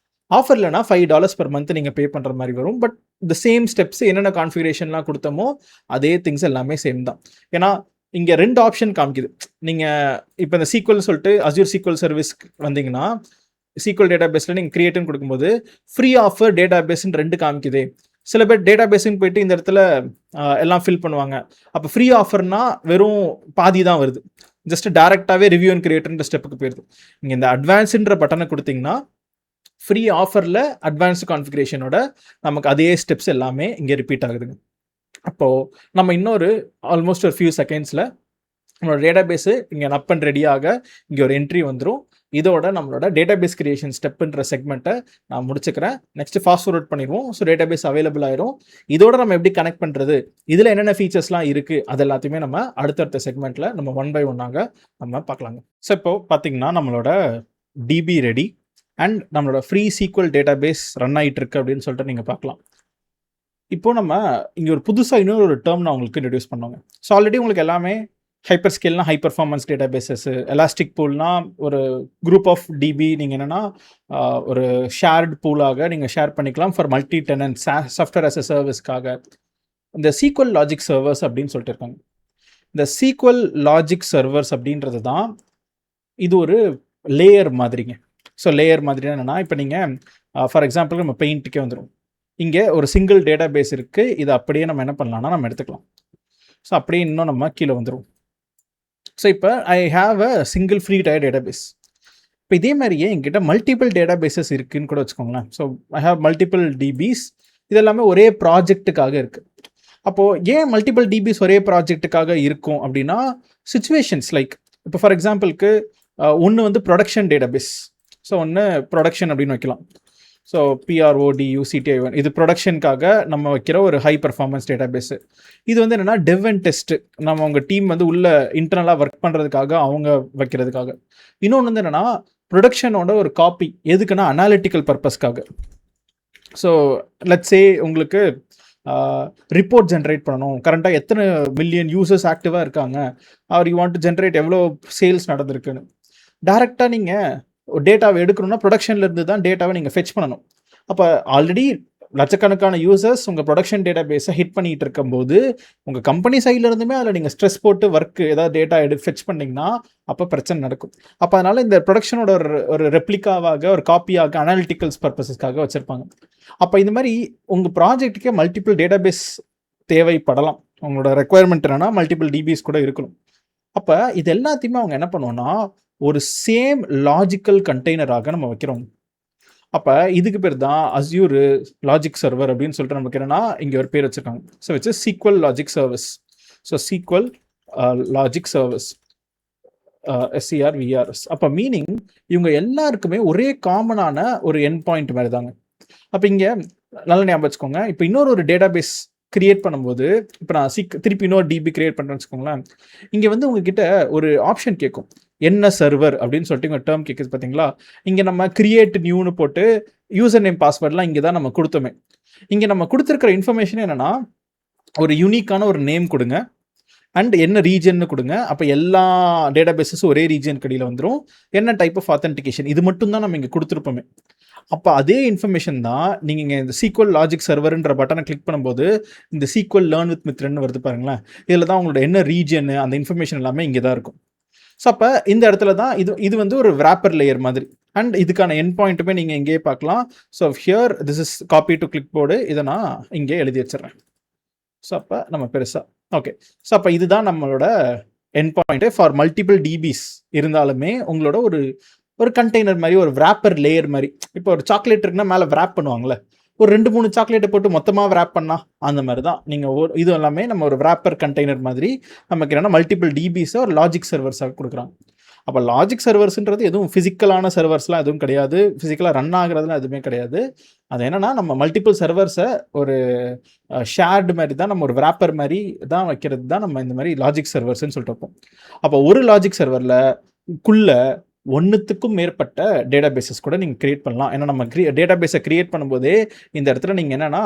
ஆஃபர் இல்லைனா $5 per month நீங்கள் பே பண்ணுற மாதிரி வரும். பட் இந்த சேம் ஸ்டெப்ஸ் என்னென்ன கான்ஃபிகரேஷன்லாம் கொடுத்தோமோ அதே திங்ஸ் எல்லாமே சேம் தான். ஏன்னா இங்கே 2 ஆப்ஷன் காமிக்குது. நீங்கள் இப்போ இந்த SQL சொல்லிட்டு Azure SQL சர்வீஸ் வந்தீங்கன்னா SQL டேட்டா பேஸில் நீங்கள் கிரியேட்டுன்னு கொடுக்கும்போது ஃப்ரீ ஆஃபர் டேட்டா பேஸ்ன்னு 2 காமிக்குது. சில பேர் டேட்டா பேஸுன்னு போயிட்டு இந்த இடத்துல எல்லாம் ஃபில் பண்ணுவாங்க. அப்போ ஃப்ரீ ஆஃபர்னா வெறும் பாதி தான் வருது. ஜஸ்ட் டேரெக்டாகவே ரிவ்யூ அண்ட் கிரியேட்டுன்ற ஸ்டெப்புக்கு போயிருது. நீங்கள் இந்த அட்வான்ஸுன்ற பட்டனை கொடுத்தீங்கன்னா ஃப்ரீ ஆஃபரில் அட்வான்ஸ்டு கான்ஃபிகரேஷனோட நமக்கு அதே ஸ்டெப்ஸ் எல்லாமே இங்கே ரிப்பீட் ஆகுதுங்க. அப்போது நம்ம இன்னொரு ஆல்மோஸ்ட் ஒரு ஃபியூ செகண்ட்ஸில் நம்மளோட டேட்டா பேஸு இங்கே அப் அண்ட் ரெடியாக இங்கே ஒரு என்ட்ரி வந்துடும். இதோட நம்மளோட டேட்டா பேஸ் கிரியேஷன் ஸ்டெப்புன்ற செக்மெண்ட்டை நான் முடிச்சுக்கிறேன். நெக்ஸ்ட் ஃபாஸ்ட் ஃபார்வர்ட் பண்ணிடுவோம். ஸோ டேட்டா பேஸ் அவைலபிள் ஆயிரும். இதோட நம்ம எப்படி கனெக்ட் பண்ணுறது, இதில் என்னென்ன ஃபீச்சர்ஸ்லாம் இருக்குது அது எல்லாத்தையுமே நம்ம அடுத்தடுத்த செக்மெண்ட்டில் நம்ம 1 by 1 நம்ம பார்க்கலாங்க. ஸோ இப்போது பார்த்தீங்கன்னா நம்மளோட டிபி ரெடி அண்ட் நம்மளோட free SQL database run ஆகிட்டு இருக்கு அப்படின்னு சொல்லிட்டு நீங்கள் பார்க்கலாம். இப்போ நம்ம இங்கே ஒரு புதுசாக இன்னொரு டேர்ம் நான் உங்களுக்கு இன்ட்ரடியூஸ் பண்ணுவாங்க. ஸோ ஆல்ரெடி உங்களுக்கு எல்லாமே ஹைப்பர் ஸ்கேல்னா high performance databases, elastic பூல்னா ஒரு குரூப் ஆஃப் டிபி நீங்கள் என்னென்னா ஒரு ஷேர்டு பூலாக நீங்கள் ஷேர் பண்ணிக்கலாம் for multi tenant software as a சர்வீஸ்க்காக. இந்த SQL லாஜிக் சர்வர்ஸ் அப்படின்னு சொல்லிட்டு இருக்காங்க. இந்த SQL லாஜிக் சர்வர்ஸ் அப்படின்றது தான் இது ஒரு லேயர் மாதிரிங்க. ஸோ லேயர் மாதிரி என்னென்னா இப்போ நீங்கள் ஃபார் எக்ஸாம்பிள் நம்ம பெயிண்ட்டுக்கே வந்துடும். இங்கே ஒரு சிங்கிள் டேட்டா பேஸ் இருக்குது. இதை அப்படியே நம்ம என்ன பண்ணலாம்னா நம்ம எடுத்துக்கலாம். ஸோ அப்படியே இன்னும் நம்ம கீழே வந்துடும். ஸோ இப்போ I have a single free tier database. இப்போ இதே மாதிரியே என்கிட்ட மல்டிபிள் டேட்டா பேஸஸ் இருக்குதுன்னு கூட வச்சுக்கோங்களேன். ஸோ ஐ ஹாவ் மல்டிபிள் டிபிஸ் இது எல்லாமே ஒரே ப்ராஜெக்ட்டுக்காக இருக்குது. அப்போது ஏன் மல்டிபிள் டிபிஸ் ஒரே ப்ராஜெக்ட்டுக்காக இருக்கும் அப்படின்னா, சிச்சுவேஷன்ஸ் லைக் இப்போ ஃபார் எக்ஸாம்பிளுக்கு ஒன்று வந்து ப்ரொடக்ஷன் டேட்டாபேஸ். ஸோ ஒன்று ப்ரொடக்ஷன் அப்படின்னு வைக்கலாம். ஸோ PRODUCTI1 இது ப்ரொடக்ஷனுக்காக நம்ம வைக்கிற ஒரு ஹை பர்ஃபார்மன்ஸ் டேட்டாபேஸு. இது வந்து என்னென்னா டெவ் அண்ட் டெஸ்ட்டு, நம்ம உங்கள் டீம் வந்து உள்ள இன்டர்னலாக ஒர்க் பண்ணுறதுக்காக அவங்க வைக்கிறதுக்காக. இன்னொன்று வந்து என்னென்னா ப்ரொடக்ஷனோட ஒரு காப்பி, எதுக்குன்னா அனாலிட்டிக்கல் பர்பஸ்க்காக. ஸோ லெட்ஸ் சே உங்களுக்கு ரிப்போர்ட் ஜென்ரேட் பண்ணணும், கரண்ட்டாக எத்தனை மில்லியன் யூசர்ஸ் ஆக்டிவாக இருக்காங்க, are you want to generate எவ்வளோ சேல்ஸ் நடந்திருக்குன்னு. டேரெக்டாக நீங்கள் டேட்டாவை எடுக்கணும்னா ப்ரொடக்ஷன்லேருந்து தான் டேட்டாவை நீங்கள் ஃபெச் பண்ணணும். அப்போ ஆல்ரெடி லட்சக்கணக்கான யூசர்ஸ் உங்கள் ப்ரொடக்ஷன் டேட்டா பேஸை ஹிட் பண்ணிகிட்டு இருக்கும்போது உங்கள் கம்பெனி சைடில் இருந்துமே அதில் நீங்கள் ஸ்ட்ரெஸ் போட்டு ஒர்க்கு ஏதாவது டேட்டா ஃபெச் பண்ணிங்கன்னா அப்போ பிரச்சனை நடக்கும். அப்போ அதனால் இந்த ப்ரொடக்ஷனோட ஒரு ரெப்ளிகாவாக ஒரு காப்பியாக அனாலிட்டிக்கல்ஸ் பர்பஸஸ்க்காக வச்சுருப்பாங்க. அப்போ இந்த மாதிரி உங்கள் ப்ராஜெக்ட்டுக்கே மல்டிபிள் டேட்டா பேஸ் தேவைப்படலாம். உங்களோட ரெக்குயர்மெண்ட் என்னன்னா மல்டிபிள் டிபிஸ் கூட இருக்கணும். அப்போ இது எல்லாத்தையுமே அவங்க என்ன பண்ணுவோன்னா ஒரு சேம் லாஜிக்கல் கண்டெய்னராக நம்ம வைக்கிறோம். அப்போ இதுக்கு பேர் தான் அஸ்யூர் லாஜிக் சர்வர் அப்படின்னு சொல்லிட்டு நமக்கு என்னன்னா இங்கே ஒரு பேர் வச்சுருக்காங்க. ஸோ வச்சு sequel logic service. So sequel logic service SCRVRS. அப்போ மீனிங் இவங்க எல்லாருக்குமே ஒரே காமனான ஒரு என் பாயிண்ட் மாதிரி தாங்க. அப்போ இங்கே நல்ல ஞாபகம் வச்சுக்கோங்க. இப்போ இன்னொரு டேட்டா பேஸ் கிரியேட் பண்ணும்போது, இப்போ நான் திருப்பி இன்னொரு டிபி கிரியேட் பண்ணுறேன்னு வச்சுக்கோங்களேன். இங்கே வந்து உங்ககிட்ட ஒரு ஆப்ஷன் கேட்கும், என்ன சர்வர் அப்படின்னு சொல்லிட்டு உங்கள் டேர்ம் கேட்குது பார்த்தீங்களா. இங்கே நம்ம கிரியேட் நியூன்னு போட்டு யூசர் நேம் பாஸ்வேர்ட்லாம் இங்கே தான் நம்ம கொடுத்தோமே. இங்கே நம்ம கொடுத்துருக்கிற இன்ஃபர்மேஷன் என்னென்னா ஒரு யூனிக்கான ஒரு நேம் கொடுங்க அண்ட் என்ன ரீஜன்னு கொடுங்க. அப்போ எல்லா டேட்டா பேஸஸும் ஒரே ரீஜன் கடியில் வந்துடும். என்ன டைப் ஆஃப் ஆத்தென்டிகேஷன் இது மட்டும் தான் நம்ம இங்கே கொடுத்துருப்போமே. அப்போ அதே இன்ஃபர்மேஷன் தான் நீங்கள் இங்கே இந்த சீக்வல் லாஜிக் சர்வர்ன்ற பட்டனை கிளிக் பண்ணும்போது இந்த சீக்வல் லேர்ன் வித் மித்ரன் வருது பாருங்களேன். இதில் தான் உங்களோட என்ன ரீஜன் அந்த இன்ஃபர்மேஷன் எல்லாமே இங்கே தான் இருக்கும். ஸோ அப்போ இந்த இடத்துல தான் இது வந்து ஒரு wrapper லேயர் மாதிரி. அண்ட் இதுக்கான என் பாயிண்ட்டுமே நீங்கள் இங்கேயே பார்க்கலாம். So here this is copy to clipboard. இதை நான் இங்கே எழுதி வச்சிடறேன். ஸோ அப்போ நம்ம பெருசாக ஓகே. ஸோ அப்போ இதுதான் நம்மளோட என் பாயிண்ட்டு ஃபார் மல்டிபிள் டிபிஸ் இருந்தாலுமே உங்களோட ஒரு கண்டெய்னர் மாதிரி ஒரு wrapper லேயர் மாதிரி. இப்போ ஒரு சாக்லேட் இருக்குன்னா மேலே wrap பண்ணுவாங்களே, ஒரு 2-3 சாக்லேட்டை போட்டு மொத்தமாக wrap பண்ணால் அந்த மாதிரி தான் நீங்கள் இது எல்லாமே நம்ம ஒரு wrapper கண்டெய்னர் மாதிரி நமக்கு என்னென்னா மல்டிபிள் டிபிஸை ஒரு லாஜிக் சர்வர்ஸாக கொடுக்குறாங்க. அப்போ லாஜிக் சர்வர்ஸ்ன்றது எதுவும் ஃபிசிக்கலான சர்வர்ஸ்லாம் எதுவும் கிடையாது, ஃபிசிக்கலாக ரன் ஆகுறதுலாம் எதுவுமே கிடையாது. அது என்னென்னா நம்ம மல்டிபிள் சர்வர்ஸை ஒரு ஷேர்டு மாதிரி தான் நம்ம ஒரு wrapper மாதிரி தான் வைக்கிறது தான் நம்ம இந்த மாதிரி லாஜிக் சர்வர்ஸ்ன்னு சொல்லிட்டு வைப்போம். அப்போ ஒரு லாஜிக் சர்வரில் ஒன்றுத்துக்கும் மேற்பட்ட டேட்டா பேஸஸ் கூட நீங்கள் கிரியேட் பண்ணலாம். ஏன்னா நம்ம டேட்டா பேஸை கிரியேட் பண்ணும்போதே இந்த இடத்துல நீங்கள் என்னென்னா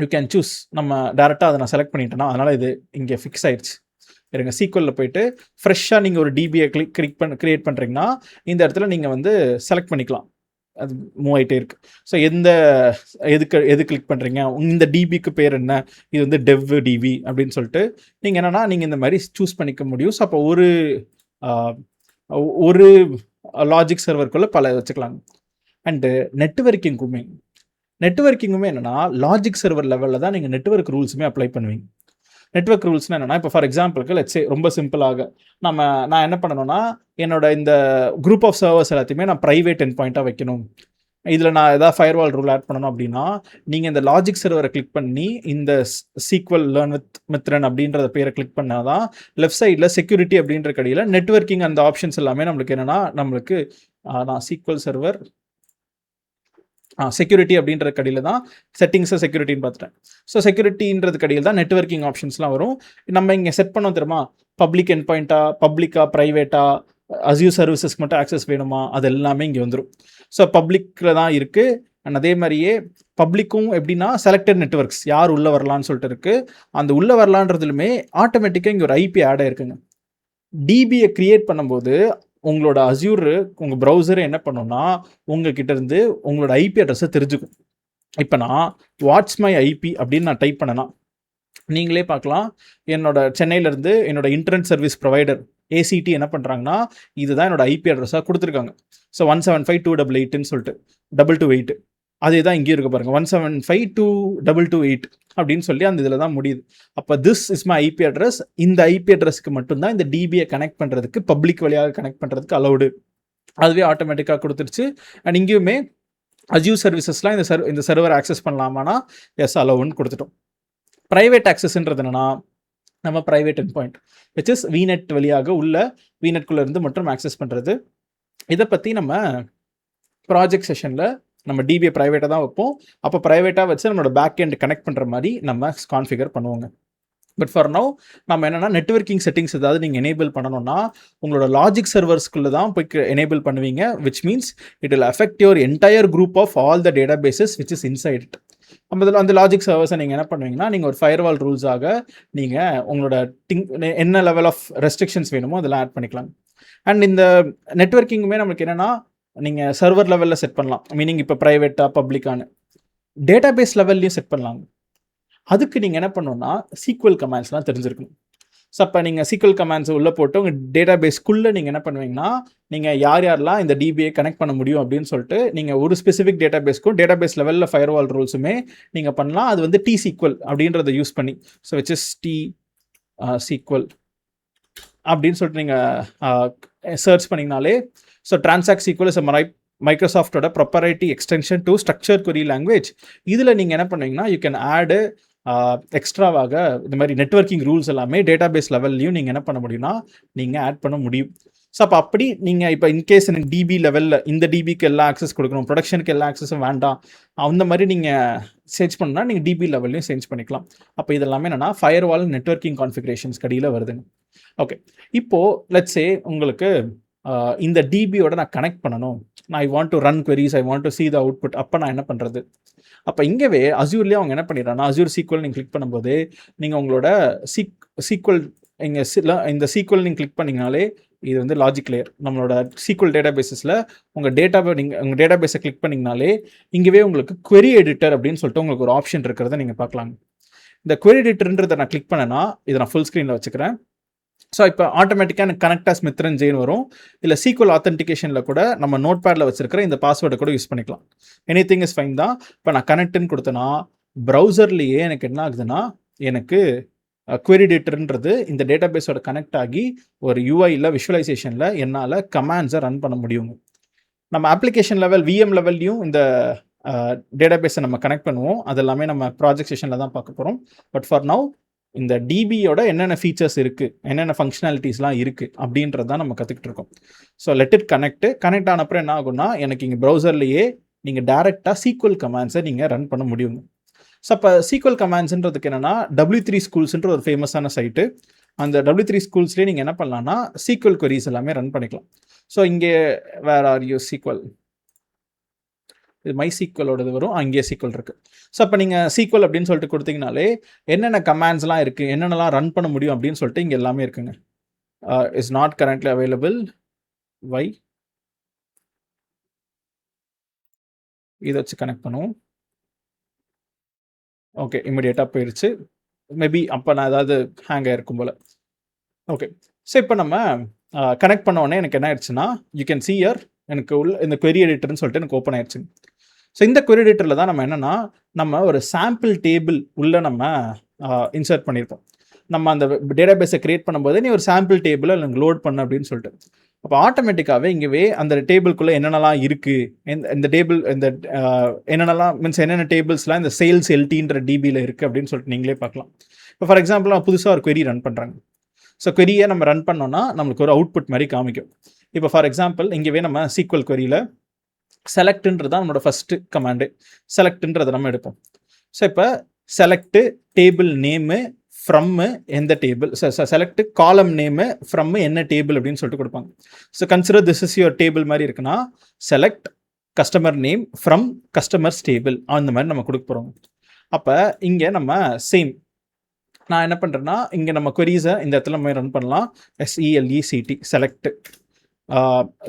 யூ கேன் சூஸ். நம்ம டேரெக்டாக அதை நான் செலக்ட் பண்ணிட்டேன்னா அதனால் இது இங்கே ஃபிக்ஸ் ஆயிடுச்சு. இருங்க, சீக்வலில் போயிட்டு ஃப்ரெஷ்ஷாக நீங்கள் ஒரு டிபியை கிரியேட் பண்ணுறீங்கன்னா இந்த இடத்துல நீங்கள் வந்து செலக்ட் பண்ணிக்கலாம். அது மூவ் ஆகிட்டே இருக்கு. ஸோ எது கிளிக் பண்ணுறீங்க, இந்த டிபிக்கு பேர் என்ன, இது வந்து டெவ் டிபி அப்படின்னு சொல்லிட்டு நீங்கள் என்னென்னா நீங்கள் இந்த மாதிரி சூஸ் பண்ணிக்க முடியும். ஸோ அப்போ ஒரு லாஜிக் சர்வருக்குள்ளே பல வச்சுக்கலாம். அண்டு நெட்வொர்க்கிங்குமே என்னென்னா லாஜிக் சர்வர் லெவலில் தான் நீங்கள் நெட்வொர்க் ரூல்ஸுமே அப்ளை பண்ணுவீங்க. நெட்வொர்க் ரூல்ஸ்னால் என்னென்னா இப்போ ஃபார் எக்ஸாம்பிளுக்கு லெட்ஸே ரொம்ப சிம்பிளாக நான் என்ன பண்ணணும்னா என்னோட இந்த குரூப் ஆஃப் சர்வர்ஸ் எல்லாத்தையுமே நான் ப்ரைவேட் எண்ட் பாயிண்ட்டாக வைக்கணும். இதில் நான் எதாவது ஃபயர்வால் ரூல் ஆட் பண்ணணும் அப்படின்னா நீங்கள் இந்த லாஜிக் சர்வரை கிளிக் பண்ணி இந்த சீக்வல் லேர்ன் வித் மித்ரன் அப்படின்றத பேரை கிளிக் பண்ணால் தான் லெஃப்ட் சைடில் செக்யூரிட்டி அப்படின்ற கடையில் நெட்வொர்க்கிங் அந்த ஆப்ஷன்ஸ் எல்லாமே நம்மளுக்கு என்னென்னா நம்மளுக்கு நான் சீக்வல் சர்வர் செக்யூரிட்டி அப்படின்ற கடையில் தான் செட்டிங்ஸை செக்யூரிட்டின்னு பார்த்துட்டேன். ஸோ செக்யூரிட்டின்றது கடையில் தான் நெட்வொர்க்கிங் ஆப்ஷன்ஸ்லாம் வரும். நம்ம இங்கே செட் பண்ணோம் தெரியுமா, பப்ளிக் எண்ட் பாயிண்ட்டா, பப்ளிக்கா, ப்ரைவேட்டா, அஸ்யூர் சர்வீசஸ்க்கு மட்டும் ஆக்சஸ் வேணுமா, அது எல்லாமே இங்கே வந்துடும். ஸோ பப்ளிக்கில் தான் இருக்குது. அண்ட் அதே மாதிரியே பப்ளிக்கும் எப்படின்னா செலக்டட் நெட்வொர்க்ஸ் யார் உள்ளே வரலான்னு சொல்லிட்டு இருக்குது. அந்த உள்ளே வரலான்றதுலுமே ஆட்டோமேட்டிக்காக இங்கே ஒரு ஐபி ஆட் ஆயிருக்குங்க. டிபியை கிரியேட் பண்ணும்போது உங்களோட அஸ்யூர் உங்கள் ப்ரௌசரை என்ன பண்ணோன்னா உங்ககிட்ட இருந்து உங்களோட ஐபி அட்ரஸை தெரிஞ்சுக்கும். இப்போ நான் வாட்ஸ் மை ஐபி அப்படின்னு நான் டைப் பண்ணேன்னா நீங்களே பார்க்கலாம், என்னோட சென்னையிலேருந்து என்னோட இன்டர்நெட் சர்வீஸ் ப்ரொவைடர் ACT என்ன பண்ணுறாங்கன்னா இதுதான் என்னோட ஐபி அட்ரஸாக கொடுத்துருக்காங்க. ஸோ 175.288 சொல்லிட்டு 228 அதே தான் இங்கேயும் இருக்க பாருங்கள், 175.288 அப்படின்னு சொல்லி அந்த இதில் தான் முடியுது. அப்போ this is my IP address. இந்த ஐபி அட்ரஸ்க்கு மட்டும்தான் இந்த டிபியை கனெக்ட் பண்ணுறதுக்கு பப்ளிக் வழியாக கனெக்ட் பண்ணுறதுக்கு அலௌடு. அதுவே ஆட்டோமேட்டிக்காக கொடுத்துருச்சு. அண்ட் இங்கேயுமே அஸ்யூர் சர்வீசஸ்லாம் இந்த சர்வர் ஆக்சஸ் பண்ணலாமானா எஸ் அலோவுன்னு கொடுத்துட்டோம். ப்ரைவேட் ஆக்சஸ்ன்றது என்னன்னா நம்ம private end point which is vignette வழியாக உள்ள விநெட்குள்ளே இருந்து மட்டும் ஆக்சஸ் பண்ணுறது. இதை பற்றி நம்ம ப்ராஜெக்ட் செஷனில் நம்ம டிபியை ப்ரைவேட்டாக தான் வைப்போம். அப்போ ப்ரைவேட்டாக வச்சு நம்மளோட பேக் எண்ட் கனெக்ட் பண்ணுற மாதிரி நம்ம கான்ஃபிகர் பண்ணுவோங்க. பட் ஃபார் நவ் நம்ம என்னென்னா நெட்வொர்க்கிங் செட்டிங்ஸ் ஏதாவது நீங்கள் எனேபிள் பண்ணணும்னா உங்களோட லாஜிக் சர்வர்ஸ்குள்ளே தான் போய் எனேபிள் பண்ணுவீங்க, which means it will affect your entire group of all the databases which is inside it. அந்த லாஜிக் சர்வர்ஸை நீங்கள் என்ன பண்ணுவீங்கன்னா நீங்கள் ஒரு ஃபயர்வால் ரூல்ஸாக நீங்கள் உங்களோட என்ன லெவல் ஆஃப் ரெஸ்ட்ரிக்ஷன்ஸ் வேணுமோ அதெல்லாம் ஆட் பண்ணிக்கலாம். அண்ட் இந்த நெட்வொர்க்கிங்குமே நம்மளுக்கு என்னென்னா நீங்கள் சர்வர் லெவலில் செட் பண்ணலாம், மீனிங் இப்போ ப்ரைவேட்டாக பப்ளிக்கான டேட்டா பேஸ் லெவல்லையும் செட் பண்ணலாம். அதுக்கு நீங்கள் என்ன பண்ணணும்னா சீக்வல் கமாண்ட்ஸ்லாம் தெரிஞ்சிருக்கணும். ஸோ அப்போ நீங்கள் சீக்வல் கமாண்ட்ஸ் உள்ளே போட்டு உங்கள் டேட்டா பேஸ்க்குள்ளே நீங்கள் என்ன பண்ணுவீங்கன்னா நீங்கள் யாரெல்லாம் இந்த டிபியை கனெக்ட் பண்ண முடியும் அப்படின்னு சொல்லிட்டு நீங்கள் ஒரு ஸ்பெசிஃபிக் டேட்டா பேஸ்க்கும் டேட்டா பேஸ் லெவலில் ஃபயர்வால் ரூல்ஸுமே நீங்கள் பண்ணலாம். அது வந்து டி சீக்வல் அப்படின்றத யூஸ் பண்ணி, so which is T SQL அப்படின்னு சொல்லிட்டு நீங்கள் சர்ச் பண்ணிங்கனாலே, ஸோ டிரான்சாக்ட் சீக்வல் இஸ் மைக்ரோசாஃப்டோட proprietary extension to structure query language. இதில் நீங்கள் என்ன பண்ணுவீங்கன்னா யூ கேன் ஆடு எக்ஸ்ட்ராவாக இந்த மாதிரி நெட்வொர்க்கிங் ரூல்ஸ் எல்லாமே டேட்டா பேஸ் லெவல்லையும் நீங்கள் என்ன பண்ண முடியும்னா நீங்கள் ஆட் பண்ண முடியும். ஸோ அப்போ அப்படி நீங்கள் இப்போ இன்கேஸ் எனக்கு டிபி லெவலில் இந்த டிபிக்கு எல்லா ஆக்சஸ் கொடுக்கணும், ப்ரொடக்ஷனுக்கு எல்லா ஆக்சஸும் வேண்டாம், அந்த மாதிரி நீங்கள் சேஞ்ச் பண்ணால் நீங்கள் டிபி லெவல்லையும் சேஞ்ச் பண்ணிக்கலாம். அப்போ இதெல்லாமே என்னென்னா ஃபயர்வால் நெட்வொர்க்கிங் கான்ஃபிகரேஷன்ஸ் கடியில் வருதுங்க. ஓகே, இப்போது லெட்ஸ் சே உங்களுக்கு இந்த டிபியோட நான் கனெக்ட் பண்ணணும், நான் I want to run queries, I want to see the output. அப்போ நான் என்ன பண்ணுறது? அப்போ இங்கேவே அஸ்யூர்லேயே அவங்க என்ன பண்ணிடுறாங்கன்னா அஸ்யூர் சீக்வல் நீங்கள் கிளிக் பண்ணும்போது நீங்கள் உங்களோட சீக்வல் இங்கே இந்த சீக்வல் நீங்கள் கிளிக் பண்ணிங்கனாலே இது வந்து லாஜிக் லேயர். நம்மளோட சீக்வல் டேட்டா பேஸஸில் உங்கள் உங்கள் டேட்டா பேஸை கிளிக் பண்ணிங்கனாலே இங்கேவே உங்களுக்கு query editor அப்படின்னு சொல்லிட்டு உங்களுக்கு ஒரு ஆப்ஷன் இருக்கிறத நீங்கள் பார்க்கலாங்க. இந்த query editorன்றதை நான் கிளிக் பண்ணேன்னா இதை நான் ஃபுல் ஸ்க்ரீனில் வச்சுக்கிறேன். ஸோ இப்போ ஆட்டோமேட்டிக்காக எனக்கு கனெக்டாக ஸ்மித்ரன் ஜெயின் வரும். இல்லை சீக்வல் ஆத்தென்டிகேஷனில் கூட நம்ம நோட் பேடில் வச்சிருக்கிற இந்த பாஸ்வேர்டை கூட யூஸ் பண்ணிக்கலாம். எனி திங் இஸ் ஃபைன் தான். இப்போ நான் கனெக்ட்னு கொடுத்தேன்னா ப்ரௌசர்லேயே எனக்கு என்ன ஆகுதுன்னா எனக்கு query editorன்றது இந்த டேட்டா பேஸோட கனெக்ட் ஆகி ஒரு யூஐயில் விஷுவலைசேஷனில் என்னால் கமாண்ட்ஸை ரன் பண்ண முடியும். நம்ம அப்ளிகேஷன் லெவல் விஎம் லெவல்லையும் இந்த டேட்டா பேஸை நம்ம கனெக்ட் பண்ணுவோம். அது எல்லாமே நம்ம ப்ராஜெக்ட் செஷனில் தான் பார்க்க போகிறோம். பட் ஃபார் நவ் இந்த டிபியோட என்னென்ன ஃபீச்சர்ஸ் இருக்குது, என்னென்ன ஃபங்க்ஷனாலிட்டிஸ்லாம் இருக்குது அப்படின்றது தான் நம்ம கற்றுக்கிட்டு இருக்கோம். ஸோ லெட் இட் கனெக்ட் ஆன அப்புறம் என்ன ஆகும்னா எனக்கு இங்கே ப்ரௌசர்லேயே நீங்கள் டேரெக்டாக சீக்வல் கமாண்ட்ஸை நீங்கள் ரன் பண்ண முடியும். ஸோ அப்போ சீக்வல் கமாண்ட்ஸ்ன்றதுக்கு என்னென்னா W3 Schools ஒரு ஃபேமஸான சைட்டு. அந்த W3 Schools நீங்கள் என்ன பண்ணலாம்னா சீக்வல் queries எல்லாமே ரன் பண்ணிக்கலாம். ஸோ இங்கே வேர் ஆர் யூ சீக்வல், இது மை சீக்வலோடது வரும், அங்கேயே சீக்வல் இருக்குது. ஸோ அப்போ நீங்கள் சீக்வல் அப்படின்னு சொல்லிட்டு கொடுத்தீங்கனாலே என்னென்ன கமாண்ட்ஸ்லாம் இருக்குது, என்னென்னலாம் ரன் பண்ண முடியும் அப்படின்னு சொல்லிட்டு இங்கே எல்லாமே இருக்குங்க. இஸ் நாட் கரண்ட்லி அவைலபிள், வை, இதை வச்சு கனெக்ட் பண்ணுவோம். ஓகே, இமிடியேட்டாக போயிடுச்சு. மேபி அப்போ நான் ஏதாவது ஹேங் ஆகிருக்கும் போல். ஓகே, ஸோ இப்போ நம்ம கனெக்ட் பண்ண உடனே எனக்கு என்ன ஆயிடுச்சுன்னா யூ கேன் see here எனக்கு உள்ள இந்த query editorன்னு சொல்லிட்டு எனக்கு ஓப்பன் ஆயிடுச்சு. ஸோ இந்த query editorல தான் நம்ம என்னென்னா நம்ம ஒரு சாம்பிள் டேபிள் உள்ளே நம்ம இன்சர்ட் பண்ணியிருப்போம். நம்ம அந்த டேட்டா பேஸை க்ரியேட் பண்ணும்போது நீ ஒரு சாம்பிள் டேபிளை எனக்கு லோட் பண்ண அப்படின்னு சொல்லிட்டு, அப்போ ஆட்டோமேட்டிக்காகவே இங்கேவே அந்த டேபிள்குள்ளே என்னென்னலாம் இருக்குது, இந்த டேபிள் இந்த என்னென்னலாம் மீன்ஸ் என்னென்ன டேபிள்ஸ்லாம் இந்த சேல்ஸ் எல்டின்ற டிபியில் இருக்குது அப்படின்னு சொல்லிட்டு நீங்களே பார்க்கலாம். இப்போ ஃபார் எக்ஸாம்பிள் நான் புதுசாக ஒரு query ரன் பண்ணுறாங்க. ஸோ queryயை நம்ம ரன் பண்ணோன்னா நம்மளுக்கு ஒரு அவுட்புட் மாதிரி காமிக்கும். இப்போ ஃபார் எக்ஸாம்பிள் இங்கேவே நம்ம சீக்வல் queryயில் செலக்ட்ன்றது தான் நம்மளோட ஃபஸ்ட்டு கமாண்டு. செலக்ட்ன்றதை நம்ம எடுப்போம். ஸோ இப்போ செலக்ட்டு டேபிள் நேமு ஃப்ரம்மு எந்த டேபிள், செலக்ட் காலம் நேமு ஃப்ரம்மு என்ன டேபிள் அப்படின்னு சொல்லிட்டு கொடுப்பாங்க. So consider this is your table மாதிரி இருக்குன்னா select customer name from customers table அந்த மாதிரி நம்ம கொடுக்க போகிறோம். அப்போ இங்கே நம்ம சேம் நான் என்ன பண்ணுறேன்னா இங்கே நம்ம queries-ஐ இந்த இடத்துல நம்ம ரன் பண்ணலாம். SELECT செலக்ட்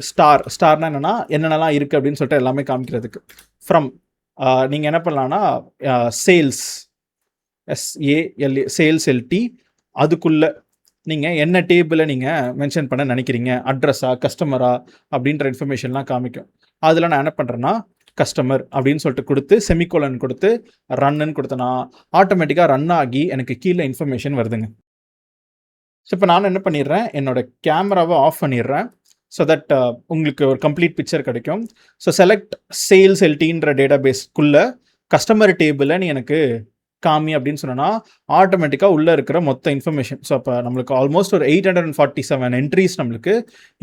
ஸ்டார்னா என்னென்னா என்னென்னலாம் இருக்குது அப்படின்னு சொல்லிட்டு எல்லாமே காமிக்கிறதுக்கு. ஃப்ரம் நீங்கள் என்ன பண்ணலான்னா சேல்ஸ் SALE சேல்ஸ் LT அதுக்குள்ளே நீங்கள் என்ன டேபிளை நீங்கள் மென்ஷன் பண்ண நினைக்கிறீங்க, அட்ரஸா கஸ்டமரா அப்படின்ற இன்ஃபர்மேஷன்லாம் காமிக்கும். அதில் நான் என்ன பண்ணுறேன்னா கஸ்டமர் அப்படின்னு சொல்லிட்டு கொடுத்து செமிகோலன் கொடுத்து ரன்னு கொடுத்தனா ஆட்டோமேட்டிக்காக ரன் ஆகி எனக்கு கீழே இன்ஃபர்மேஷன் வருதுங்க. ஸோ இப்போ நான் என்ன பண்ணிடுறேன், என்னோட கேமராவை ஆஃப் பண்ணிடுறேன். ஸோ தட் உங்களுக்கு ஒரு கம்ப்ளீட் பிக்சர் கிடைக்கும். ஸோ செலக்ட் சேல்ஸ் எல்டின்ற டேட்டா பேஸ்க்குள்ளே கஸ்டமர் டேபிளை நீ எனக்கு காமி அப்படின்னு சொன்னா ஆட்டோமேட்டிக்காக உள்ளே இருக்கிற மொத்த இன்ஃபர்மேஷன். ஸோ அப்போ நம்மளுக்கு ஆல்மோஸ்ட் ஒரு 847 என்ட்ரிஸ் நம்மளுக்கு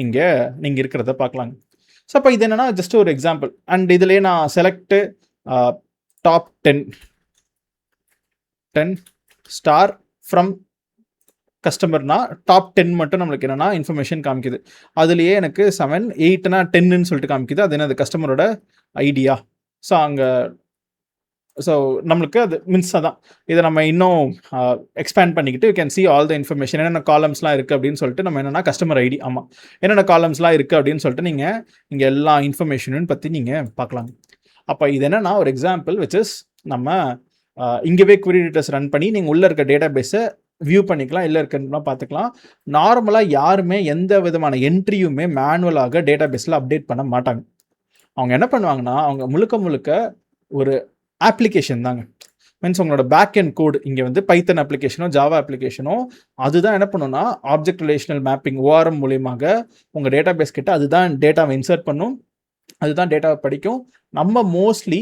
இங்கே நீங்கள் இருக்கிறத பார்க்கலாங்க. ஸோ அப்போ இது என்னன்னா ஜஸ்ட் ஒரு எக்ஸாம்பிள். அண்ட் இதுலேயே நான் செலக்ட் டாப் 10 ஸ்டார் ஃப்ரம் கஸ்டமர்னா டாப் 10 மட்டும் நம்மளுக்கு என்னென்னா இன்ஃபர்மேஷன் காமிக்குது. அதுலேயே எனக்கு 7, 8னா 10ன்னு சொல்லிட்டு காமிக்குது. அது என்னது கஸ்டமரோட ஐடியா. ஸோ அங்கே ஸோ நம்மளுக்கு அது மீன்ஸ் அதான் இதை நம்ம இன்னும் எக்ஸ்பேண்ட் பண்ணிக்கிட்டு you can see all the information என்னென்ன காலம்ஸ்லாம் இருக்குது அப்படின்னு சொல்லிட்டு நம்ம என்னென்னா கஸ்டமர் ஐடி ஆமாம் என்னென்ன காலம்ஸ்லாம் இருக்குது அப்படின்னு சொல்லிட்டு நீங்கள் இங்கே எல்லா இன்ஃபர்மேஷனும் பற்றி நீங்கள் பார்க்கலாம். அப்போ இது என்னென்னா ஒரு எக்ஸாம்பிள் விச் இஸ் நம்ம இங்கேவே query editors ரன் பண்ணி நீங்கள் உள்ளே இருக்க டேட்டா பேஸை வியூ பண்ணிக்கலாம், இல்லை இருக்குன்னா பார்த்துக்கலாம். நார்மலாக யாருமே எந்த விதமான என்ட்ரியுமே மேனுவலாக டேட்டா பேஸில் அப்டேட் பண்ண மாட்டாங்க. அவங்க என்ன பண்ணுவாங்கன்னா அவங்க முழுக்க ஒரு அப்ளிகேஷன் தாங்க. மீன்ஸ் உங்களோட பேக் அண்ட் கோடு இங்கே வந்து பைத்தன் அப்ளிகேஷனோ ஜாவா அப்ளிகேஷனோ அதுதான் என்ன பண்ணுன்னா ஆப்ஜெக்ட் ரிலேஷனல் மேப்பிங் ORM மூலியமாக உங்கள் டேட்டா பேஸ் கிட்ட அதுதான் டேட்டாவை இன்சர்ட் பண்ணும், அதுதான் டேட்டாவை படிக்கும். நம்ம mostly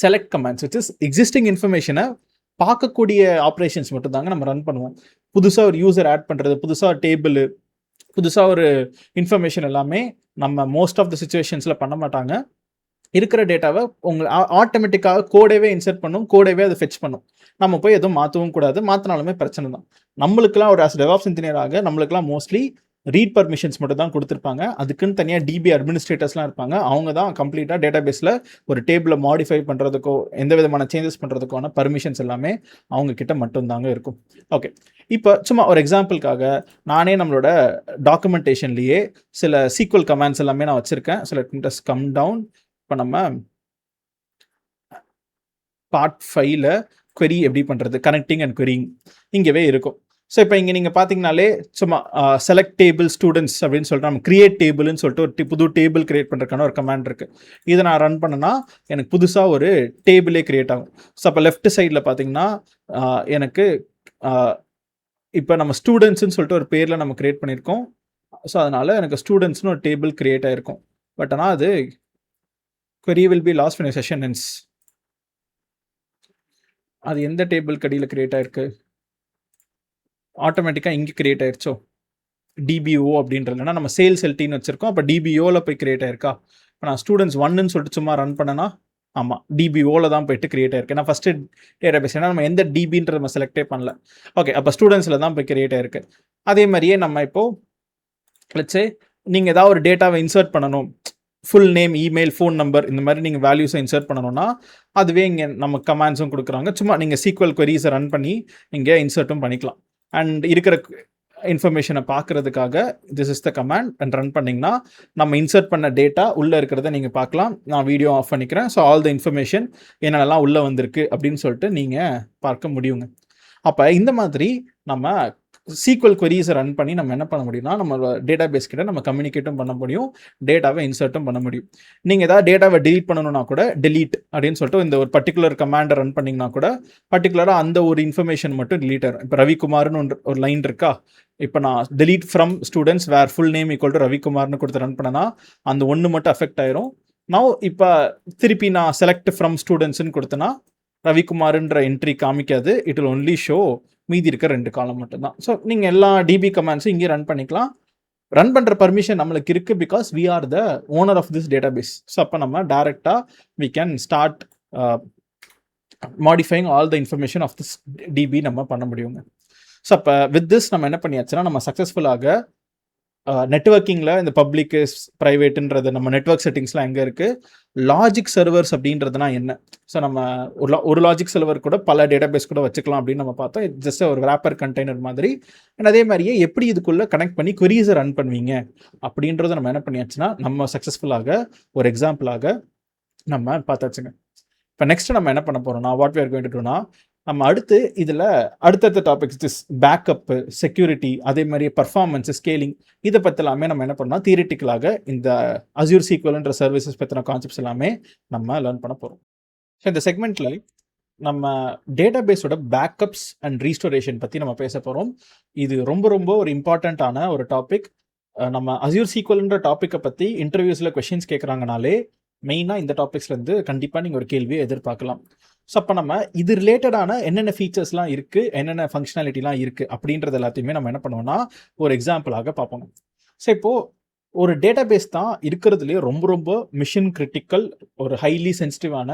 select commands which is existing இன்ஃபர்மேஷனை பார்க்கக்கூடிய ஆப்ரேஷன்ஸ் மட்டும் தாங்க நம்ம ரன் பண்ணுவோம். புதுசாக ஒரு யூசர் ஆட் பண்ணுறது, புதுசாக டேபிள், புதுசாக ஒரு இன்ஃபர்மேஷன் எல்லாமே நம்ம மோஸ்ட் ஆஃப் த சுச்சுவேஷன்ஸில் பண்ண மாட்டாங்க. இருக்கிற டேட்டாவை ஆட்டோமேட்டிக்காக கோடவே இன்சர்ட் பண்ணும், கோடவே அதை ஃபெச் பண்ணும். நம்ம போய் எதுவும் மாற்றவும் கூடாது, மாற்றினாலுமே பிரச்சனை தான். நம்மளுக்குலாம் ஒரு DevOps இன்ஜினியராக நம்மளுக்குலாம் மோஸ்ட்லி ரீட் பர்மிஷன்ஸ் மட்டும் தான் கொடுத்துருப்பாங்க. அதுக்குன்னு தனியாக DB அட்மினிஸ்ட்ரேட்டர்ஸ்லாம் இருப்பாங்க. அவங்க தான் கம்ப்ளீட்டாக டேட்டா பேஸில் ஒரு டேபிளை மாடிஃபை பண்ணுறதுக்கோ எந்த விதமான சேஞ்சஸ் பண்ணுறதுக்கான பர்மிஷன்ஸ் எல்லாமே அவங்க கிட்ட மட்டும்தாங்க இருக்கும். ஓகே, இப்போ சும்மா ஒரு எக்ஸாம்பிளுக்காக நானே நம்மளோட டாக்குமெண்டேஷன்லேயே சில SQL கமாண்ட்ஸ் எல்லாமே நான் வச்சுருக்கேன். So let me just come down. இப்போ நம்ம பார்ட் 5ல query எப்படி பண்ணுறது, கனெக்டிங் அண்ட் querying இங்கேவே இருக்கும். ஸோ இப்போ இங்கே நீங்கள் பார்த்தீங்கனாலே சும்மா செலக்ட் டேபிள் ஸ்டூடெண்ட்ஸ் அப்படின்னு சொல்லிட்டு நம்ம கிரியேட் டேபிள்னு சொல்லிட்டு ஒரு புது டேபிள் கிரியேட் பண்ணுறதுக்கான ஒரு கமாண்ட் இருக்குது. இதை நான் ரன் பண்ணேன்னா எனக்கு புதுசாக ஒரு டேபிளே கிரியேட் ஆகும். ஸோ அப்போ லெஃப்ட் சைடில் பார்த்தீங்கன்னா எனக்கு இப்போ நம்ம ஸ்டூடெண்ட்ஸ்ன்னு சொல்லிட்டு ஒரு பேரில் நம்ம கிரியேட் பண்ணியிருக்கோம். ஸோ அதனால் எனக்கு ஸ்டூடெண்ட்ஸ்னு ஒரு டேபிள் கிரியேட் ஆகிருக்கும். பட் ஆனால் அது query will be lost when your session ends. அது எந்த டேபிள் கடியில் கிரியேட் ஆயிருக்கு, ஆட்டோமேட்டிக்காக இங்கே கிரியேட் ஆயிடுச்சோ DBO அப்படின்றதுனா நம்ம சேல்ஸ் எல்டின்னு வச்சுருக்கோம். அப்போ DBOவில் போய் கிரியேட் ஆயிருக்கா. இப்போ நான் ஸ்டூடெண்ட்ஸ் 1ன்னு சொல்லிட்டு சும்மா ரன் பண்ணேன்னா ஆமாம் DBOவில் தான் போயிட்டு கிரியேட் ஆயிருக்கு. நான் ஃபஸ்ட்டு டேட்டா பேஸ் ஏன்னா நம்ம எந்த DBன்றது நம்ம செலக்டே பண்ணல. ஓகே, அப்போ ஸ்டூடெண்ட்ஸில் தான் போய் கிரியேட் ஆயிருக்கு. அதே மாதிரியே நம்ம இப்போது லெட்ஸ் சே நீங்கள் ஏதாவது ஒரு டேட்டாவை இன்சர்ட் பண்ணணும், full name, email, phone number, இந்த மாதிரி நீங்கள் வேல்யூஸை இன்சர்ட் பண்ணணும்னா அதுவே இங்கே நம்ம கமாண்ட்ஸும் கொடுக்குறாங்க. சும்மா நீங்கள் SQL queries ரன் பண்ணி இங்கே இன்சர்ட்டும் பண்ணிக்கலாம். அண்ட் இருக்கிற இன்ஃபர்மேஷனை பார்க்குறதுக்காக this is the command and run பண்ணிங்கன்னா நம்ம இன்சர்ட் பண்ண டேட்டா உள்ளே இருக்கிறத நீங்கள் பார்க்கலாம். நான் வீடியோ ஆஃப் பண்ணிக்கிறேன். ஸோ ஆல் த இன்ஃபர்மேஷன் என்னென்னலாம் உள்ளே வந்திருக்கு அப்படின்னு சொல்லிட்டு நீங்கள் பார்க்க முடியுங்க. அப்போ இந்த மாதிரி நம்ம SQL queries ரன் பண்ணி நம்ம என்ன பண்ண முடியும்னா நம்ம டேட்டா பேஸ் கிட்ட நம்ம கம்யூனிகேட்டும் பண்ண முடியும், டேட்டாவை இன்சர்ட்டும் பண்ண முடியும். நீங்கள் ஏதாவது டேட்டாவை delete பண்ணணும்னா கூட delete அப்படின்னு சொல்லிட்டு இந்த ஒரு பர்டிகுலர் கமாண்டை ரன் பண்ணிங்கன்னா கூட பர்டிகுலராக அந்த ஒரு இன்ஃபர்மேஷன் மட்டும் delete ஆகும். இப்போ ரவிக்குமார்னு ஒரு லைன் இருக்கா, இப்போ நான் delete from students where full name equal to ரவிக்குமார்னு கொடுத்து ரன் பண்ணனா அந்த ஒன்று மட்டும் அஃபெக்ட் ஆயிரும். நான் இப்போ திருப்பி நான் செலக்ட் ஃப்ரம் ஸ்டூடெண்ட்ஸ்ன்னு கொடுத்தேன்னா ரவிக்குமார்ன்ற என்ட்ரி காமிக்காது, இட் வில் ஒன்லி ஷோ மீதி இருக்க 2 காலம் மட்டும்தான். ஸோ நீங்கள் எல்லா DB கமாண்ட்ஸும் இங்கே ரன் பண்ணிக்கலாம். ரன் பண்ணுற பர்மிஷன் நம்மளுக்கு இருக்குது because we are the owner of this database. So அப்போ நம்ம டேரெக்டாக we can start modifying all the information of this DB நம்ம பண்ண முடியுங்க. ஸோ அப்போ வித் திஸ் நம்ம என்ன பண்ணியாச்சுன்னா நம்ம சக்ஸஸ்ஃபுல்லாக நெட்வொர்க்கிங்கில் இந்த பப்ளிக் ப்ரைவேட்டுன்றது நம்ம நெட்வொர்க் செட்டிங்ஸ்லாம் எங்கே இருக்குது, லாஜிக் சர்வர்ஸ் அப்படின்றதுனா என்ன. ஸோ நம்ம ஒரு லாஜிக் சர்வர் கூட பல டேட்டா பேஸ் கூட வச்சுக்கலாம் அப்படின்னு நம்ம பார்த்தோம். இது ஜஸ்ட் ஒரு ரேப்பர் கண்டெய்னர் மாதிரி. அண்ட் அதே மாதிரியே எப்படி இதுக்குள்ளே கனெக்ட் பண்ணி queries ரன் பண்ணுவீங்க அப்படின்றத நம்ம என்ன பண்ணியாச்சுன்னா நம்ம சக்ஸஸ்ஃபுல்லாக ஒரு எக்ஸாம்பிளாக நம்ம பார்த்தாச்சுங்க. இப்போ நெக்ஸ்ட் நம்ம என்ன பண்ண போகிறோம்னா what we are going to டூனா நம்ம அடுத்து இதில் அடுத்தடுத்த டாபிக்ஸ் திஸ் பேக்கப்பு, செக்யூரிட்டி, அதே மாதிரி பர்ஃபார்மன்ஸ், ஸ்கேலிங், இதை பற்றி எல்லாமே நம்ம என்ன பண்ணோம் தியரிட்டிக்கலாக இந்த Azure SQLன்ற சர்வீசஸ் பற்றின கான்செப்ட்ஸ் எல்லாமே நம்ம லேர்ன் பண்ண போகிறோம். ஸோ இந்த செக்மெண்ட்டில் நம்ம டேட்டா பேஸோட பேக்கப்ஸ் அண்ட் ரீஸ்டோரேஷன் பற்றி நம்ம பேச போகிறோம். இது ரொம்ப ரொம்ப ஒரு இம்பார்ட்டண்ட்டான ஒரு டாபிக். நம்ம அஸ்யூர் சீக்வல்ன்ற டாப்பிக்கை பற்றி இன்டர்வியூஸில் கொஷின்ஸ் கேட்குறாங்கனாலே மெயினாக இந்த டாபிக்ஸ்லேருந்து கண்டிப்பாக நீங்கள் ஒரு கேள்வியை எதிர்பார்க்கலாம். ஸோ அப்போ நம்ம இது ரிலேட்டடான என்னென்ன ஃபீச்சர்ஸ்லாம் இருக்குது, என்னென்ன ஃபங்க்ஷனாலிட்டிலாம் இருக்குது அப்படின்றது எல்லாத்தையுமே நம்ம என்ன பண்ணுவோம்னா ஒரு எக்ஸாம்பிளாக பார்ப்போம். ஸோ இப்போது ஒரு டேட்டாபேஸ் தான் இருக்கிறதுலேயே ரொம்ப ரொம்ப மிஷன் கிரிட்டிக்கல், ஒரு ஹைலி சென்சிட்டிவான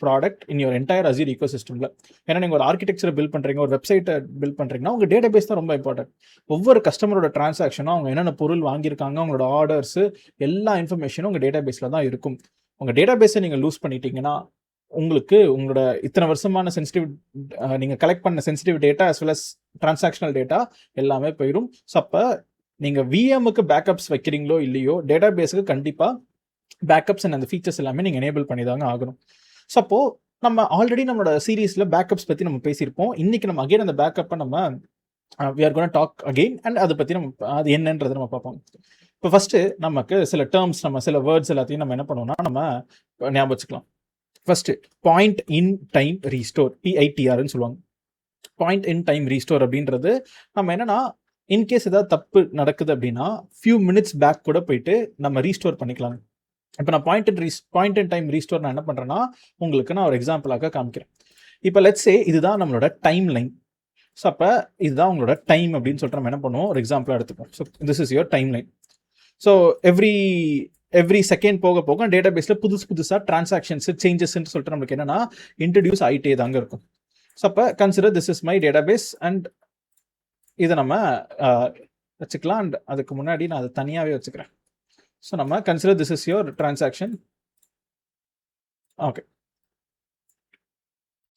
product in your entire Azure ஈகோ சிஸ்டமில். ஏன்னா நீங்கள் ஒரு ஆர்கிடெக்சரை பில்ட் பண்ணுறீங்க, ஒரு வெப்சைட்டை பில்ட் பண்ணுறீங்கன்னா உங்கள் டேட்டாபேஸ் தான் ரொம்ப இம்பார்ட்டன்ட். ஒவ்வொரு கஸ்டமரோட டிரான்சாக்ஷனும், அவங்க என்னென்ன பொருள் வாங்கியிருக்காங்க, அவங்களோட ஆர்டர்ஸு, எல்லா இன்ஃபர்மேஷனும் உங்கள் டேட்டாபேஸில் தான் இருக்கும். உங்கள் டேட்டாபேஸை நீங்கள் லூஸ் பண்ணிட்டீங்கன்னா உங்களுக்கு உங்களோட இத்தனை வருஷமான சென்சிட்டிவ் நீங்கள் கலெக்ட் பண்ண sensitive data as well as transactional data எல்லாமே போயிடும். ஸோ அப்போ நீங்கள் விஎம்முக்கு பேக்கப்ஸ் வைக்கிறீங்களோ இல்லையோ, டேட்டாபேஸுக்கு கண்டிப்பாக பேக்கப்ஸ் அண்ட் அந்த ஃபீச்சர்ஸ் எல்லாமே நீங்கள் எனேபிள் பண்ணி தாங்க ஆகணும். ஸோ அப்போது நம்ம ஆல்ரெடி நம்மளோட சீரீஸில் பேக்கப்ஸ் பற்றி நம்ம பேசியிருப்போம். இன்றைக்கி நம்ம அகைன் அந்த பேக்கப்பை நம்ம we are gonna talk again and அதை பற்றி நம்ம அது என்னன்றதை நம்ம பார்ப்போம். இப்போ ஃபஸ்ட்டு நமக்கு சில டேர்ம்ஸ், நம்ம சில வேர்ட்ஸ் எல்லாத்தையும் நம்ம என்ன பண்ணுவோம்னா நம்ம ஞாபகம் வச்சுக்கலாம். First point in time restore, PITRன்னு சொல்லுவாங்க. பாயிண்ட் இன் டைம் ரீஸ்டோர் அப்படின்றது நம்ம என்னென்னா இன்கேஸ் ஏதாவது தப்பு நடக்குது அப்படின்னா ஃபியூ மினிட்ஸ் பேக் கூட போயிட்டு நம்ம ரீஸ்டோர் பண்ணிக்கலாம். இப்போ நான் பாயிண்ட் இன் டைம் ரீஸ்டோர் நான் என்ன பண்ணுறேன்னா உங்களுக்கு நான் ஒரு எக்ஸாம்பிளாக காமிக்கிறேன். இப்போ லெட்ஸ் சே இதுதான் நம்மளோட டைம் லைன். ஸோ அப்போ இதுதான் உங்களோட டைம் அப்படின்னு சொல்லிட்டு நம்ம என்ன பண்ணுவோம், ஒரு எக்ஸாம்பிளாக எடுத்துப்போம். So this is your time line. So every second போக போக டேட்டாபேஸில் புதுசாக டிரான்சாக்ஷன்ஸ் சேஞ்சஸ்ன்னு சொல்லிட்டு நம்மளுக்கு என்னென்னா இன்ட்ரடியூஸ் ஆகிட்டே தாங்க இருக்கும். ஸோ அப்போ consider this is my database and இதை நம்ம வச்சுக்கலாம். அண்ட் அதுக்கு முன்னாடி நான் அதை தனியாகவே வச்சுக்கிறேன். ஸோ நம்ம கன்சிடர் திஸ் இஸ் யுவர் டிரான்சாக்ஷன். ஓகே.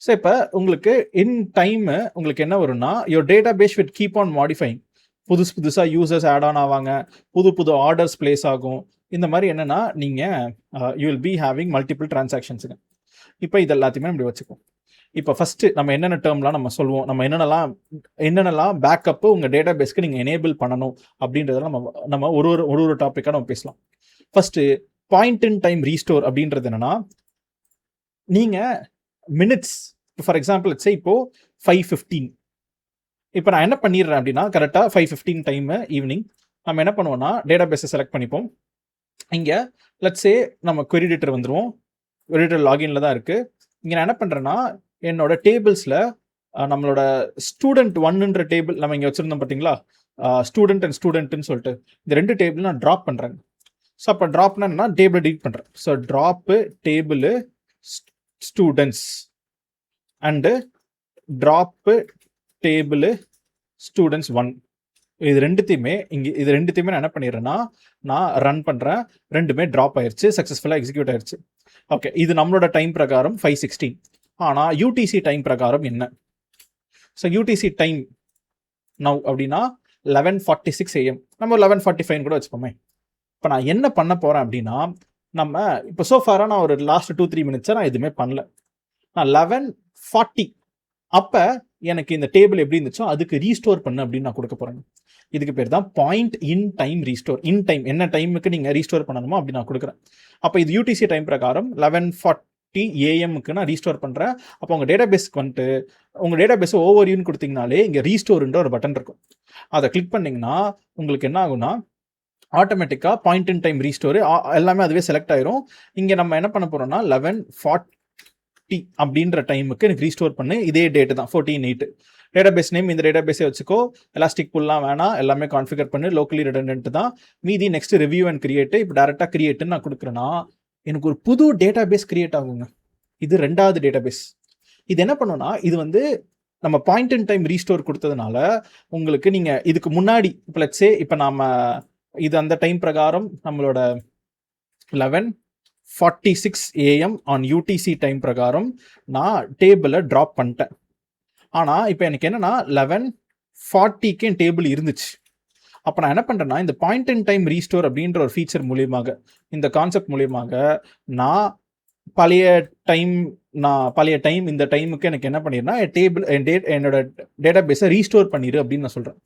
ஸோ இப்போ உங்களுக்கு இன் டைமு உங்களுக்கு என்ன வரும்னா your database will keep on modifying. புதுசாக யூசர்ஸ் ஆட் ஆன் ஆவாங்க, புது ஆர்டர்ஸ் பிளேஸ் ஆகும். இந்த மாதிரி என்னென்னா நீங்கள் you will be having multiple டிரான்சாக்ஷன்ஸுங்க. இப்போ இது எல்லாத்தையுமே நம்ம வச்சுக்கோம். இப்போ ஃபஸ்ட்டு நம்ம என்னென்ன டேர்ம்லாம் நம்ம சொல்லுவோம், நம்ம என்னென்னலாம் பேக்கப்பு உங்கள் டேட்டாபேஸ்க்கு நீங்கள் எனேபிள் பண்ணணும் அப்படின்றதெல்லாம் நம்ம ஒரு டாப்பிக்காக நம்ம பேசலாம். First point in time restore அப்படின்றது என்னென்னா நீங்கள் மினிட்ஸ், ஃபார் எக்ஸாம்பிள் இப்போது 5:15 இப்போ நான் என்ன பண்ணிடுறேன் அப்படின்னா கரெக்டாக 5:15 டைமு ஈவினிங் நம்ம என்ன பண்ணுவோம்னா டேட்டாபேஸை செலக்ட் பண்ணிப்போம். இங்கே லெட்ஸே நம்ம query editor வந்துடுவோம். query editor லாகின்ல தான் இருக்குது. இங்கே நான் என்ன பண்ணுறேன்னா என்னோட டேபிள்ஸில் நம்மளோட ஸ்டூடெண்ட் 1ன்ற டேபிள் நம்ம இங்கே வச்சுருந்தோம் பார்த்தீங்களா, ஸ்டூடெண்ட் அண்ட் ஸ்டூடெண்ட்னு சொல்லிட்டு இந்த 2 டேபிள் நான் ட்ராப் பண்ணுறேன். ஸோ அப்போ ட்ராப்னா என்ன, டேபிளை டீட் பண்ணுறேன். So drop table students and drop table students 1. இது ரெண்டுத்தையுமே நான் என்ன பண்ணிடுறேன்னா நான் ரன் பண்ணுறேன். ரெண்டுமே ட்ராப் ஆயிடுச்சு, சக்ஸஸ்ஃபுல்லாக எக்ஸிக்யூட் ஆயிடுச்சு. ஓகே, இது நம்மளோட டைம் பிரகாரம் 5:16. ஆனால் யூடிசி டைம் பிரகாரம் என்ன? ஸோ யூடிசி டைம் நவ் அப்படின்னா 11:46 AM. நம்ம 11:45 கூட வச்சுப்போமே. இப்போ நான் என்ன பண்ண போகிறேன் அப்படின்னா நம்ம இப்போ சோஃபாராக நான் ஒரு லாஸ்ட் 2-3 மினிட்ஸாக நான் எதுவுமே பண்ணல. நான் 11:40 அப்போ எனக்கு இந்த டேபிள் எப்படி இருந்துச்சோ அதுக்கு ரீஸ்டோர் பண்ணு அப்படின்னு நான் கொடுக்க போகிறேன். இதுக்கு பேர் தான் point in time restore. In time என்ன டைமுக்கு நீங்கள் ரீஸ்டோர் பண்ணணுமோ அப்படி நான் கொடுக்குறேன். அப்போ இது யூடிசி டைம் பிரகாரம் 11:40 AM நான் ரீஸ்டோர் பண்ணுறேன். அப்போ உங்கள் டேட்டாபேஸ்க்கு வந்துட்டு உங்கள் டேட்டாபேஸை ஓவர்வியூன்னு கொடுத்தீங்கனாலே இங்கே ரீஸ்டோர்ன்ற ஒரு பட்டன் இருக்கும். அதை கிளிக் பண்ணிங்கன்னா உங்களுக்கு என்ன ஆகும்னா ஆட்டோமேட்டிக்காக பாயிண்ட் இன் டைம் ரீஸ்டோரு எல்லாமே அதுவே செலக்ட் ஆயிரும். இங்கே நம்ம என்ன பண்ண போகிறோம்னா 11:40 அப்படின்ற டைமுக்கு எனக்கு ரீஸ்டோர் பண்ணு. இதே டேட்டு தான் 14/8. டேட்டாபேஸ் நேம் இந்த டேட்டாபேஸே வச்சுக்கோ, எலாஸ்டிக் புல்லாம் வேணாம், எல்லாமே கான்ஃபிகர் பண்ணு, லோக்கலி ரிடண்டன்ட் தான். மீதி நெக்ஸ்ட் ரிவ்யூ அண்ட் கிரியேட்டு. இப்போ டேரெக்டாக கிரியேட்டுன்னு நான் கொடுக்குறேன்னா எனக்கு ஒரு புது டேட்டாபேஸ் கிரியேட் ஆகுங்க. இது 2வது டேட்டாபேஸ். இது என்ன பண்ணுன்னா இது வந்து நம்ம பாயிண்ட் இன் டைம் ரீஸ்டோர் கொடுத்ததுனால உங்களுக்கு நீங்கள் இதுக்கு முன்னாடி இப்போ லெட்ஸே இப்போ நம்ம இது அந்த டைம் பிரகாரம் நம்மளோட 11:46 AM ஆன் யூடிசி டைம் பிரகாரம் நான் டேபிளை ட்ராப் பண்ணிட்டேன். ஆனால் இப்போ எனக்கு என்னென்னா 11:40 என் டேபிள் இருந்துச்சு. அப்போ நான் என்ன பண்ணுறேன்னா இந்த பாயிண்ட் இன் டைம் ரீஸ்டோர் அப்படின்ற ஒரு ஃபீச்சர் மூலியமாக, இந்த கான்செப்ட் மூலியமாக நான் பழைய டைம் இந்த டைமுக்கு எனக்கு என்ன பண்ணிடுறேன்னா என்னோட டேட்டாபேஸை ரீஸ்டோர் பண்ணிடு அப்படின்னு நான் சொல்கிறேன்.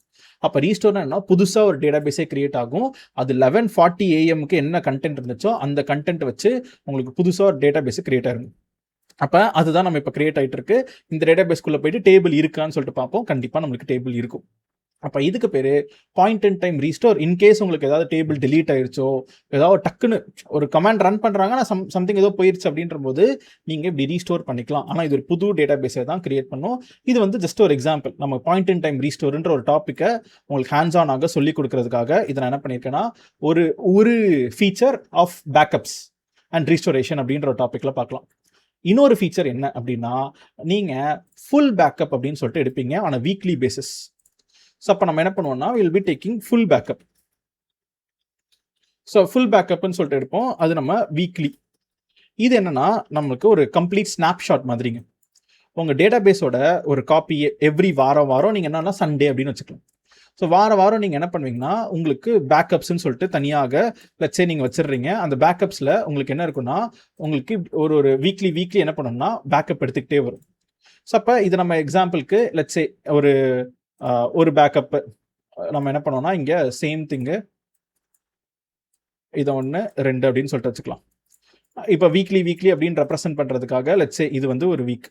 அப்போ ரீஸ்டோர்னா என்ன, புதுசாக ஒரு டேட்டாபேஸே கிரியேட் ஆகும். அது 11:40 AM என்ன கண்டென்ட் இருந்துச்சோ அந்த கண்டென்ட் வச்சு உங்களுக்கு புதுசாக ஒரு டேட்டாபேஸை கிரியேட் ஆகும். அப்போ அதுதான் நம்ம இப்போ கிரியேட் ஆகிட்டு இருக்கு. இந்த டேட்டாபேஸ்க்குள்ளே போயிட்டு டேபிள் இருக்கான்னு சொல்லிட்டு பார்ப்போம். கண்டிப்பாக நம்மளுக்கு டேபிள் இருக்கும். அப்போ இதுக்கு பேர் point in time restore. In case உங்களுக்கு ஏதாவது டேபிள் delete ஆயிருச்சோ, ஏதாவது டக்குன்னு ஒரு கமாண்ட் ரன் பண்ணுறாங்க, ஆனால் சம்திங் ஏதோ போயிருச்சு அப்படின்ற போது நீங்கள் இப்படி ரீஸ்டோர் பண்ணிக்கலாம். ஆனால் இது ஒரு புது டேட்டா பேஸை தான் கிரியேட் பண்ணும். இது வந்து ஜஸ்ட் ஒரு எக்ஸாம்பிள். நம்ம பாயிண்ட் இன் டைம் ரீஸ்டோர்ன்ற ஒரு டாப்பிக்கை உங்களுக்கு ஹேண்ட்ஸ் ஆன் ஆக சொல்லி கொடுக்கறதுக்காக இதை நான் என்ன பண்ணியிருக்கேன்னா ஒரு feature of backups and restoration அப்படின்ற ஒரு டாப்பிக்கில் பார்க்கலாம். இன்னொரு ஃபீச்சர் என்ன அப்படின்னா, நீங்கள் ஃபுல் பேக்கப் அப்படின்னு சொல்லிட்டு எடுப்பீங்க ஆன் வீக்லி பேசிஸ். ஸோ அப்போ நம்ம என்ன பண்ணுவோம்னா will be taking full backup. So full பேக்கப்னு சொல்லிட்டு எடுப்போம், அது நம்ம வீக்லி. இது என்னன்னா நம்மளுக்கு ஒரு கம்ப்ளீட் ஸ்னாப்ஷாட் மாதிரிங்க. உங்கள் டேட்டா பேஸோட ஒரு காப்பி எவ்ரி வாரம் நீங்கள் என்னன்னா சண்டே அப்படின்னு வச்சுக்கலாம். ஸோ வாரம் நீங்கள் என்ன பண்ணுவீங்கன்னா உங்களுக்கு பேக்கப்ஸ்ன்னு சொல்லிட்டு தனியாக லட்சே நீங்கள் வச்சிடுறீங்க. அந்த பேக்கப்ஸில் உங்களுக்கு என்ன இருக்குன்னா உங்களுக்கு ஒரு வீக்லி என்ன பண்ணணும்னா பேக்கப் எடுத்துக்கிட்டே வரும். ஸோ அப்போ இது நம்ம எக்ஸாம்பிளுக்கு லட்சே ஒரு பேக்கப் நம்ம என்ன பண்ணுவோம்னா இங்கே சேம் திங்கு இதை 1 2 அப்படின்னு சொல்லிட்டு வச்சுக்கலாம். இப்போ வீக்லி அப்படின்னு ரெப்ரசென்ட் பண்ணுறதுக்காக லட்சே இது வந்து ஒரு வீக்,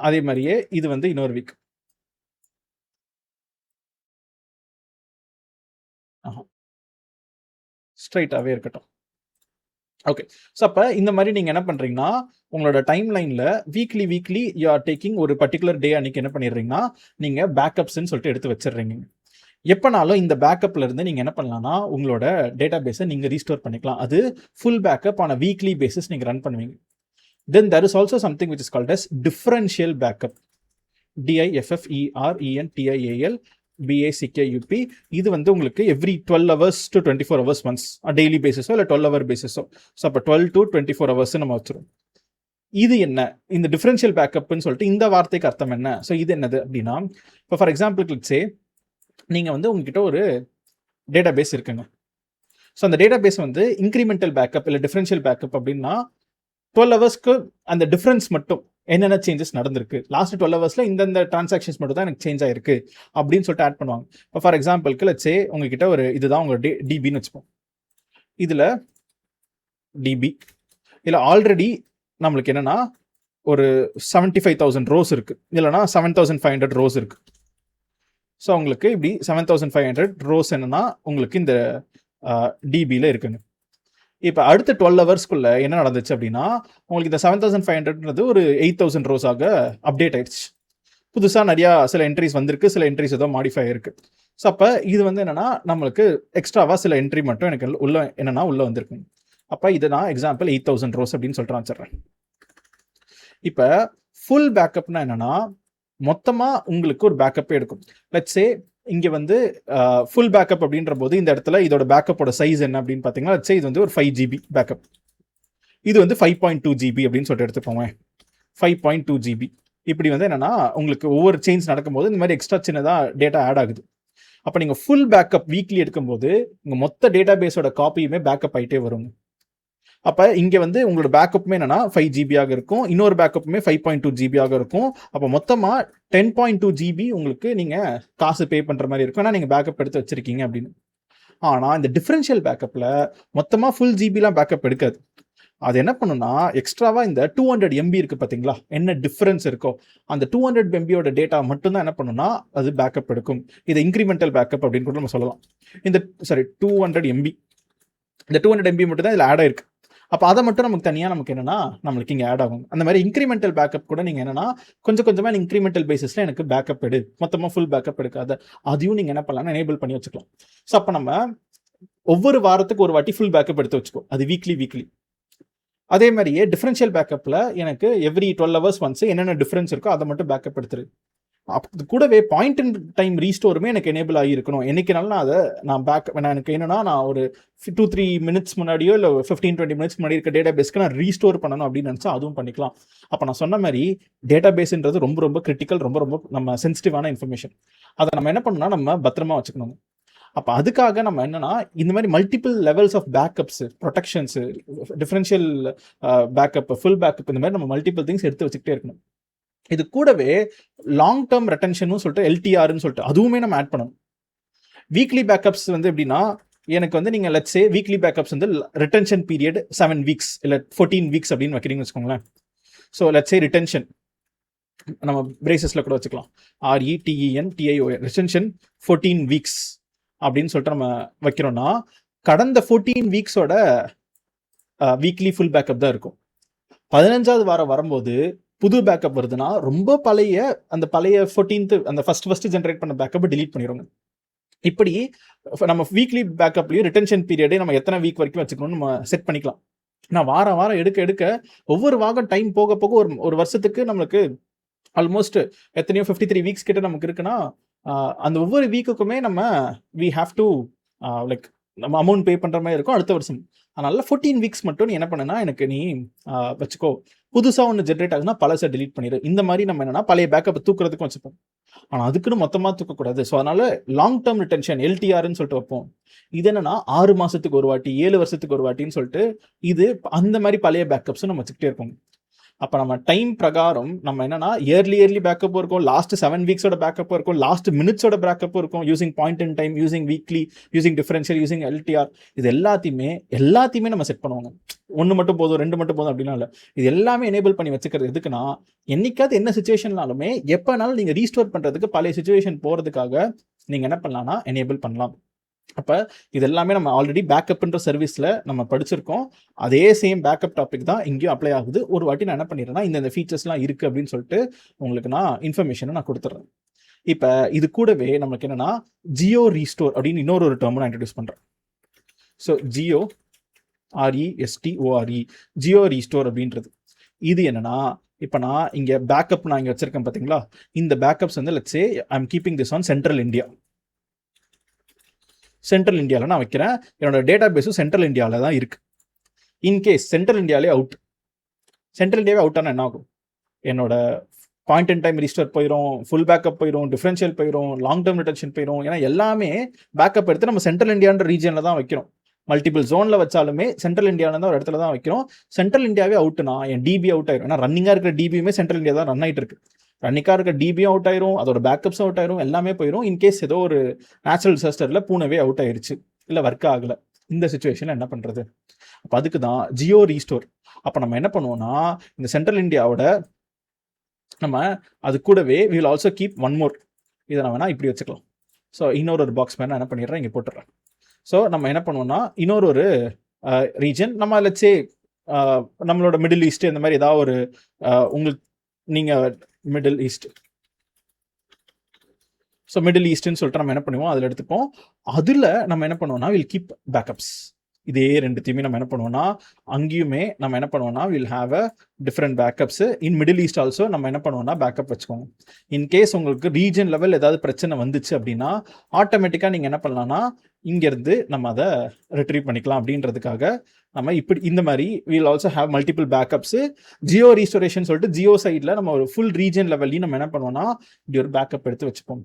அதே மாதிரியே இது வந்து இன்னொரு வீக். ஸ்ட்ரைட்டாகவே இருக்கட்டும். ஓகே. ஸோ அப்போ இந்த மாதிரி நீங்கள் என்ன பண்ணுறீங்கன்னா உங்களோட டைம் லைனில் வீக்லி யூ ஆர் டேக்கிங் ஒரு பர்டிகுலர் டே அன்னைக்கு என்ன பண்ணிடுறீங்கன்னா நீங்கள் பேக்கப்ஸ்ன்னு சொல்லிட்டு எடுத்து வச்சிடுறீங்க. எப்போனாலும் இந்த பேக்கப்ல இருந்து நீங்கள் என்ன பண்ணலாம்னா உங்களோட டேட்டா பேஸை நீங்கள் ரீஸ்டோர் பண்ணிக்கலாம். அது ஃபுல் பேக்கப் ஆன வீக்லி பேசிஸ் நீங்கள் ரன் பண்ணுவீங்க. தென் there is also something which is called as differential backup. DIFFERENTIAL BACKUP. இது வந்து உங்களுக்கு every 12 hours to 24 hours once daily பேசிஸோ இல்லை 12 hour பேசிஸோ. ஸோ அப்போ 12 to 24 hours நம்ம வச்சிரும். இது என்ன இந்த டிஃபரன்ஷியல் பேக்கப்னு சொல்லிட்டு இந்த வார்த்தைக்கு அர்த்தம் என்ன? ஸோ இது என்னது அப்படின்னா, இப்போ ஃபார் எக்ஸாம்பிள் கிளிக்ஸே நீங்கள் வந்து உங்ககிட்ட ஒரு டேட்டா பேஸ் இருக்குங்க. ஸோ அந்த டேட்டா பேஸ் வந்து இன்க்ரிமெண்டல் பேக்கப் இல்லை டிஃபரன்ஷியல் பேக்கப் அப்படின்னா 12 ஹவர்ஸ்க்கு அந்த டிஃப்ரென்ஸ் மட்டும் என்னென்ன சேஞ்சஸ் நடந்திருக்கு, லாஸ்ட் 12 ஹவர்ஸில் இந்த டிரான்சாக்ஷன்ஸ் மட்டும் தான் எனக்கு சேஞ்ச் ஆயிருக்கு அப்படின்னு சொல்லிட்டு ஆட் பண்ணுவாங்க. இப்போ ஃபார் எக்ஸாம்பிளுக்கு லட்சே உங்ககிட்ட ஒரு இதுதான் உங்கள் டிபின்னு வச்சுப்போம். இதில் டிபி இல்லை ஆல்ரெடி நம்மளுக்கு என்னன்னா ஒரு 75,000 ரோஸ் இருக்குது, இல்லைனா 7,500 ரோஸ் இருக்குது. ஸோ உங்களுக்கு இப்படி 7,500 ரோஸ் என்னன்னா உங்களுக்கு இந்த டிபியில் இருக்குங்க. இப்போ அடுத்த 12 ஹவர்ஸ்க்குள்ள என்ன நடந்துச்சு அப்படின்னா உங்களுக்கு இந்த 7,500ன்றது ஒரு 8,000 ரோஸாக அப்டேட் ஆயிடுச்சு. புதுசாக நிறையா சில என்ட்ரிஸ் வந்திருக்கு, சில என்ட்ரிஸ் ஏதோ மாடிஃபை ஆயிருக்கு. ஸோ அப்போ இது வந்து என்னன்னா நம்மளுக்கு எக்ஸ்ட்ராவாக சில என்ட்ரி மட்டும் எனக்கு உள்ள என்னன்னா உள்ளே வந்திருக்கு. அப்போ இதை நான் எக்ஸாம்பிள் 8,000 ரோஸ் அப்படின்னு சொல்லிட்டு வச்சிடுறேன். இப்போ ஃபுல் பேக்கப்னா என்னன்னா மொத்தமாக உங்களுக்கு ஒரு பேக்கப்பே எடுக்கும். லெட்ஸ் சே இங்கே வந்து ஃபுல் பேக்கப் அப்படின்ற போது இந்த இடத்துல இதோட பேக்கப்போட சைஸ் என்ன அப்படின்னு பார்த்தீங்கன்னா லெட்ஸ் சே இது வந்து ஒரு 5 GB பேக்கப், இது வந்து 5.2 GB அப்படின்னு சொல்லிட்டு எடுத்துக்கோங்க. 5.2 GB இப்படி வந்து என்னன்னா உங்களுக்கு ஒவ்வொரு சேஞ்ச் நடக்கும்போது இந்த மாதிரி எக்ஸ்ட்ரா சின்னதாக டேட்டா ஆட் ஆகுது. அப்போ நீங்கள் ஃபுல் பேக்கப் வீக்லி எடுக்கும்போது உங்கள் மொத்த டேட்டா பேஸோட காப்பியுமே பேக்கப் ஆகிட்டே வரும். அப்போ இங்கே வந்து உங்களோட பேக்கப்புமே என்னன்னா 5 GB இருக்கும், இன்னொரு பேக்கப்புமே 5.2 GB இருக்கும். அப்போ மொத்தமாக 10.2 GB உங்களுக்கு நீங்கள் காசு பே பண்ணுற மாதிரி இருக்கும், ஏன்னா நீங்கள் பேக்கப் எடுத்து வச்சிருக்கீங்க அப்படின்னு. ஆனால் இந்த டிஃபரன்ஷியல் பேக்கப்பில் மொத்தமாக ஃபுல் ஜிபிலாம் பேக்கப் எடுக்காது. அது என்ன பண்ணுன்னா எக்ஸ்ட்ராவாக இந்த 200 MB இருக்குது பார்த்தீங்களா, என்ன டிஃப்ரென்ஸ் இருக்கோ அந்த 200 MBயோட டேட்டா மட்டும்தான் என்ன பண்ணுன்னா அது பேக்கப் எடுக்கும். இது இன்க்ரிமெண்டல் பேக்கப் அப்படின்னு கூட நம்ம சொல்லலாம். இந்த 200 MB, இந்த 200 MB மட்டும் தான் இதில் ஆட் ஆயிருக்கு. அப்போ அதை மட்டும் நமக்கு தனியாக நமக்கு என்னன்னா நம்மளுக்கு இங்கே ஆட் ஆகும். அந்த மாதிரி இன்க்ரிமெண்டல் பேக்கப் கூட நீங்கள் என்னன்னா கொஞ்சமாக இன்க்ரிமெண்டல் பேசிஸில் எனக்கு பேக்கப் எடு, மொத்தமாக ஃபுல் பேக்கப் எடுக்காத, அதையும் நீங்கள் என்ன பண்ணலாம் எனேபிள் பண்ணி வச்சுக்கலாம். ஸோ அப்போ நம்ம ஒவ்வொரு வாரத்துக்கு ஒரு வாட்டி ஃபுல் பேக்கப் எடுத்து வச்சுக்கோ, அது வீக்லி. அதே மாதிரியே டிஃபரன்ஷியல் பேக்கப்பில் எனக்கு எவ்ரி 12 hours ஒன்ஸ் என்னென்ன டிஃப்ரென்ஸ் இருக்கோ அதை மட்டும் பேக்கப் எடுத்துரு. அது கூடவே பாயிண்ட் இன் டைம் ரீஸ்டோருமே எனக்கு எனேபிள் ஆகியிருக்கணும். என்னைக்குனாலும் நான் எனக்கு என்னன்னா நான் ஒரு 2-3 மினிட்ஸ் முன்னாடியோ இல்லை 15-20 மினிட்ஸ் முன்னாடி இருக்க டேட்டா பேஸ்க்கு நான் ரீஸ்டோர் பண்ணணும் அப்படின்னு நினச்சா அதுவும் பண்ணிக்கலாம். அப்போ நான் சொன்ன மாதிரி டேட்டா பேஸ்ன்றது ரொம்ப கிரிட்டிக்கல், ரொம்ப நம்ம சென்சிட்டிவான இன்ஃபர்மேஷன். அதை நம்ம என்ன பண்ணணும்னா நம்ம பத்திரமா வச்சுக்கணும். அப்போ அதுக்காக நம்ம என்னன்னா இந்த மாதிரி multiple levels of backups, protections, differential backup, full backup, இந்த மாதிரி நம்ம மல்டிபிள் திங்ஸ் எடுத்து வச்சுக்கிட்டே இருக்கணும். இது கூடவே லாங் டேர்ம் ரெட்டென்ஷன் சொல்லிட்டு LTRன்னு சொல்லிட்டு அதுவுமே நம்ம ஆட் பண்ணணும். வீக்லி பேக்கப்ஸ் வந்து எப்படின்னா எனக்கு வந்து நீங்கள் லெட்ஸ் சே வீக்லி பேக்கப்ஸ் வந்து ரிட்டென்ஷன் பீரியட் 7 weeks இல்லை 14 weeks அப்படின்னு வைக்கிறீங்கன்னு வச்சுக்கோங்களேன். ஸோ லெட்ஸ் சே ரிட்டென்ஷன் நம்ம பிரேசஸில் கூட வச்சுக்கலாம். RETEN ரிட்டென்ஷன் 14 வீக்ஸ் அப்படின்னு சொல்லிட்டு நம்ம வைக்கிறோம்னா கடந்த 14 வீக்ஸோட வீக்லி ஃபுல் பேக்கப் தான் இருக்கும். 15வது வாரம் வரும்போது புது பேக்கப் வருதுன்னா ரொம்ப பழைய அந்த பழைய 14th அந்த ஃபர்ஸ்ட் ஜென்ரேட் பண்ண பேக்கப்பை டிலீட் பண்ணிடுவாங்க. இப்படி நம்ம வீக்லி பேக்கப்லயும் ரிட்டென்ஷன் பீரியடே நம்ம எத்தனை வீக் வரைக்கும் வச்சுக்கணும்னு நம்ம செட் பண்ணிக்கலாம். நான் வாரம் எடுக்க ஒவ்வொரு வாரம் டைம் போக போக ஒரு வருஷத்துக்கு நம்மளுக்கு ஆல்மோஸ்ட் எத்தனையோ 53 வீக்ஸ் கிட்ட நமக்கு இருக்குன்னா அந்த ஒவ்வொரு வீக்குக்குமே நம்ம வி ஹாவ் டு லைக் நம்ம அமௌண்ட் பே பண்ணுற மாதிரி இருக்கும் அடுத்த வருஷம். அதனால 14 வீக்ஸ் மட்டும் நீ என்ன பண்ணுன்னா எனக்கு நீ வச்சுக்கோ, புதுசாக ஒன்று ஜென்ரேட் ஆகுதுன்னா பழசை டிலீட் பண்ணிடு. இந்த மாதிரி நம்ம என்னன்னா பழைய பேக்கப் தூக்குறதுக்கும் வச்சுப்போம். ஆனால் அதுக்குன்னு மொத்தமாக தூக்கக்கூடாது. ஸோ அதனால லாங் டேர்ம் ரிட்டென்ஷன் LTRன்னு சொல்லிட்டு வைப்போம். இது என்னன்னா 6 மாசத்துக்கு ஒரு வாட்டி 7 வருஷத்துக்கு ஒரு வாட்டின்னு சொல்லிட்டு இது அந்த மாதிரி பழைய பேக்கப்ஸும் நம்ம வச்சுக்கிட்டே இருக்கோம். அப்போ நம்ம டைம் பிரகாரம் நம்ம என்னன்னா இயர்லி பேக்கப்பும் இருக்கும், லாஸ்ட் 7 வீக்ஸோட பேக்கப்பும் இருக்கும், லாஸ்ட் மினிட்ஸோட பேக்கப்பும் இருக்கும், using point in time, using weekly, using differential, using LTR. இது எல்லாத்தையுமே நம்ம செட் பண்ணுவாங்க. 1 மட்டும் போதும் 2 மட்டும் போதும் அப்படின்னா இல்லை, இது எல்லாமே எனேபிள் பண்ணி வச்சுக்கிறது எதுக்குன்னா என்னைக்காவது என்ன சுச்சுவேஷன்னாலுமே எப்போனாலும் நீங்கள் ரீஸ்டோர் பண்ணுறதுக்கு பழைய சுச்சுவேஷன் போகிறதுக்காக நீங்கள் என்ன பண்ணலாம்னா எனேபிள் பண்ணலாம். அப்போ இது எல்லாமே நம்ம ஆல்ரெடி பேக்கப்ன்ற சர்வீஸில் நம்ம படிச்சிருக்கோம். அதே சேம் பேக்கப் டாபிக் தான் இங்கேயும் அப்ளை ஆகுது. ஒரு வாட்டி நான் என்ன பண்ணிடுறேன்னா இந்த ஃபீச்சர்ஸ்லாம் இருக்குது அப்படின்னு சொல்லிட்டு உங்களுக்கு நான் இன்ஃபர்மேஷனை நான் கொடுத்துட்றேன். இப்போ இது கூடவே நமக்கு என்னென்னா ஜியோ ரீஸ்டோர் அப்படின்னு இன்னொரு டேர்ம் நான் இன்ட்ரடியூஸ் பண்ணுறேன். So Jio RESTORE Jio restore அப்படின்றது இது என்னன்னா இப்போ நான் இங்கே பேக்கப் நான் இங்கே வச்சிருக்கேன் பார்த்தீங்களா, இந்த பேக்கப்ஸ் வந்து let's say I am keeping this on central இந்தியாவில் நான் வைக்கிறேன். என்னோட டேட்டா பேஸும் சென்ட்ரல் இந்தியாவில் தான் இருக்கு. இன்கேஸ் சென்ட்ரல் இந்தியாவிலே சென்ட்ரல் ஆனால் என்ன ஆகும், என்னோட பாயிண்ட் இன் டைம் ரீஸ்டோர் போயிடும், ஃபுல் பேக்கப் போயிடும், டிஃபரன்ஷியல் போயிடும், லாங் டேர்ம் ரிட்டென்ஷன் போயிடும். ஏன்னா எல்லாமே பேக்கப் எடுத்து நம்ம சென்ட்ரல் இந்தியான்ற ரீஜனில் தான் வைக்கிறோம். மல்டிபிள் ஜோனில் வச்சாலுமே சென்ட்ரல் இந்தியாவில் தான் ஒரு இடத்துல தான் வைக்கிறோம். சென்ட்ரல் இந்தியாவே அவுட்னா என் டிபி அவுட் ஆயிரும். ஏன்னா ரன்னிங்காக இருக்கிற டிபியுமே சென்ட்ரல் இந்தியா தான் ரன் ஆகிட்டு இருக்கு. ரன்னிங்காக இருக்க டிபியும் அவுட் ஆயிரும், அதோட பேக்கப்ஸும் அவுட் ஆயிரும், எல்லாமே போயிடும். இன்கேஸ் ஏதோ ஒரு நேச்சுரல் டிசாஸ்டரில் பூனவே அவுட் ஆயிருச்சு, இல்லை ஒர்க் ஆகலை, இந்த சுச்சுவேஷனில் என்ன பண்ணுறது? அப்போ அதுக்கு தான் ஜியோ ரீஸ்டோர். அப்போ நம்ம என்ன பண்ணுவோம்னா இந்த சென்ட்ரல் இந்தியாவோட நம்ம அது கூடவே we will also keep one more. இதை நான் வேணா இப்படி வச்சுக்கலாம். ஸோ இன்னொரு பாக்ஸ் மேலே என்ன பண்ணிடுறேன், இங்கே போட்டுடுறேன். ஸோ நம்ம என்ன பண்ணுவோம்னா இன்னொரு ரீஜன் நம்ம லெட்ஸ் சே நம்மளோட மிடில் ஈஸ்ட் இந்த மாதிரி ஏதாவது ஒரு உங்களுக்கு நீங்கள் மிடில் ஈஸ்ட், ஸோ மிடில் ஈஸ்ட்னு சொல்லிட்டு நம்ம என்ன பண்ணுவோம் அதில் எடுத்துப்போம். அதில் நம்ம என்ன பண்ணுவோம்னா வில் கீப் பேக்கப்ஸ். இதே ரெண்டுத்தையுமே நம்ம என்ன பண்ணுவோம்னா அங்கேயுமே நம்ம என்ன பண்ணுவோம்னா will have a different backups. In middle east also நம்ம என்ன பண்ணுவோம்னா பேக்கப் வச்சுக்கோங்க. இன்கேஸ் உங்களுக்கு ரீஜன் லெவல் ஏதாவது பிரச்சனை வந்துச்சு அப்படின்னா ஆட்டோமேட்டிக்காக நீங்கள் என்ன பண்ணலாம்னா இங்கேருந்து நம்ம அதை ரிட்ரீவ் பண்ணிக்கலாம். அப்படின்றதுக்காக நம்ம இப்படி இந்த மாதிரி will also have multiple backups. Jio restoration சொல்லிட்டு ஜியோ சைடில் நம்ம ஒரு ஃபுல் ரீஜன் லெவல்லையும் நம்ம என்ன பண்ணுவோம்னா இப்படி ஒரு பேக்கப் எடுத்து வச்சுப்போம்.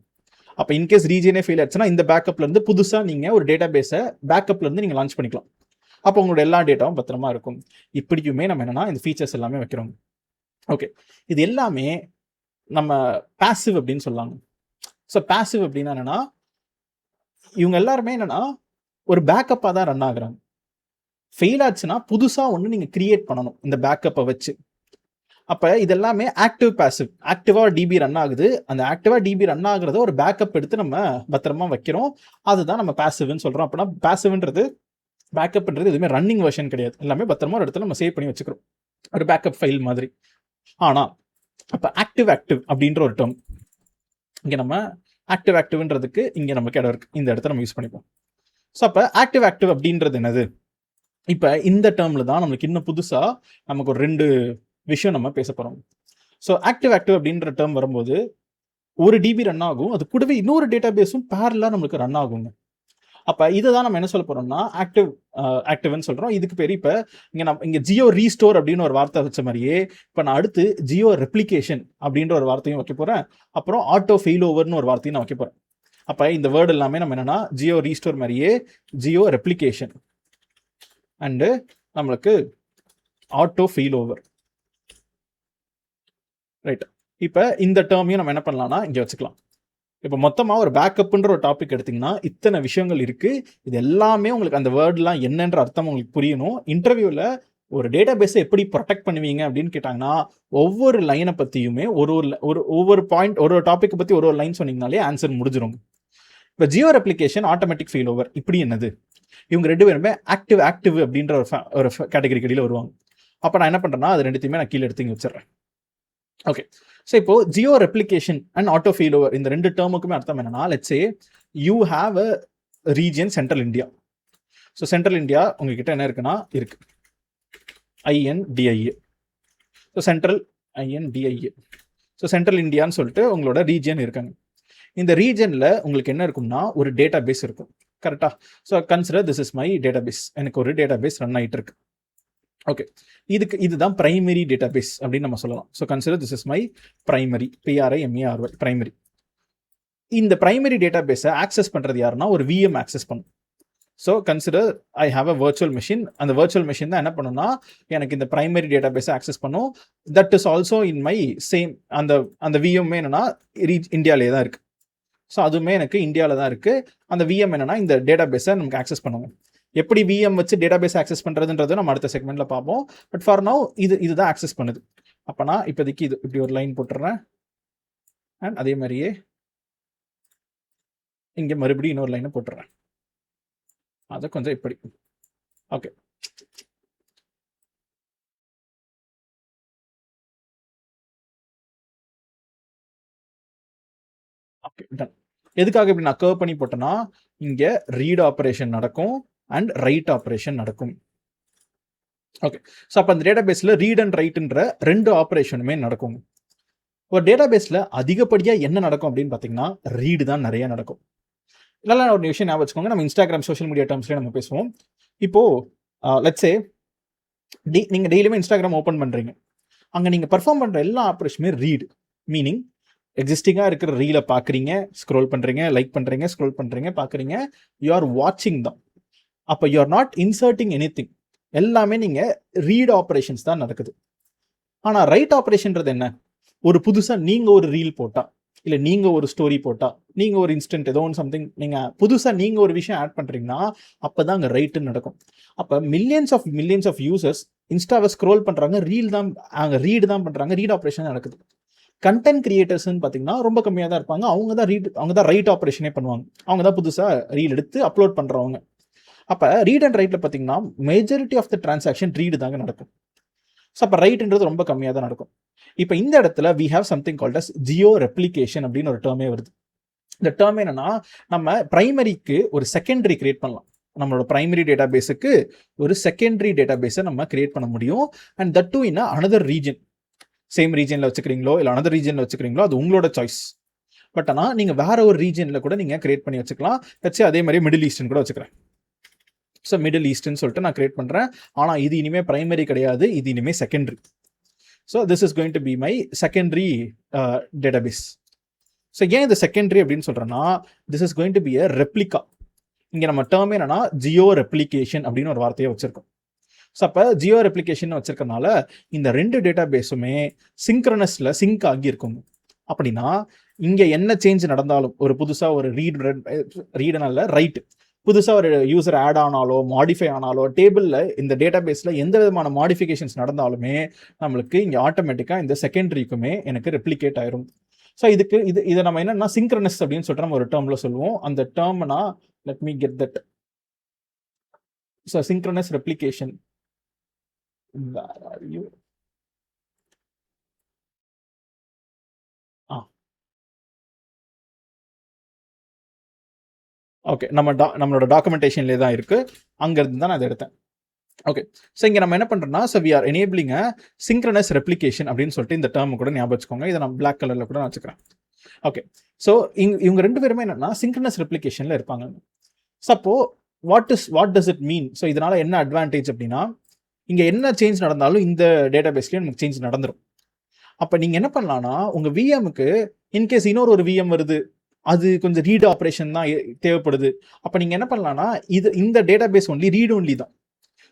அப்போ இன்கேஸ் ரீஜனே ஃபெயில் ஆச்சுன்னா இந்த பேக்கப்லேருந்து புதுசாக நீங்கள் ஒரு டேட்டா பேஸை பேக்கப்லேருந்து நீங்கள் லான்ச் பண்ணிக்கலாம். அப்போ உங்களோட எல்லா டேட்டாவும் பத்திரமா இருக்கும். இப்படியுமே நம்ம என்னன்னா இந்த ஃபீச்சர்ஸ் எல்லாமே வைக்கிறோம். ஓகே, இது எல்லாமே நம்ம பாசிவ் அப்படின்னு சொல்லாங்க. ஸோ பாசிவ் அப்படின்னா என்னன்னா இவங்க எல்லாருமே என்னன்னா ஒரு பேக்கப்பாக தான் ரன் ஆகுறாங்க. ஃபெயில் ஆச்சுன்னா புதுசாக ஒன்று நீங்கள் கிரியேட் பண்ணணும் இந்த பேக்கப்பை வச்சு. அப்போ இதெல்லாமே ஆக்டிவ் பாசிவ். ஆக்டிவாக டிபி ரன் ஆகுது, அந்த ஆக்டிவாக டிபி ரன் ஆகுறத ஒரு பேக்கப் எடுத்து நம்ம பத்திரமா வைக்கிறோம். அதுதான் நம்ம பாசிவ்னு சொல்கிறோம். அப்படின்னா பாசிவ்ன்றது பேக்கப்ன்றது எதுவுமே ரன்னிங் வெர்ஷன் கிடையாது, எல்லாமே பத்திரமா ஒரு இடத்துல நம்ம சேவ் பண்ணி வச்சுக்கிறோம், ஒரு பேக்கப் ஃபைல் மாதிரி. ஆனால் அப்போ ஆக்டிவ் அப்படின்ற ஒரு டேர்ம் இங்கே நம்ம ஆக்டிவ்ன்றதுக்கு இங்கே நமக்கு இடம் இருக்குது, இந்த இடத்த நம்ம யூஸ் பண்ணிப்போம். ஸோ அப்போ ஆக்டிவ் அப்படின்றது என்னது? இப்போ இந்த டேர்மில் தான் நம்மளுக்கு இன்னும் புதுசாக நமக்கு ஒரு 2 விஷயம் நம்ம பேச போகிறோம். ஸோ ஆக்டிவ் அப்படின்ற டேர்ம் வரும்போது ஒரு டிபி ரன் ஆகும், அது கூடவே இன்னொரு டேட்டா பேஸும் பேரலாக நம்மளுக்கு ரன் ஆகுங்க. அப்போ இதை தான் நம்ம என்ன சொல்ல போகிறோம்னா ஆக்டிவ்னு சொல்கிறோம். இதுக்கு பேர் இப்போ இங்கே ஜியோ ரீஸ்டோர் அப்படின்னு ஒரு வார்த்தை வச்ச மாதிரியே இப்போ நான் அடுத்து ஜியோ ரெப்ளிகேஷன் அப்படின்ற ஒரு வார்த்தையும் வைக்க போகிறேன். அப்புறம் ஆட்டோ ஃபெயில் ஓவர்னு ஒரு வார்த்தையும் நான் வைக்க போகிறேன். அப்போ இந்த வேர்டு எல்லாமே நம்ம என்னன்னா ஜியோ ரீஸ்டோர் மாதிரியே ஜியோ ரெப்ளிகேஷன் அண்டு நம்மளுக்கு ஆட்டோ ஃபெயில் ஓவர். ரைட், இப்போ இந்த டேர்மையும் நம்ம என்ன பண்ணலாம்னா இங்கே வச்சுக்கலாம். இப்போ மொத்தமாக ஒரு பேக்கப்ன்ற ஒரு டாபிக் எடுத்திங்கன்னா இத்தனை விஷயங்கள் இருக்குது. இது எல்லாமே உங்களுக்கு அந்த வேர்ட்லாம் என்னன்ற அர்த்தம் உங்களுக்கு புரியணும். இன்டர்வியூவில் ஒரு டேட்டா பேஸை எப்படி ப்ரொடெக்ட் பண்ணுவீங்க அப்படின்னு கேட்டாங்கன்னா, ஒவ்வொரு லைனை பற்றியுமே ஒவ்வொரு பாயிண்ட் ஒரு டாப்பிக்கை பற்றி ஒரு லைன் சொன்னீங்கனாலே ஆன்சர் முடிஞ்சிடும். இப்போ Jio replication, automatic fail over, இப்படி என்னது? இவங்க ரெண்டு பேருமே ஆக்டிவ் அப்படின்ற ஒரு கேட்டகரி கடியில் வருவாங்க. அப்போ நான் என்ன பண்ணுறேன்னா, அது ரெண்டுத்தையுமே நான் கீழே எடுத்து இங்கே வச்சிடறேன். ஓகே, ஸோ இப்போ Jio replication and auto fail over இந்த ரெண்டு டேர்முக்குமே அர்த்தம் என்னன்னா, let's say you have a region central India. So central India உங்ககிட்ட என்ன இருக்குன்னா இருக்கு INDIA. So central INDIA. So central இந்தியான்னு சொல்லிட்டு உங்களோட ரீஜன் இருக்காங்க. இந்த ரீஜனில் உங்களுக்கு என்ன இருக்கும்னா ஒரு டேட்டா பேஸ் இருக்கும். கரெக்டாக? So consider this is my database. எனக்கு ஒரு டேட்டா பேஸ் ரன் ஆகிட்டு இருக்கு. ஓகே, இதுதான் பிரைமரி டேட்டா பேஸ் அப்படின்னு நம்ம சொல்லலாம். So consider this is my primary, PRIMARY, primary. இந்த பிரைமரி டேட்டா பேஸை ஆக்சஸ் பண்ணுறது யாருன்னா ஒரு VM ஆக்சஸ் பண்ணும். So consider I have a virtual machine. அந்த வர்ச்சுவல் மிஷின் தான் என்ன பண்ணுன்னா எனக்கு இந்த பிரைமரி டேட்டா பேஸை ஆக்சஸ் பண்ணும். That is also in my same அந்த VM என்னன்னா இந்தியாவிலே தான் இருக்குது. ஸோ அதுவுமே எனக்கு இந்தியாவில் தான் இருக்குது. அந்த VM என்னன்னா இந்த டேட்டா பேஸை நமக்கு ஆக்சஸ் பண்ணுவோம். எப்படி VM வச்சு டேட்டா பேஸ் ஆக்சஸ் பண்ணுறதுன்றது நம்ம அடுத்த செக்மெண்ட்டில் பார்ப்போம். பட் ஃபார் நவ் இதுதான் ஆக்சஸ் பண்ணுது. அப்போ நான் இப்போதைக்கு இப்படி ஒரு லைன் போட்டுறேன். அண்ட் அதே மாதிரியே இங்கே மறுபடியும் இன்னொரு லைனை போட்டுறேன். அதை கொஞ்சம் இப்படி. Okay, okay done. எதுக்காக இப்படி நான் கர்வ் பண்ணி போட்டேன்னா, இங்கே ரீட் ஆப்ரேஷன் நடக்கும் அண்ட் ரைட் ஆப்ரேஷன் நடக்கும். ஓகே, ஸோ அப்போ அந்த டேட்டா பேஸில் ரீட் அண்ட் ரைட்டுன்ற ரெண்டு ஆப்ரேஷனுமே நடக்கும். ஒரு டேட்டா பேஸில் அதிகப்படியாக என்ன நடக்கும் அப்படின்னு பார்த்தீங்கன்னா ரீடு தான் நிறைய நடக்கும். இல்லைனா ஒரு விஷயம் ஞாபகம் வச்சுக்கோங்க, நம்ம இன்ஸ்டாகிராம் சோஷியல் மீடியா டேர்ம்ஸ்லேயே நம்ம பேசுவோம். இப்போது லெட்ஸே நீங்கள் டெய்லியுமே இன்ஸ்டாகிராம் ஓப்பன் பண்ணுறீங்க. அங்கே நீங்கள் பர்ஃபார்ம் பண்ணுற எல்லா ஆப்ரேஷனுமே ரீடு. மீனிங் எக்ஸிஸ்டிங்காக இருக்கிற ரீலை பார்க்குறீங்க, ஸ்க்ரோல் பண்ணுறீங்க, லைக் பண்ணுறீங்க, ஸ்க்ரோல் பண்ணுறீங்க, பார்க்குறீங்க. யூ ஆர் வாட்சிங் தான். அப்போ you are not inserting anything. எல்லாமே நீங்கள் ரீட் ஆப்ரேஷன்ஸ் தான் நடக்குது. ஆனால் ரைட் ஆப்ரேஷன்றது என்ன? ஒரு புதுசாக நீங்கள் ஒரு ரீல் போட்டால், இல்லை நீங்கள் ஒரு ஸ்டோரி போட்டால், நீங்கள் ஒரு இன்ஸ்டன்ட் ஏதோ ஒன்று சம்திங் நீங்கள் புதுசாக நீங்கள் ஒரு விஷயம் ஆட் பண்ணுறீங்கன்னா அப்போ தான் அங்கே ரைட்டுன்னு நடக்கும். அப்போ மில்லியன்ஸ் ஆஃப் யூசர்ஸ் இன்ஸ்டாவை ஸ்க்ரோல் பண்ணுறாங்க, ரீல் தான் அங்கே ரீடு தான் பண்ணுறாங்க, ரீட் ஆப்ரேஷன் நடக்குது. கண்டென்ட் கிரியேட்டர்ஸ்ன்னு பார்த்தீங்கன்னா ரொம்ப கம்மியாக தான் இருப்பாங்க. அவங்க தான் ரைட் ஆப்ரேஷனே பண்ணுவாங்க. அவங்க தான் புதுசாக ரீல் எடுத்து அப்லோட் பண்ணுறவங்க. அப்போ ரீட் அண்ட் ரைட்டில் பார்த்தீங்கன்னா majority of the transaction read தாங்க நடக்கும். ஸோ அப்போ ரைட்ன்றது ரொம்ப கம்மியாக தான் நடக்கும். இப்போ இந்த இடத்துல we have something called as geo replication அப்படின்னு ஒரு டேர்மே வருது. இந்த டேர்ம் என்னன்னா, நம்ம பிரைமரிக்கு ஒரு செகண்டரி கிரியேட் பண்ணலாம். நம்மளோட பிரைமரி டேட்டா பேஸுக்கு ஒரு செகண்டரி டேட்டா பேஸை நம்ம கிரியேட் பண்ண முடியும். And that too in another region. Same ரீஜனில் வச்சுக்கிறீங்களோ இல்லை அனதர் ரீஜனில் வச்சுக்கிறீங்களோ அது உங்களோட சாய்ஸ். பட் ஆனால் நீங்கள் வேற ஒரு ரீஜனில் கூட நீங்கள் கிரியேட் பண்ணி வச்சுக்கலாம். வச்சு அதே மாதிரி மிடில் ஈஸ்ட்னு கூட வச்சுக்கிறேன். ஸோ மிடில் ஈஸ்ட்னு சொல்லிட்டு நான் கிரியேட் பண்ணுறேன். ஆனால் இது இனிமேல் பிரைமரி கிடையாது, இது இனிமேல் secondary. So this is going to be my secondary database. So ஏன் இது செகண்டரி அப்படின்னு சொல்கிறேன்னா, this is going to be a replica. இங்கே நம்ம டேர்ம் என்னன்னா ஜியோ ரெப்ளிகேஷன் அப்படின்னு ஒரு வார்த்தையை வச்சிருக்கோம். ஸோ அப்போ ஜியோ ரெப்ளிகேஷன் வச்சிருக்கனால இந்த ரெண்டு டேட்டா பேஸுமே சிங்க்ரனஸில் சிங்க் ஆகி இருக்கும். அப்படின்னா இங்கே என்ன சேஞ்ச் நடந்தாலும், ஒரு புதுசாக ஒரு ரீடனால ரைட் புதுசாக ஒரு யூசர் ஆட் ஆனாலோ மாடிஃபை ஆனாலோ டேபிளில் இந்த டேட்டா பேஸில் எந்த விதமான மாடிஃபிகேஷன்ஸ் நடந்தாலுமே நம்மளுக்கு இங்கே ஆட்டோமேட்டிக்காக இந்த செகண்டரிக்குமே எனக்கு ரெப்ளிகேட் ஆயிரும். ஸோ இதை நம்ம என்னன்னா சிங்க்ரனஸ் அப்படின்னு சொல்லிட்டு நம்ம ஒரு டேர்மில் சொல்லுவோம். அந்த டேர்ம்னா let me get that. So synchronous replication. Where are you? Okay, நம்மளோட டாக்குமெண்டேஷன்லேயே தான் இருக்குது. அங்கேருந்து தான் நான் அதை எடுத்தேன். ஓகே, ஸோ இங்கே நம்ம என்ன பண்ணுறோம்னா, so we are enabling asynchronous replication அப்படின்னு சொல்லிட்டு இந்த டேர்ம் கூட ஞாபகம் வச்சுக்கோங்க. இதை நான் பிளாக் கலரில் கூட நான் வச்சுக்கிறேன். ஓகே, ஸோ இவங்க ரெண்டு பேருமே என்னன்னா சிங்க்ரனஸ் ரெப்ளிகேஷனில் இருப்பாங்க. Suppose what does it mean? So இதனால் என்ன அட்வான்டேஜ் அப்படின்னா, இங்கே என்ன சேஞ்ச் நடந்தாலும் இந்த டேட்டா பேஸ்லேயே நமக்கு சேஞ்ச் நடந்துடும். அப்போ நீங்கள் என்ன பண்ணலான்னா, உங்கள் VMக்கு இன்கேஸ் இன்னொரு VM வருது, அது கொஞ்சம் ரீட் ஆப்ரேஷன் தான் தேவைப்படுது. அப்போ நீங்கள் என்ன பண்ணலான்னா, இந்த database only read only தான்.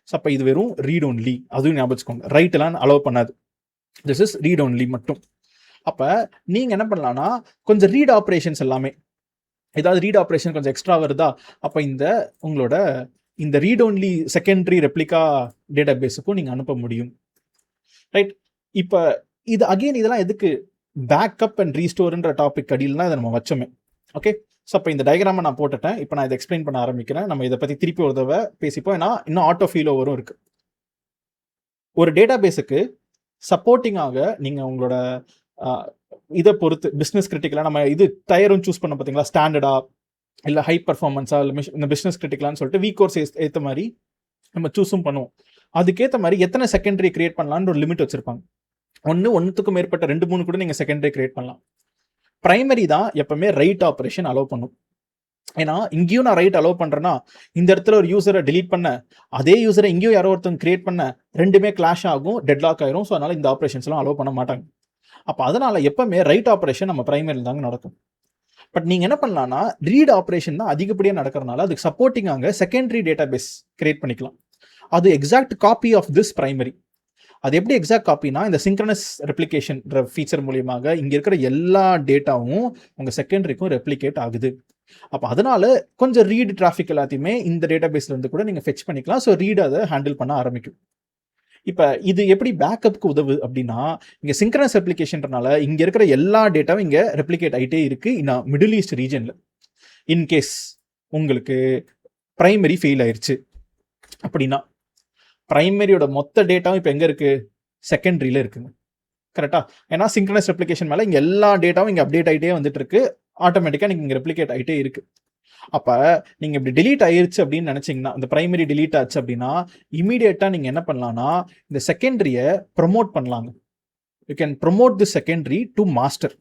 ஸோ அப்போ இது வெறும் ரீட் ஒன்லி, அதுவும் ஞாபகம் வச்சுக்கோங்க. ரைட்டெல்லாம் அலோவ் பண்ணாது, திஸ் இஸ் ரீட் ஒன்லி மட்டும். அப்போ நீங்கள் என்ன பண்ணலான்னா, கொஞ்சம் ரீட் ஆப்ரேஷன்ஸ் எல்லாமே ஏதாவது ரீட் ஆப்ரேஷன் கொஞ்சம் எக்ஸ்ட்ரா வருதா, அப்போ உங்களோட இந்த ரீட் ஒன்லி செகண்டரி ரெப்ளிகா டேட்டா பேஸுக்கும் நீங்கள் அனுப்ப முடியும். ரைட், இப்போ இது அகெயின் இதெல்லாம் எதுக்கு பேக்கப் அண்ட் ரீஸ்டோர்ன்ற டாபிக் அடியில் தான் இதை நம்ம வச்சோமே. ஓகே, ஸோ அப்போ இந்த டயக்ராமை நான் போட்டுட்டேன். இப்போ நான் இதை எக்ஸ்பிளைன் பண்ண ஆரம்பிக்கிறேன். நம்ம இதை பற்றி திருப்பி ஒரு தடவை பேசிப்போம். ஏன்னா இன்னும் ஆட்டோ ஃபீல் ஓவரும் இருக்கு. ஒரு டேட்டா பேஸுக்கு சப்போர்ட்டிங்காக நீங்கள் உங்களோட இதை பொறுத்து பிஸ்னஸ் கிரிட்டிக்கலாக நம்ம இது டயரும் சூஸ் பண்ண பார்த்தீங்களா, ஸ்டாண்டர்டா இல்லை ஹை பர்ஃபார்மன்ஸா இல்லை இந்த பிஸ்னஸ் கிரிட்டிக்கலான்னு சொல்லிட்டு வீக் கோர்ஸ் ஏற்ற மாதிரி நம்ம சூஸும் பண்ணுவோம். அதுக்கேற்ற மாதிரி எத்தனை செகண்டரி கிரியேட் பண்ணலான்னு ஒரு லிமிட் வச்சிருப்பாங்க. ஒன்றுத்துக்கும் மேற்பட்ட 2-3 கூட நீங்கள் செகண்டரி கிரியேட் பண்ணலாம். பிரைமரி தான் எப்பவுமே ரைட் ஆப்ரேஷன் அலோவ் பண்ணும். ஏன்னா இங்கேயும் நான் ரைட் அலோவ் பண்றேன்னா இந்த இடத்துல ஒரு யூசரை டிலீட் பண்ண அதே யூசரை இங்கேயும் யாரோ ஒருத்தங்க கிரியேட் பண்ண ரெண்டுமே கிளாஷ் ஆகும், டெட்லாக் ஆயிரும். ஸோ அதனால இந்த ஆப்ரேஷன்ஸ் எல்லாம் அலோவ் பண்ண மாட்டாங்க. அப்போ அதனால எப்பவுமே ரைட் ஆப்ரேஷன் நம்ம பிரைமரியில் தாங்க நடக்கும். பட் நீங்க என்ன பண்ணலாம்னா ரீட் ஆப்ரேஷன் தான் அதிகப்படியாக நடக்கிறதுனால அதுக்கு சப்போர்ட்டிங்காக செகண்டரி டேட்டா பேஸ் கிரியேட் பண்ணிக்கலாம். அது exact copy of this primary. அது எப்படி எக்ஸாக்ட் காப்பினா இந்த சிங்க்ரனஸ் ரெப்ளிகேஷன் ஃபீச்சர் மூலியமாக இங்க இருக்கிற எல்லா டேட்டாவும் உங்க செகண்டரிக்கும் ரெப்ளிகேட் ஆகுது. அப்போ அதனால கொஞ்சம் ரீட் டிராஃபிக் எல்லாத்தையுமே இந்த டேட்டா பேஸ்ல இருந்து கூட நீங்க ஃபெச் பண்ணிக்கலாம். ஸோ ரீட் அதை ஹேண்டில் பண்ண ஆரம்பிக்கும். இப்போ இது எப்படி பேக்கப்புக்கு உதவு அப்படின்னா, இங்க சிங்க்ரனஸ் ரெப்ளிகேஷன்றனால இங்க இருக்கிற எல்லா டேட்டாவும் இங்க ரெப்ளிகேட் ஆகிட்டே இருக்கு. நான் மிடில் ஈஸ்ட் ரீஜன்ல இன்கேஸ் உங்களுக்கு பிரைமரி ஃபெயில் ஆயிருச்சு அப்படின்னா பிரைமரியோட மொத்த டேட்டாவும் இப்போ எங்க இருக்கு, செகண்டரியில இருக்குங்க. கரெக்டா? ஏன்னா சிங்க்ரனஸ் ரெப்ளிகேஷன் மேல இங்க எல்லா டேட்டாவும் இங்க அப்டேட் ஆகிட்டே வந்துட்டு இருக்கு. ஆட்டோமேட்டிக்கா நீங்க இங்க ரெப்ளிகேட் ஆகிட்டே இருக்கு. அப்ப நீங்க இப்படி டிலீட் ஆயிருச்சு அப்படின்னு நினைச்சீங்கன்னா, இந்த பிரைமரி டிலீட் ஆச்சு அப்படின்னா இமீடியட்டா நீங்க என்ன பண்ணலாம்னா இந்த செகண்டரிய ப்ரொமோட் பண்ணலாங்க. You can promote the secondary to master.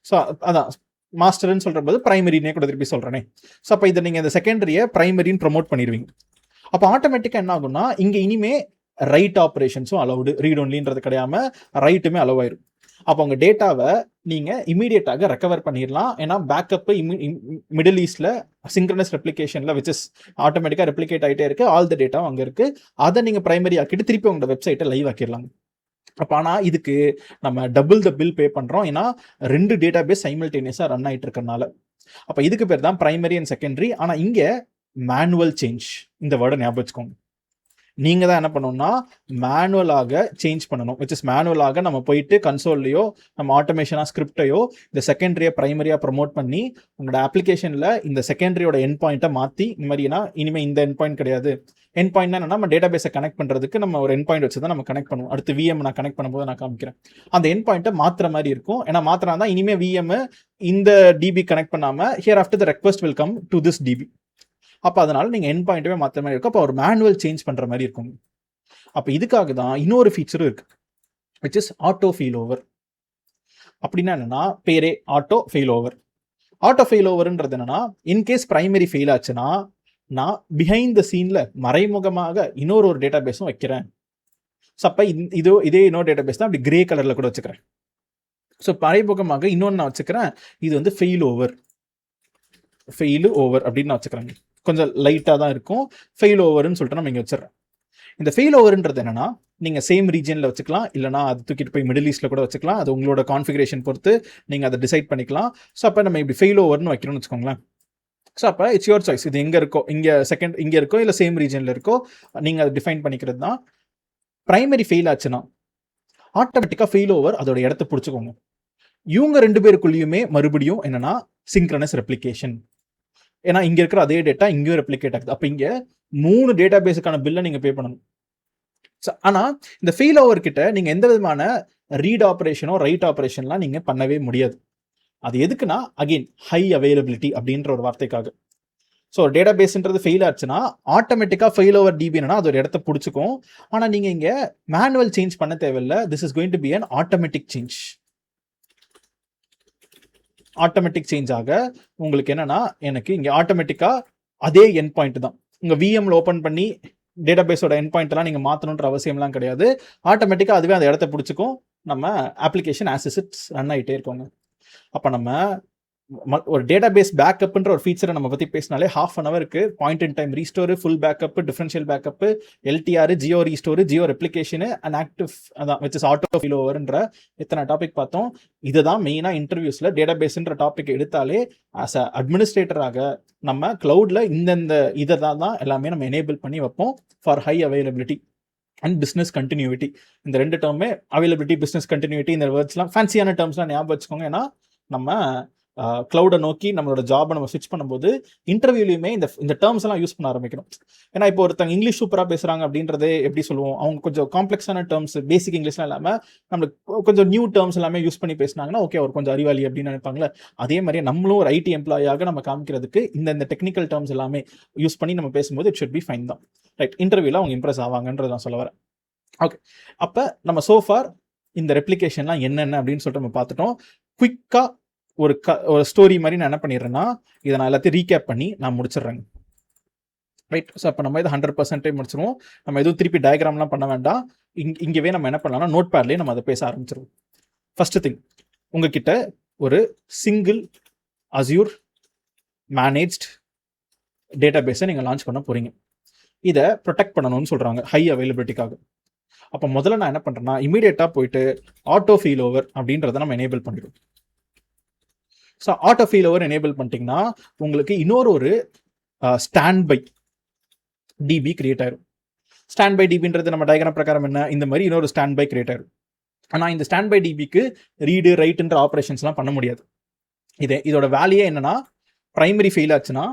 So அதான் மாஸ்டர்ன்னு சொல்ற போது பிரைமரினே கூட திருப்பி சொல்றேனே. ஸோ அப்போ இதை நீங்க இந்த செகண்டரிய பிரைமரின்னு ப்ரொமோட் பண்ணிடுவீங்க. அப்போ ஆட்டோமேட்டிக்கா என்ன ஆகும்னா இங்க இனிமே ரைட் ஆப்ரேஷன்ஸும் அலௌடு, ரீட் ஒன்லின்றது கிடையாம ரைட்டுமே அலோவ் ஆயிரும். அப்போ உங்க டேட்டாவை நீங்க இமீடியட்டாக ரெக்கவர் பண்ணிடலாம். ஏன்னா பேக்கப் மிடில் ஈஸ்ட்ல சிங்க்ரனஸ் ரெப்ளிகேஷன்ல விச் இஸ் ஆட்டோமேட்டிக்கா ரெப்ளிகேட் ஆகிட்டே இருக்கு. ஆல் த டேட்டா அங்க இருக்கு. அதை நீங்க பிரைமரி ஆக்கிட்டு திருப்பி உங்களோட வெப்சைட்டை லைவ் ஆக்கிடலாம். அப்போ ஆனால் இதுக்கு நம்ம டபுள் த பில் பே பண்றோம். ஏன்னா 2 டேட்டா பேஸ் சைமல்டேனியஸா ரன் ஆயிட்டு இருக்கனால. அப்போ இதுக்கு பேர் தான் பிரைமரி அண்ட் செகண்டரி. ஆனா இங்க மேனுவல் சேஞ்ச், இந்த வேர்டை ஞாபகம் வச்சுக்கோங்க. நீங்க தான் என்ன பண்ணணும்னா மேனுவலாக சேஞ்ச் பண்ணணும். விச் இஸ் மேனுவலாக நம்ம போயிட்டு கன்சோல்லையோ நம்ம ஆட்டோமேஷனா ஸ்கிரிப்டையோ இந்த செகண்டரியை பிரைமரியா ப்ரமோட் பண்ணி உங்களோட அப்ளிகேஷன்ல இந்த செகண்டரியோட என் பாயிண்ட்டை மாற்றி இந்த மாதிரினா இனிமேல் இந்த என் பாயிண்ட் கிடையாது. என் பாயிண்ட் என்னன்னா நம்ம டேட்டா பேஸை கனெக்ட் பண்றதுக்கு நம்ம ஒரு என் பாயிண்ட் வச்சு தான் நம்ம கனெக்ட் பண்ணுவோம். அடுத்து விஎம் நான் கனெக்ட் பண்ணும்போது நான் காமிக்கிறேன். அந்த என் பாயிண்ட்டை மாத்திர மாதிரி இருக்கும். ஏன்னா மாத்திரா தான் இனிமே விஎம் இந்த டிபி கனெக்ட் பண்ணாம hereafter the request will come to this DB. அப்போ அதனால நீங்க என் பாயிண்ட்டுமே மாற்ற மாதிரி இருக்கும். அப்போ ஒரு மேனுவல் சேஞ்ச் பண்ற மாதிரி இருக்கும். அப்போ இதுக்காக தான் இன்னொரு ஃபீச்சரும் இருக்கு, which is auto failover. அப்படின்னா என்னன்னா பேரே ஆட்டோ ஃபெயில் ஓவர். ஆட்டோ ஃபெயில் ஓவர்ன்றது என்னன்னா இன்கேஸ் பிரைமரி ஃபெயில் ஆச்சுன்னா நான் பிஹைண்ட் த சீன்ல மறைமுகமாக இன்னொரு டேட்டா பேஸும் வைக்கிறேன். ஸோ அப்போ இதே இன்னொரு டேட்டா பேஸ் தான் அப்படி கிரே கலர்ல கூட வச்சுக்கிறேன். ஸோ மறைமுகமாக இன்னொன்று நான் வச்சுக்கிறேன். இது வந்து ஃபெயில் ஓவர் அப்படின்னு நான் வச்சுக்கிறேங்க. கொஞ்சம் லைட்டாக தான் இருக்கும். ஃபெயில் ஓவர்னு சொல்லிட்டு நம்ம இங்கே வச்சிடறேன். இந்த ஃபெயில் ஓவர்ன்றது என்னன்னா நீங்கள் சேம் ரீஜனில் வச்சுக்கலாம், இல்லைனா அது தூக்கிட்டு போய் மிடில் ஈஸ்ட்டில் கூட வச்சுக்கலாம். அது உங்களோட கான்ஃபிகரேஷன் பொறுத்து நீங்கள் அதை டிசைட் பண்ணிக்கலாம். ஸோ அப்போ நம்ம இப்படி ஃபெயில் ஓவர்னு வைக்கணும்னு வச்சுக்கோங்களேன். ஸோ அப்போ இட்ஸ் யுவர் சாய்ஸ். இது எங்கே இருக்கோ, இங்கே இருக்கோ இல்லை சேம் ரீஜனில் இருக்கோ நீங்கள் அதை டிஃபைன் பண்ணிக்கிறது தான். பிரைமரி ஃபெயில் ஆச்சுன்னா ஆட்டோமேட்டிக்காக ஃபெயில் ஓவர் அதோட இடத்த பிடிச்சிக்கோங்க. இவங்க 2 பேருக்குள்ளேயுமே மறுபடியும் என்னன்னா சிங்க்ரனஸ் ரெப்ளிகேஷன். ஏன்னா இங்க இருக்கிற அதே டேட்டா இங்கேயும் ரெப்ளிகேட் ஆகுது. அப்போ இங்க 3 டேட்டா பேஸுக்கான பில்லை நீங்க பே பண்ணணும். ஆனா இந்த ஃபெயில் ஓவர் கிட்ட நீங்க எந்த விதமான ரீட் ஆப்ரேஷனோ ரைட் ஆப்ரேஷன்லாம் நீங்க பண்ணவே முடியாது. அது எதுக்குன்னா அகெயின் ஹை அவைலபிலிட்டி அப்படின்ற ஒரு வார்த்தைக்காக. ஸோ டேட்டா பேஸ்ன்றது ஃபெயில் ஆச்சுன்னா ஆட்டோமேட்டிக்கா ஃபெயில் ஓவர் டிபி என்னன்னா அது ஒரு இடத்த பிடிச்சிக்கும். ஆனா நீங்க இங்க மேனுவல் சேஞ்ச் பண்ண தேவையில்லை. This is going to be an automatic change. Automatic change ஆக உங்களுக்கு என்னன்னா எனக்கு இங்க ஆட்டோமேட்டிக்கா அதே என் பாயிண்ட் தான். உங்க விஎம்ல ஓப்பன் பண்ணி டேட்டா பேஸோட என் பாயிண்ட் எல்லாம் நீங்க மாத்தணுன்ற அவசியம்லாம் கிடையாது. ஆட்டோமேட்டிக்கா அதுவே அந்த இடத்த பிடிச்சிக்கும். நம்ம அப்ளிகேஷன் ஆஸ் இட்ஸ் ரன் ஆகிட்டே இருக்கோங்க. அப்ப நம்ம ஒரு டேட்டா பேஸ் பேக்கப்ன்ற ஒரு ஃபீச்சரை நம்ம பற்றி பேசினாலே half an ஹவருக்கு point in time restore, full backup, differential backup, LTR, geo restore, geo replication and active அதான் விச் இஸ் ஆட்டோ ஃபீல் ஓவர்ன்ற இத்தனை டாபிக் பார்த்தோம். இதுதான் மெயினாக இன்டர்வியூஸில் டேட்டா பேஸ்ன்ற டாபிக் எடுத்தாலே ஆஸ் அ அட்மினிஸ்ட்ரேட்டராக நம்ம கிளவுடில் இந்தந்த இதை தான் எல்லாமே நம்ம எனேபிள் பண்ணி வைப்போம் for high availability and business continuity. இந்த ரெண்டு டேர்மே அவைலபிலிட்டி, பிஸ்னஸ் கண்டினியூட்டி, இந்த வேர்ட்ஸ்லாம் ஃபேன்சியான டேர்ம்ஸ்லாம் ஞாபகம் வச்சுக்கோங்க. ஏன்னா நம்ம க்ளவுடை நோக்கி நம்மளோட ஜாபை நம்ம ஸ்விட்ச் பண்ணும்போது இன்டர்வியூலையுமே இந்த டேர்ம்ஸ் எல்லாம் யூஸ் பண்ண ஆரம்பிக்கணும். ஏன்னா இப்போ ஒருத்தங்க இங்கிலீஷ் சூப்பராக பேசுகிறாங்க அப்படின்றதே எப்படி சொல்லுவோம், அவங்க கொஞ்சம் காம்ப்ளெக்ஸான டேர்ம்ஸ், பேசிக் இங்கிலீஷ்லாம் இல்லாமல் நம்மளுக்கு கொஞ்சம் நியூ டேர்ம்ஸ் எல்லாமே யூஸ் பண்ணி பேசினாங்கன்னா ஓகே அவர் கொஞ்சம் அறிவாளி அப்படின்னு நினைப்பாங்களே. அதே மாதிரி நம்மளும் ஒரு ஐடி எம்ப்ளாயாக நம்ம காமிக்கிறதுக்கு இந்த டெக்னிக்கல் டேர்ம்ஸ் எல்லாமே யூஸ் பண்ணி நம்ம பேசும்போது இட் ஷுட் பி ஃபைன் தான். ரைட், இன்டர்வியூவில் அவங்க இம்ப்ரெஸ் ஆவாங்கன்றது நான் சொல்ல வரேன். ஓகே, அப்போ நம்ம சோஃபார் இந்த ரெப்ளிகேஷன்லாம் என்னென்ன அப்படின்னு சொல்லிட்டு நம்ம பார்த்துட்டோம். குயிக்காக ஒரு ஸ்டோரி மாதிரி நான் என்ன பண்ணிடுறேன்னா இதை நான் எல்லாத்தையும் ரீகேப் பண்ணி நான் முடிச்சிடுறேங்க. ரைட், ஸோ அப்போ நம்ம இதை 100% முடிச்சிருவோம். நம்ம எதுவும் திருப்பி டயக்ராம்லாம் பண்ண வேண்டாம். இங்கேவே நம்ம என்ன பண்ணலாம்னா நோட் பேட்லேயே நம்ம அதை பேச ஆரம்பிச்சிருவோம். ஃபர்ஸ்ட் திங், உங்ககிட்ட ஒரு சிங்கிள் அஸ்யூர் மேனேஜ்ட் டேட்டா பேஸை நீங்கள் லான்ச் பண்ண போகிறீங்க. இதை ப்ரொடெக்ட் பண்ணணும்னு சொல்கிறாங்க ஹை அவைலபிலிட்டிக்காக. அப்போ முதல்ல நான் என்ன பண்ணுறேன்னா இமீடியட்டாக போயிட்டு ஆட்டோ ஃபீல் ஓவர் அப்படின்றத நம்ம எனேபிள் பண்ணிடுவோம். So auto feel over enable பண்ணிட்டீங்கன்னா உங்களுக்கு இன்னொரு ஸ்டாண்ட் பை டிபி கிரியேட் ஆயிரும். ஸ்டாண்ட் பை டிபின்றது நம்ம டயக்ராம் பிரகாரம் என்ன, இந்த மாதிரி இன்னொரு ஸ்டாண்ட் பை கிரியேட் ஆயிரும். ஆனால் இந்த ஸ்டாண்ட் பை டிபிக்கு ரீடு ரைட்டுன்ற ஆப்ரேஷன்ஸ்லாம் பண்ண முடியாது. இதோட வேலையே என்னன்னா பிரைமரி ஃபெயில் ஆச்சுன்னா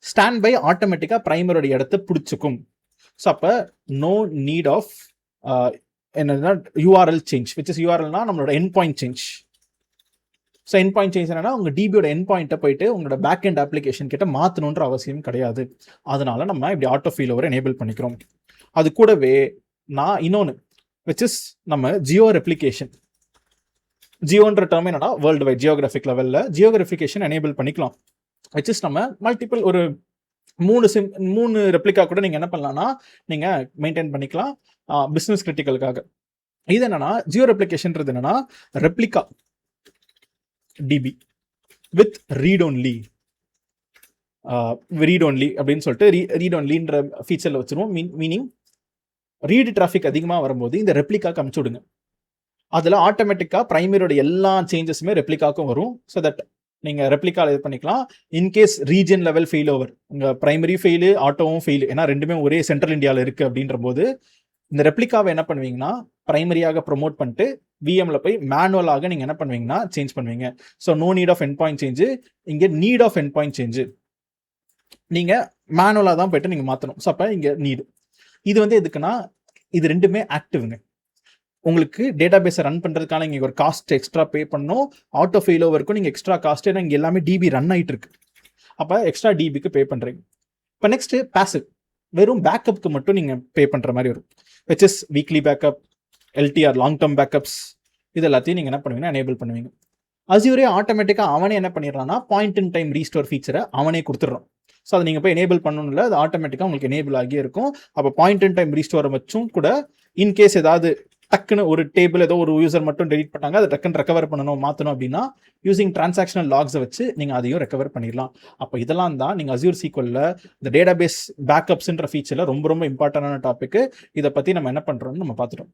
ஸ்டாண்ட் பை ஆட்டோமேட்டிக்காக பிரைமரோட இடத்த பிடிச்சிக்கும். ஸோ அப்போ நோ நீட் ஆஃப் என்னன்னா யூஆர்எல் சேஞ்ச், விச் இஸ் யூஆர்எல்னா நம்மளோட என் பாயிண்ட் சேஞ்ச். ஸோ என் பாயிண்ட் சேஞ்ச் என்னன்னா உங்கள் டிபியோட என் பாயிண்ட்டை போயிட்டு உங்களோட பேக் எண்ட் அப்ளிகேஷன் கிட்ட மாற்றணுன்ற அவசியம் கிடையாது. அதனால நம்ம இப்படி ஆட்டோ ஃபீல் ஓவர் எனேபிள் பண்ணிக்கிறோம். அது கூடவே நான் இன்னொன்று விச் இஸ் நம்ம ஜியோ ரெப்ளிகேஷன். ஜியோன்ற டேர்ம் என்னன்னா வேர்ல்டு வைட் ஜியோகிராஃபிக் லெவலில் ஜியோகிராஃபிகேஷன் எனேபிள் பண்ணிக்கலாம். விச் இஸ் நம்ம மல்டிபிள் ஒரு 3 ரெப்ளிகா கூட நீங்கள் என்ன பண்ணலாம்னா நீங்கள் மெயின்டைன் பண்ணிக்கலாம் பிஸ்னஸ் கிரிட்டிக்கலுக்காக. இது என்னன்னா ஜியோ ரெப்ளிகேஷன்றது என்னன்னா replica DB with read only அப்படின்னு சொல்லிட்டு ரீட் ஒன்லின்ற ஃபீச்சரில் வச்சிருவோம். மீனிங் ரீடு டிராஃபிக் அதிகமாக வரும்போது இந்த ரெப்ளிகாக்கு அமுச்சு விடுங்க. அதில் ஆட்டோமேட்டிக்காக பிரைமரியோட எல்லா சேஞ்சஸுமே ரெப்ளிகாக்கும் வரும். ஸோ தட் நீங்கள் ரெப்ளிகாவில் இது பண்ணிக்கலாம். In case region level fail over, உங்கள் பிரைமரி ஃபெயிலு ஆட்டோவும் ஃபெயிலு, ஏன்னா ரெண்டுமே ஒரே சென்ட்ரல் இந்தியாவில் இருக்குது அப்படின்ற போது இந்த ரெப்ளிகாவை என்ன பண்ணுவீங்கன்னா பிரைமரியாக ப்ரொமோட் பண்ணிட்டு விஎம்ல போய் மேனுவலாக நீங்கள் என்ன பண்ணுவீங்கன்னா சேஞ்ச் பண்ணுவீங்க. So no need of endpoint change, இங்கே need of endpoint change நீங்கள் மேனுவலாக தான் போயிட்டு நீங்கள் மாற்றணும். ஸோ அப்போ இங்கே நீடு இது எதுக்குன்னா இது ரெண்டுமே ஆக்டிவ்ங்க. உங்களுக்கு டேட்டா பேஸை ரன் பண்ணுறதுக்கான இங்கே ஒரு காஸ்ட் எக்ஸ்ட்ரா பே பண்ணணும். ஆட்டோ ஃபெயில் ஓவருக்கும் நீங்கள் எக்ஸ்ட்ரா காஸ்ட், ஏன்னா இங்கே எல்லாமே டிபி ரன் ஆகிட்டு இருக்கு. அப்போ எக்ஸ்ட்ரா டிபிக்கு பே பண்ணுறீங்க. இப்போ நெக்ஸ்ட் பேசிவ், வெறும் பேக்கப்புக்கு மட்டும் நீங்கள் பே பண்ணுற மாதிரி வரும். Which is weekly backup, LTR long term backups, இது எல்லாத்தையும் நீங்கள் என்ன பண்ணுவீங்கன்னா எனேபிள் பண்ணுவீங்க. அஸ்யூரே ஆட்டோமேட்டிக்காக அவனே என்ன பண்ணிடுறான்னா பாயிண்ட் இன் டைம் ரீஸ்டோர் ஃபீச்சரை அவனே கொடுத்துட்றோம். ஸோ அதை நீங்கள் போய் எனேபிள் பண்ணணும்ல, அது ஆட்டோமேட்டிக்காக உங்களுக்கு எனேபிள் ஆகியே இருக்கும். அப்போ பாயிண்ட் இன் டைம் ரீஸ்டோரை வச்சும் கூட இன்கேஸ் ஏதாவது டக்குன்னு ஒரு டேபிள் ஏதோ ஒரு யூசர் மட்டும் டெலிட் பண்ணாங்க, அதை டக்குன்னு ரெக்கவர் பண்ணணும் மாற்றணும் அப்படின்னா யூசிங் டிரான்சாக்ஷனல் லாக்ஸை வச்சு நீங்கள் அதையும் ரெக்கவர் பண்ணிடலாம். அப்போ இதெல்லாம் தான் நீங்கள் அஸ்யூர் சீக்வலில் இந்த டேட்டா பேஸ் பேக்கப்ஸ்ன்ற ஃபீச்சரில் ரொம்ப இம்பார்ட்டண்டான டாப்பிக்கு. இதை பற்றி நம்ம என்ன பண்ணுறோம்னு நம்ம பார்த்துட்டோம்.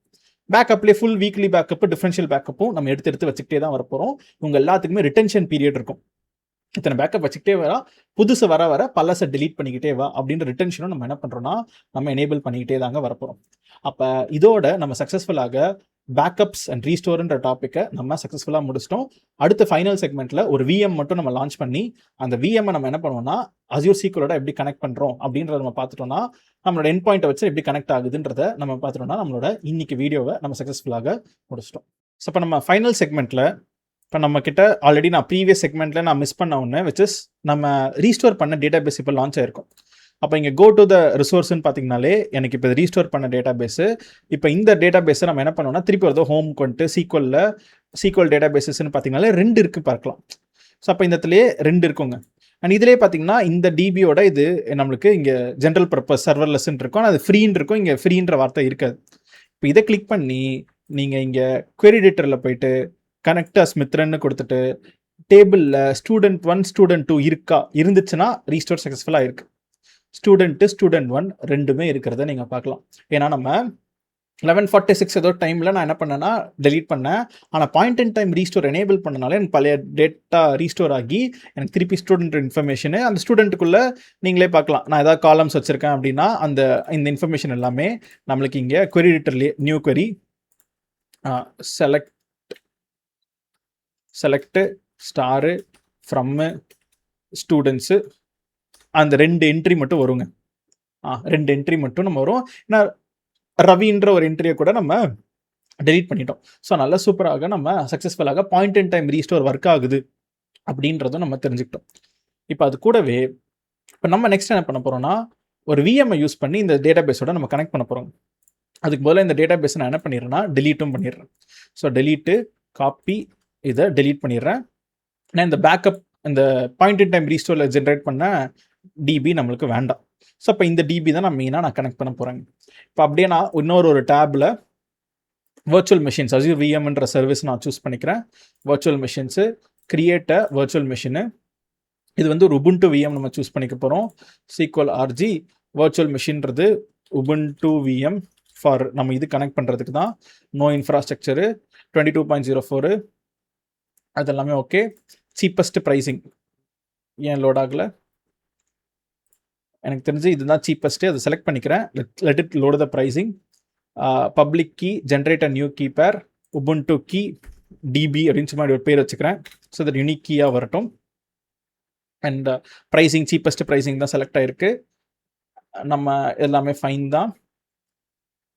பேக்கப்லேயே ஃபுல் வீக்லி பேக்கப், டிஃபரன்ஷியல் பேக்கப்பும் நம்ம எடுத்து வச்சுக்கிட்டே தான் வரப்போகிறோம். இவங்க எல்லாத்துக்குமே ரிட்டென்ஷன் பீரியட் இருக்கும். இத்தனை பேக்கப் வச்சுக்கிட்டே வர, புதுசு வர பல்லசை டெலீட் பண்ணிக்கிட்டே வா அப்படின்ற ரிட்டென்ஷனும் நம்ம என்ன பண்ணுறோம்னா நம்ம எனேபிள் பண்ணிக்கிட்டே தாங்க வரப்போகிறோம். அப்போ இதோட நம்ம சக்ஸஸ்ஃபுல்லாக பேக்கப்ஸ் அண்ட் ரீஸ்டோர்ன்ற டாப்பிக்கை நம்ம சக்ஸஸ்ஃபுல்லாக முடிச்சிட்டோம். அடுத்த ஃபைனல் செக்மெண்ட்டில் ஒரு விஎம் மட்டும் நம்ம லான்ச் பண்ணி அந்த விஎம்மை நம்ம என்ன பண்ணுவோம்னா அஸ்யூர் சீக்வலோட எப்படி கனெக்ட் பண்ணுறோம் அப்படின்றத நம்ம பார்த்துட்டோம்னா, நம்மளோட என் பாயிண்ட்டை வச்சு எப்படி கனெக்ட் ஆகுதுன்றத நம்ம பார்த்துட்டோம்னா நம்மளோட இன்னைக்கு வீடியோவை நம்ம சக்ஸஸ்ஃபுல்லாக முடிச்சிட்டோம். ஸோ இப்போ நம்ம ஃபைனல் செக்மெண்ட்டில் இப்போ நம்ம கிட்ட ஆல்ரெடி நான் ப்ரீவியஸ் செக்மெண்ட்டில் நான் மிஸ் பண்ண ஒன்று விச் இஸ் நம்ம ரீஸ்டோர் பண்ண டேட்டா பேஸ் இப்போ லான்ச் ஆயிருக்கும். அப்போ இங்கே கோ டு த ரிசோர்ஸ்ன்னு பார்த்தீங்கனாலே எனக்கு இப்போ ரீஸ்டோர் பண்ண டேட்டா பேஸு, இப்போ இந்த டேட்டா பேஸை நம்ம என்ன பண்ணோம்னா திருப்பி வரதோ ஹோம் கொண்டு சீக்வல் டேட்டா பேஸஸ்ன்னு பார்த்தீங்கனாலே 2 இருக்குது பார்க்கலாம். ஸோ அப்போ இந்த இடத்துலேயே 2 இருக்குங்க. அண்ட் இதிலே பார்த்தீங்கன்னா இந்த டிபியோட இது நம்மளுக்கு இங்கே ஜென்ரல் பர்பஸ் சர்வர்லெஸ்ன்னு இருக்கும், அது ஃப்ரீன்னு இருக்கும். இங்கே ஃப்ரீன்ற வார்த்தை இருக்காது. இப்போ இதை கிளிக் பண்ணி நீங்கள் இங்கே குவெரி எடிட்டரில் போயிட்டு கனெக்ட் அஸ் மித்ரன்னு கொடுத்துட்டு டேபிளில் ஸ்டூடெண்ட் 1 ஸ்டூடெண்ட் 2 இருந்துச்சுன்னா ரீஸ்டோர் சக்ஸஸ்ஃபுல்லாக இருக்கு. ஸ்டூடெண்ட் 1 ரெண்டுமே இருக்கிறத நீங்கள் பார்க்கலாம். ஏன்னா நம்ம 11:46 ஏதோ டைமில் நான் என்ன பண்ணேன்னா டெலீட் பண்ணேன். ஆனால் point in time restore enable பண்ணனால எனக்கு பழைய டேட்டா ரீஸ்டோர் ஆகி எனக்கு திருப்பி ஸ்டூடெண்ட் இன்ஃபர்மேஷனு அந்த ஸ்டூடெண்ட்டுக்குள்ளே நீங்களே பார்க்கலாம். நான் ஏதாவது காலம்ஸ் வச்சுருக்கேன் அப்படின்னா இந்த இன்ஃபர்மேஷன் எல்லாமே நம்மளுக்கு இங்கே query editorலயே new query select star from students அந்த 2 என்ட்ரி மட்டும் வருங்க. 2 என்ட்ரி மட்டும் நம்ம வரும். ஏன்னா ரவின்ற ஒரு என்ட்ரியை கூட நம்ம டெலீட் பண்ணிட்டோம். ஸோ நல்லா சூப்பராக நம்ம சக்ஸஸ்ஃபுல்லாக point in time restore work ஆகுது அப்படின்றதும் நம்ம தெரிஞ்சுக்கிட்டோம். இப்போ அது கூடவே இப்போ நம்ம நெக்ஸ்ட் என்ன பண்ண போகிறோம்னா ஒரு விஎம்ஐ யூஸ் பண்ணி இந்த டேட்டா பேஸோட நம்ம கனெக்ட் பண்ண போகிறோம். அதுக்கு பதிலாக இந்த டேட்டா பேஸை நான் என்ன பண்ணிடுறேன்னா டெலீட்டும் பண்ணிடுறேன். ஸோ டெலீட்டு காப்பி இதை டெலீட் பண்ணிடுறேன். நான் இந்த பேக்கப் இந்த பாயிண்ட் இன் டைம் ரீஸ்டோரில் ஜென்ரேட் பண்ண டிபி நம்மளுக்கு வேண்டாம். ஸோ அப்போ இந்த டிபி தான் நான் கனெக்ட் பண்ண போகிறேங்க. இப்போ அப்படியே நான் இன்னொரு டேபில் வர்ச்சுவல் மெஷின்ஸ் Azure VMன்ற சர்வீஸ் நான் சூஸ் பண்ணிக்கிறேன். Virtual machines create a virtual machine இது வந்து ஒரு Ubuntu VM நம்ம சூஸ் பண்ணிக்க போகிறோம். SQL RG வர்ச்சுவல் மெஷின்றது Ubuntu VM ஃபார் நம்ம இது கனெக்ட் பண்ணுறதுக்கு தான். நோ இன்ஃப்ராஸ்ட்ரக்சரு 22.04 அதெல்லாமே ஓகே. சீப்பஸ்ட் ப்ரைஸிங் ஏன் லோட் ஆகலை எனக்கு தெரிஞ்சு இதுதான் சீப்பஸ்ட்டு. அதை செலக்ட் பண்ணிக்கிறேன். Let it load the pricing. Public key generate a new key pair Ubuntu key DB அப்படின்னு சும்மா ஒரு பேர் வச்சுக்கிறேன். ஸோ தட் யூனிக் கீயாக வரட்டும். அண்ட் ப்ரைஸிங் சீப்பஸ்ட் ப்ரைஸிங் தான் செலக்ட் ஆகிருக்கு. நம்ம எல்லாமே ஃபைன் தான்.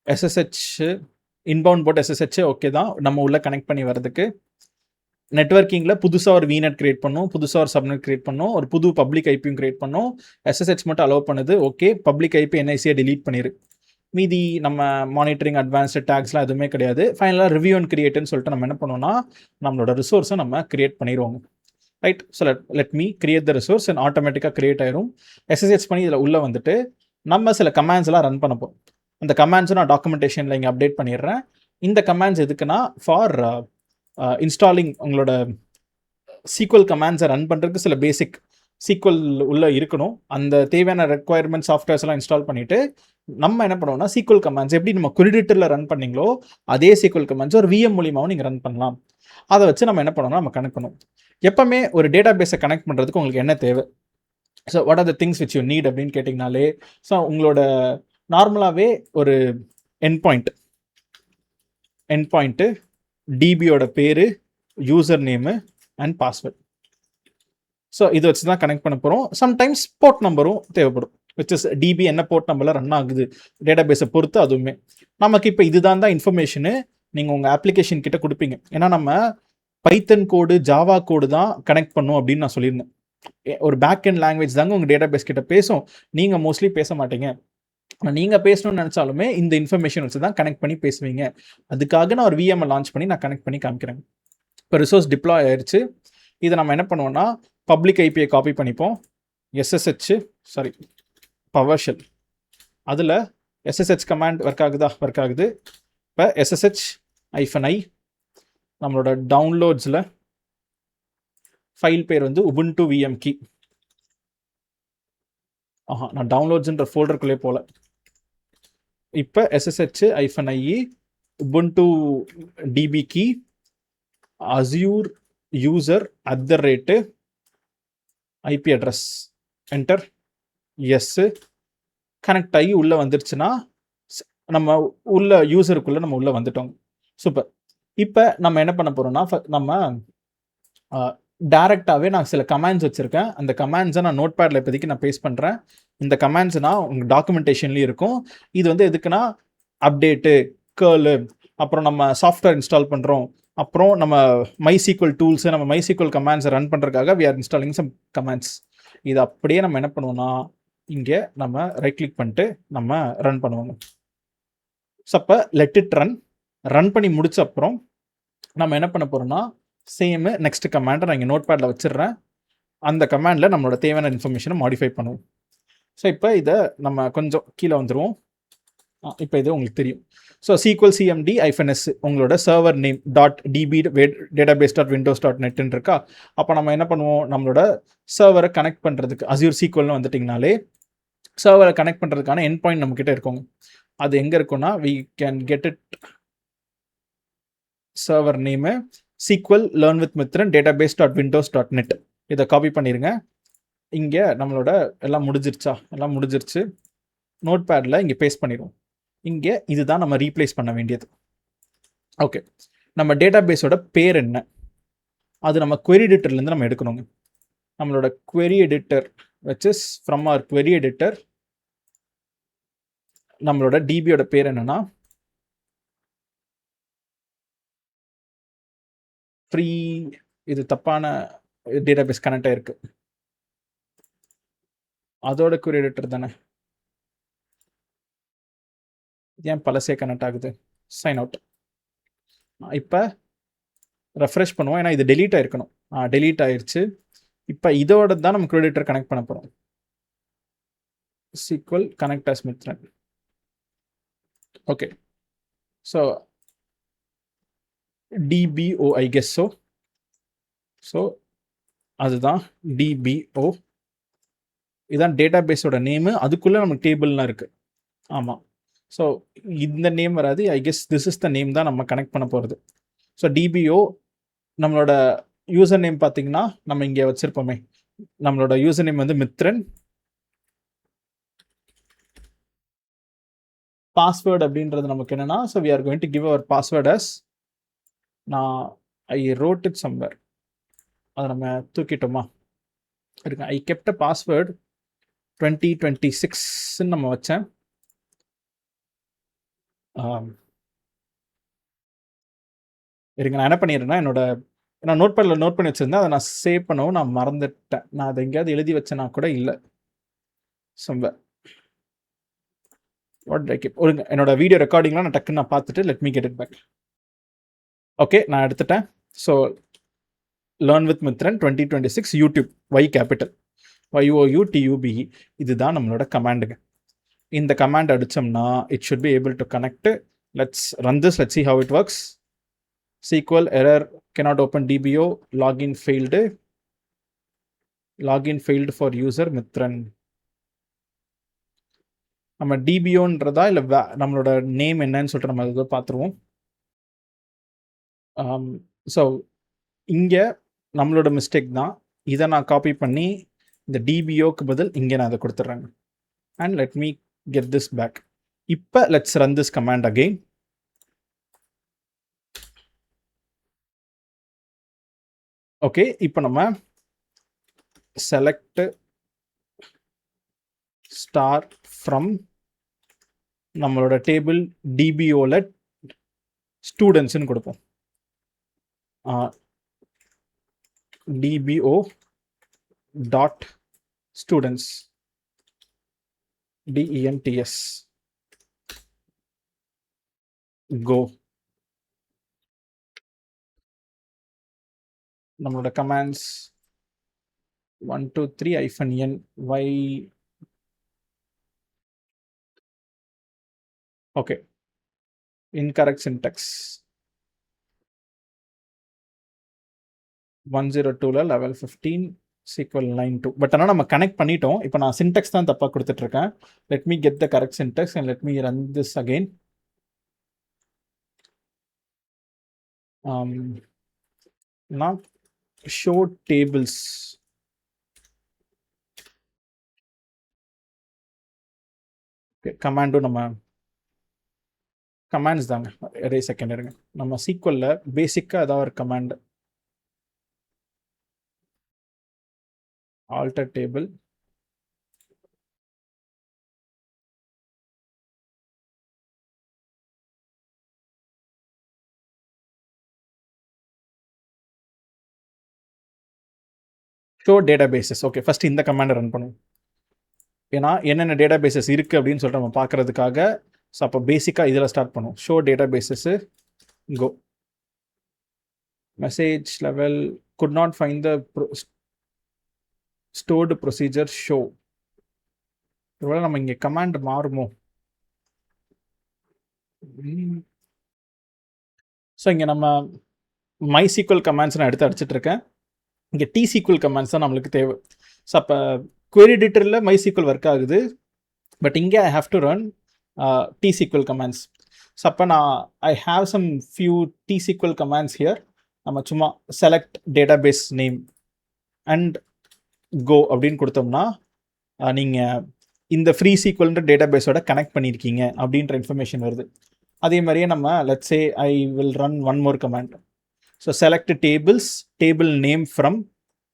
SSH inbound boat SSH okay தான் நம்ம உள்ளே கனெக்ட் பண்ணி வர்றதுக்கு. நெட்வொர்க்கிங்கில் புதுசாக ஒரு VNet கிரியேட் பண்ணோம், புதுசாக ஒரு சப்நெட் கிரியேட் பண்ணோம், ஒரு புது பப்ளிக் ஐபியும் கிரியேட் பண்ணோம். SSH மட்டும் அலோவ் பண்ணுது okay. Public IP NIC delete பண்ணிடு. மீதி நம்ம மானிட்டரிங் அட்வான்ஸ்டு டேக்ஸ்லாம் எதுவுமே கிடையாது. ஃபைனலாக ரிவ்யூ அண்ட் கிரியேட்டுன்னு சொல்லிட்டு நம்ம என்ன பண்ணோம்னா நம்மளோட ரிசோர்ஸை நம்ம கிரியேட் பண்ணிடுவோங்க. Right. So let me create the resource and ஆட்டோமேட்டிக்காக கிரியேட் ஆயிரும். SSH பண்ணி இதில் உள்ளே வந்துட்டு நம்ம சில கமாண்ட்ஸ் எல்லாம் ரன் பண்ண போகிறோம். அந்த கமாண்ட்ஸும் நான் டாக்குமெண்டேஷனில் இங்கே அப்டேட் பண்ணிடுறேன். இந்த கமாண்ட்ஸ் எதுக்குன்னா ஃபார் இன்ஸ்டாலிங் உங்களோட SQL கமாண்ட்ஸை ரன் பண்ணுறதுக்கு சில பேசிக் SQL உள்ளே இருக்கணும். அந்த தேவையான ரெக்குவயர்மெண்ட் சாஃப்ட்வேர்ஸ் எல்லாம் இன்ஸ்டால் பண்ணிவிட்டு நம்ம என்ன பண்ணுவோம்னா SQL கமாண்ட்ஸ் எப்படி நம்ம query editorல ரன் பண்ணீங்களோ அதே SQL கமாண்ட்ஸ் ஒரு VM மூலியமாகவும் நீங்கள் ரன் பண்ணலாம். அதை வச்சு நம்ம என்ன பண்ணோம்னா நம்ம கனெக்ட் பண்ணுவோம். எப்பவுமே ஒரு டேட்டா பேஸை கனெக்ட் பண்ணுறதுக்கு உங்களுக்கு என்ன தேவை, so what are the things which you need அப்படின்னு கேட்டிங்கனாலே ஸோ உங்களோட நார்மலாகவே ஒரு என்பாயிண்ட்டு டிபியோட பேர் user name and password. So இதை வச்சு தான் கனெக்ட் பண்ண போகிறோம். சம்டைம்ஸ் போர்ட் நம்பரும் தேவைப்படும் விச் இஸ் டிபி என்ன போர்ட் நம்பரில் ரன் ஆகுது டேட்டா பேஸை பொறுத்து. அதுவுமே நமக்கு இப்போ இதுதான் இன்ஃபர்மேஷனு நீங்கள் உங்கள் அப்ளிகேஷன் கிட்ட கொடுப்பீங்க. ஏன்னா நம்ம பைத்தன் கோடு ஜாவா கோடு தான் கனெக்ட் பண்ணும் அப்படின்னு நான் சொல்லியிருந்தேன். ஒரு பேக் அண்ட் லாங்குவேஜ் தாங்க உங்கள் டேட்டா பேஸ் கிட்ட பேசும். நீங்கள் மோஸ்ட்லி பேச மாட்டீங்க. ஆனால் நீங்கள் பேசணும்னு நினச்சாலுமே இந்த இன்ஃபர்மேஷன் வச்சு தான் கனெக்ட் பண்ணி பேசுவீங்க. அதுக்காக நான் ஒரு விஎம்ஐ லான்ச் பண்ணி நான் கனெக்ட் பண்ணி காமிக்கிறேன். இப்போ ரிசோர்ஸ் டிப்ளாய் ஆயிடுச்சு. இதை நம்ம என்ன பண்ணுவோம்னா பப்ளிக் ஐபியை காப்பி பண்ணிப்போம். PowerShell அதில் SSH கமாண்ட் ஒர்க் ஆகுது. இப்போ SSH-i நம்மளோட டவுன்லோட்ஸில் ஃபைல் பேர் வந்து Ubuntu VM key. நான் டவுன்லோட்ஸ்ன்ற ஃபோல்டருக்குள்ளே போகல. இப்போ SSH-i Ubuntu DB key Azure user @IP address enter S connect ஆகி உள்ளே வந்துருச்சுன்னா நம்ம உள்ள யூசருக்குள்ளே நம்ம உள்ளே வந்துட்டோம். சூப்பர். இப்போ நம்ம என்ன பண்ண போகிறோம்னா நம்ம டேரெக்டாகவே நான் சில கமாண்ட்ஸ் வச்சுருக்கேன். அந்த கமாண்ட்ஸை நான் நோட் பேடில் இப்போதைக்கு நான் பேஸ்ட் பண்ணுறேன். இந்த கமாண்ட்ஸ்னா உங்கள் டாக்குமெண்டேஷன்லேயும் இருக்கும். இது வந்து எதுக்குன்னா அப்டேட்டு கேர்ளு அப்புறம் நம்ம சாஃப்ட்வேர் இன்ஸ்டால் பண்ணுறோம். அப்புறம் நம்ம MySQL டூல்ஸு நம்ம MySQL கமாண்ட்ஸை ரன் பண்ணுறதுக்காக we are installing some commands. இது அப்படியே நம்ம என்ன பண்ணுவோம்னா இங்கே நம்ம ரைட் கிளிக் பண்ணிட்டு நம்ம ரன் பண்ணுவோங்க. ஸோ அப்போ லெட் இட் ரன் பண்ணி முடிச்ச அப்புறம் நம்ம என்ன பண்ண போகிறோம்னா சேமு நெக்ஸ்ட் கமாண்டை நான் இங்கே நோட் பேடில் வச்சிடுறேன். அந்த கமாண்டில் நம்மளோட தேவையான இன்ஃபர்மேஷனை மாடிஃபை பண்ணுவோம். ஸோ இப்போ இதை நம்ம கொஞ்சம் கீழே வந்துடுவோம். இப்போ இது உங்களுக்கு தெரியும். ஸோ SQL CMD -S உங்களோட சர்வர் நேம் .db database.windows.netன்னு இருக்கா. அப்போ நம்ம என்ன பண்ணுவோம், நம்மளோட சர்வரை கனெக்ட் பண்ணுறதுக்கு Azure SQLன்னு வந்துட்டிங்கனாலே சர்வரை கனெக்ட் பண்ணுறதுக்கான எண்ட் பாயிண்ட் நம்மக்கிட்ட இருக்குங்க. அது எங்கே இருக்குன்னா, we can get it server name SQL learn with Mithran database.windows.net. இதை காப்பி பண்ணிடுங்க. இங்கே நம்மளோட எல்லாம் முடிஞ்சிருச்சா, எல்லாம் முடிஞ்சிருச்சு. நோட் பேடில் இங்கே பேஸ்ட் பண்ணிடுவோம். இங்கே இதுதான் நம்ம ரீப்ளேஸ் பண்ண வேண்டியது. ஓகே, நம்ம டேட்டாபேஸோட பேர் என்ன, அது நம்ம query editorலேருந்து நம்ம எடுக்கணுங்க. நம்மளோட query editor which is from our query editor, நம்மளோட டிபியோட பேர் என்னன்னா ஃப்ரீ. இது தப்பான டேட்டாபேஸ் கனெக்ட் ஆயிருக்கு. அதோட query editor தானே, ஏன் பழசே கனெக்ட் ஆகுது? Sign out. இப்போ ரெஃப்ரெஷ் பண்ணுவோம், ஏன்னா இது டெலீட் ஆயிருக்கணும். டெலீட் ஆயிடுச்சு. இப்போ இதோட தான் நம்ம query editor கனெக்ட் பண்ண போகிறோம். SQL connect as Mithran. Okay, so DBO I guess so. So அதுதான் DBO. இதுதான் டேட்டாபேஸோட நேமு. அதுக்குள்ளே நமக்கு டேபிள்லாம் இருக்குது. ஆமாம், ஸோ இந்த நேம் வராது. I guess this is the name தான் நம்ம கனெக்ட் பண்ண போகிறது. ஸோ DBO நம்மளோட யூசர் நேம் பார்த்தீங்கன்னா நம்ம இங்கே வச்சுருப்போமே, நம்மளோட யூசர் நேம் வந்து Mithran. பாஸ்வேர்டு அப்படின்றது நமக்கு என்னென்னா, so we are going to give our password as, நான் ஐ ரோட் இட் சம்வேர், அதை நம்ம தூக்கிட்டோமா இருக்கு. ஐ கெப்ட் அ பாஸ்வேர்டு 2026ன்னு நம்ம வச்சேன். இருங்க, நான் என்ன பண்ணிடுறேன்னா, நான் நோட் பண்ணி வச்சுருந்தேன், அதை நான் சேவ் பண்ணவும் நான் மறந்துட்டேன். நான் அதை எங்கேயாவது எழுதி வச்சேன்னா கூட இல்லை சம்வேர். ஒருங்க, என்னோட வீடியோ ரெக்கார்டிங்லாம் நான் டக்குன்னு நான் பார்த்துட்டு let me get it back. Okay, நான் எடுத்துட்டேன். So learn with Mithran 2026 YouTube Y capital YOUTUBE, இதுதான் நம்மளோட கமாண்டுங்க. இந்த கமாண்ட் அடித்தோம்னா it should be able to connect. Let's run this, let's see how it works. SQL error cannot open DBO, login failed for user Mithran. நம்ம DBOன்றதா இல்லை நம்மளோட name என்னன்னு சொல்லிட்டு நம்ம அதை பார்த்துருவோம். ஸோ இங்கே நம்மளோட மிஸ்டேக் தான். இதை நான் காப்பி பண்ணி இந்த DBOக்கு பதில் இங்கே நான் அதை கொடுத்துட்றேங்க. And let me get this back. இப்போ let's run this command again. Okay, இப்போ நம்ம செலக்ட் ஸ்டார் ஃப்ரம் நம்மளோட டேபிள் DBOல ஸ்டூடெண்ட்ஸ்ன்னு கொடுப்போம். DBO dot students DENTS go. நம்மளோட commands 1 2 3 -n y. Okay, incorrect syntax 102ல லெவல் 15 SQL 9.2. பட் ஆனால் நம்ம கனெக்ட் பண்ணிட்டோம். இப்போ நான் சின்டெக்ஸ் தான் தப்பாக கொடுத்துட்ருக்கேன். Let me get the correct syntax and let me run this again. Not show tables. Okay, கமாண்டும் நம்ம கமாண்ட்ஸ் தாங்க. ஒரே செகண்ட் இருங்க. நம்ம SQLல பேசிக்காக ஏதாவது ஒரு command, alter table, show databases. Okay, first இந்த கமாண்டை ரன் பண்ணுவோம். ஏன்னா என்னென்ன டேட்டாபேசஸ் இருக்குது அப்படின்னு சொல்லிட்டு நம்ம பார்க்குறதுக்காக. ஸோ அப்போ பேசிக்காக இதில் ஸ்டார்ட் பண்ணுவோம். Show databases go. Message level could not find the stored procedure show. ஒருவேளை நம்ம இங்கே கமாண்ட் மாறுமோ? ஸோ இங்கே நம்ம MySQL கமாண்ட்ஸ் நான் எடுத்து அடிச்சிட்டு இருக்கேன். இங்கே TSQL கமாண்ட்ஸ் தான் நம்மளுக்கு தேவை. ஸோ அப்போ query editorல MySQL ஒர்க் ஆகுது, பட் இங்கே I have to run TSQL commands. So அப்போ நான் I have some few TSQL commands here. நம்ம சும்மா select database name and go அப்படின்னு கொடுத்தோம்னா நீங்கள் இந்த ஃப்ரீ சீக்வல்ன்ற டேட்டாபேஸோட கனெக்ட் பண்ணியிருக்கீங்க அப்படின்ற இன்ஃபர்மேஷன் வருது. அதே மாதிரியே நம்ம let's say I will run one more command. So select table name from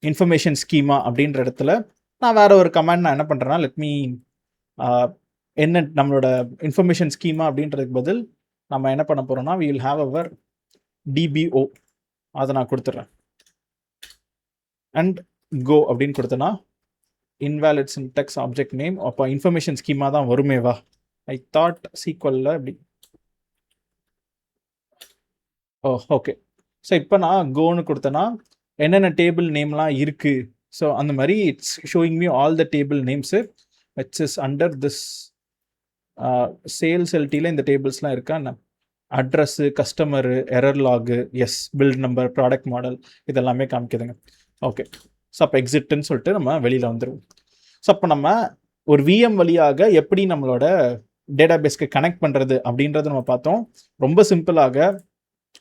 information schema அப்படின்ற இடத்துல நான் வேற ஒரு கமாண்ட் நான் என்ன பண்ணுறேன்னா லெட் மீ என்ன நம்மளோட இன்ஃபர்மேஷன் ஸ்கீமா அப்படின்றதுக்கு பதில் நம்ம என்ன பண்ண போகிறோம்னா we will have our DBO அதை நான் கொடுத்துட்றேன். அண்ட் கோ அப்படின்னு கொடுத்தேன்னா invalid syntax object name அப்போ இன்ஃபர்மேஷன் ஸ்கீமா தான் வருமேவா? ஐ தாட் சீக்வலில் அப்படி. ஓ ஓகே. ஸோ இப்போ நான் கோன்னு கொடுத்தேன்னா என்னென்ன டேபிள் நேம்லாம் இருக்குது. ஸோ அந்த மாதிரி it's showing me all the table names which is under this sales எல்டியில் இந்த டேபிள்ஸ்லாம் இருக்கா என்ன? Address, customer, error log, S, build number, product model, இதெல்லாமே காமிக்குதுங்க. ஓகே. ஸோ அப்போ எக்ஸிட்டுன்னு சொல்லிட்டு நம்ம வெளியில் வந்துடுவோம். ஸோ அப்போ நம்ம ஒரு VM வழியாக எப்படி நம்மளோட டேட்டாபேஸ்க்கு கனெக்ட் பண்ணுறது அப்படின்றத நம்ம பார்த்தோம். ரொம்ப சிம்பிளாக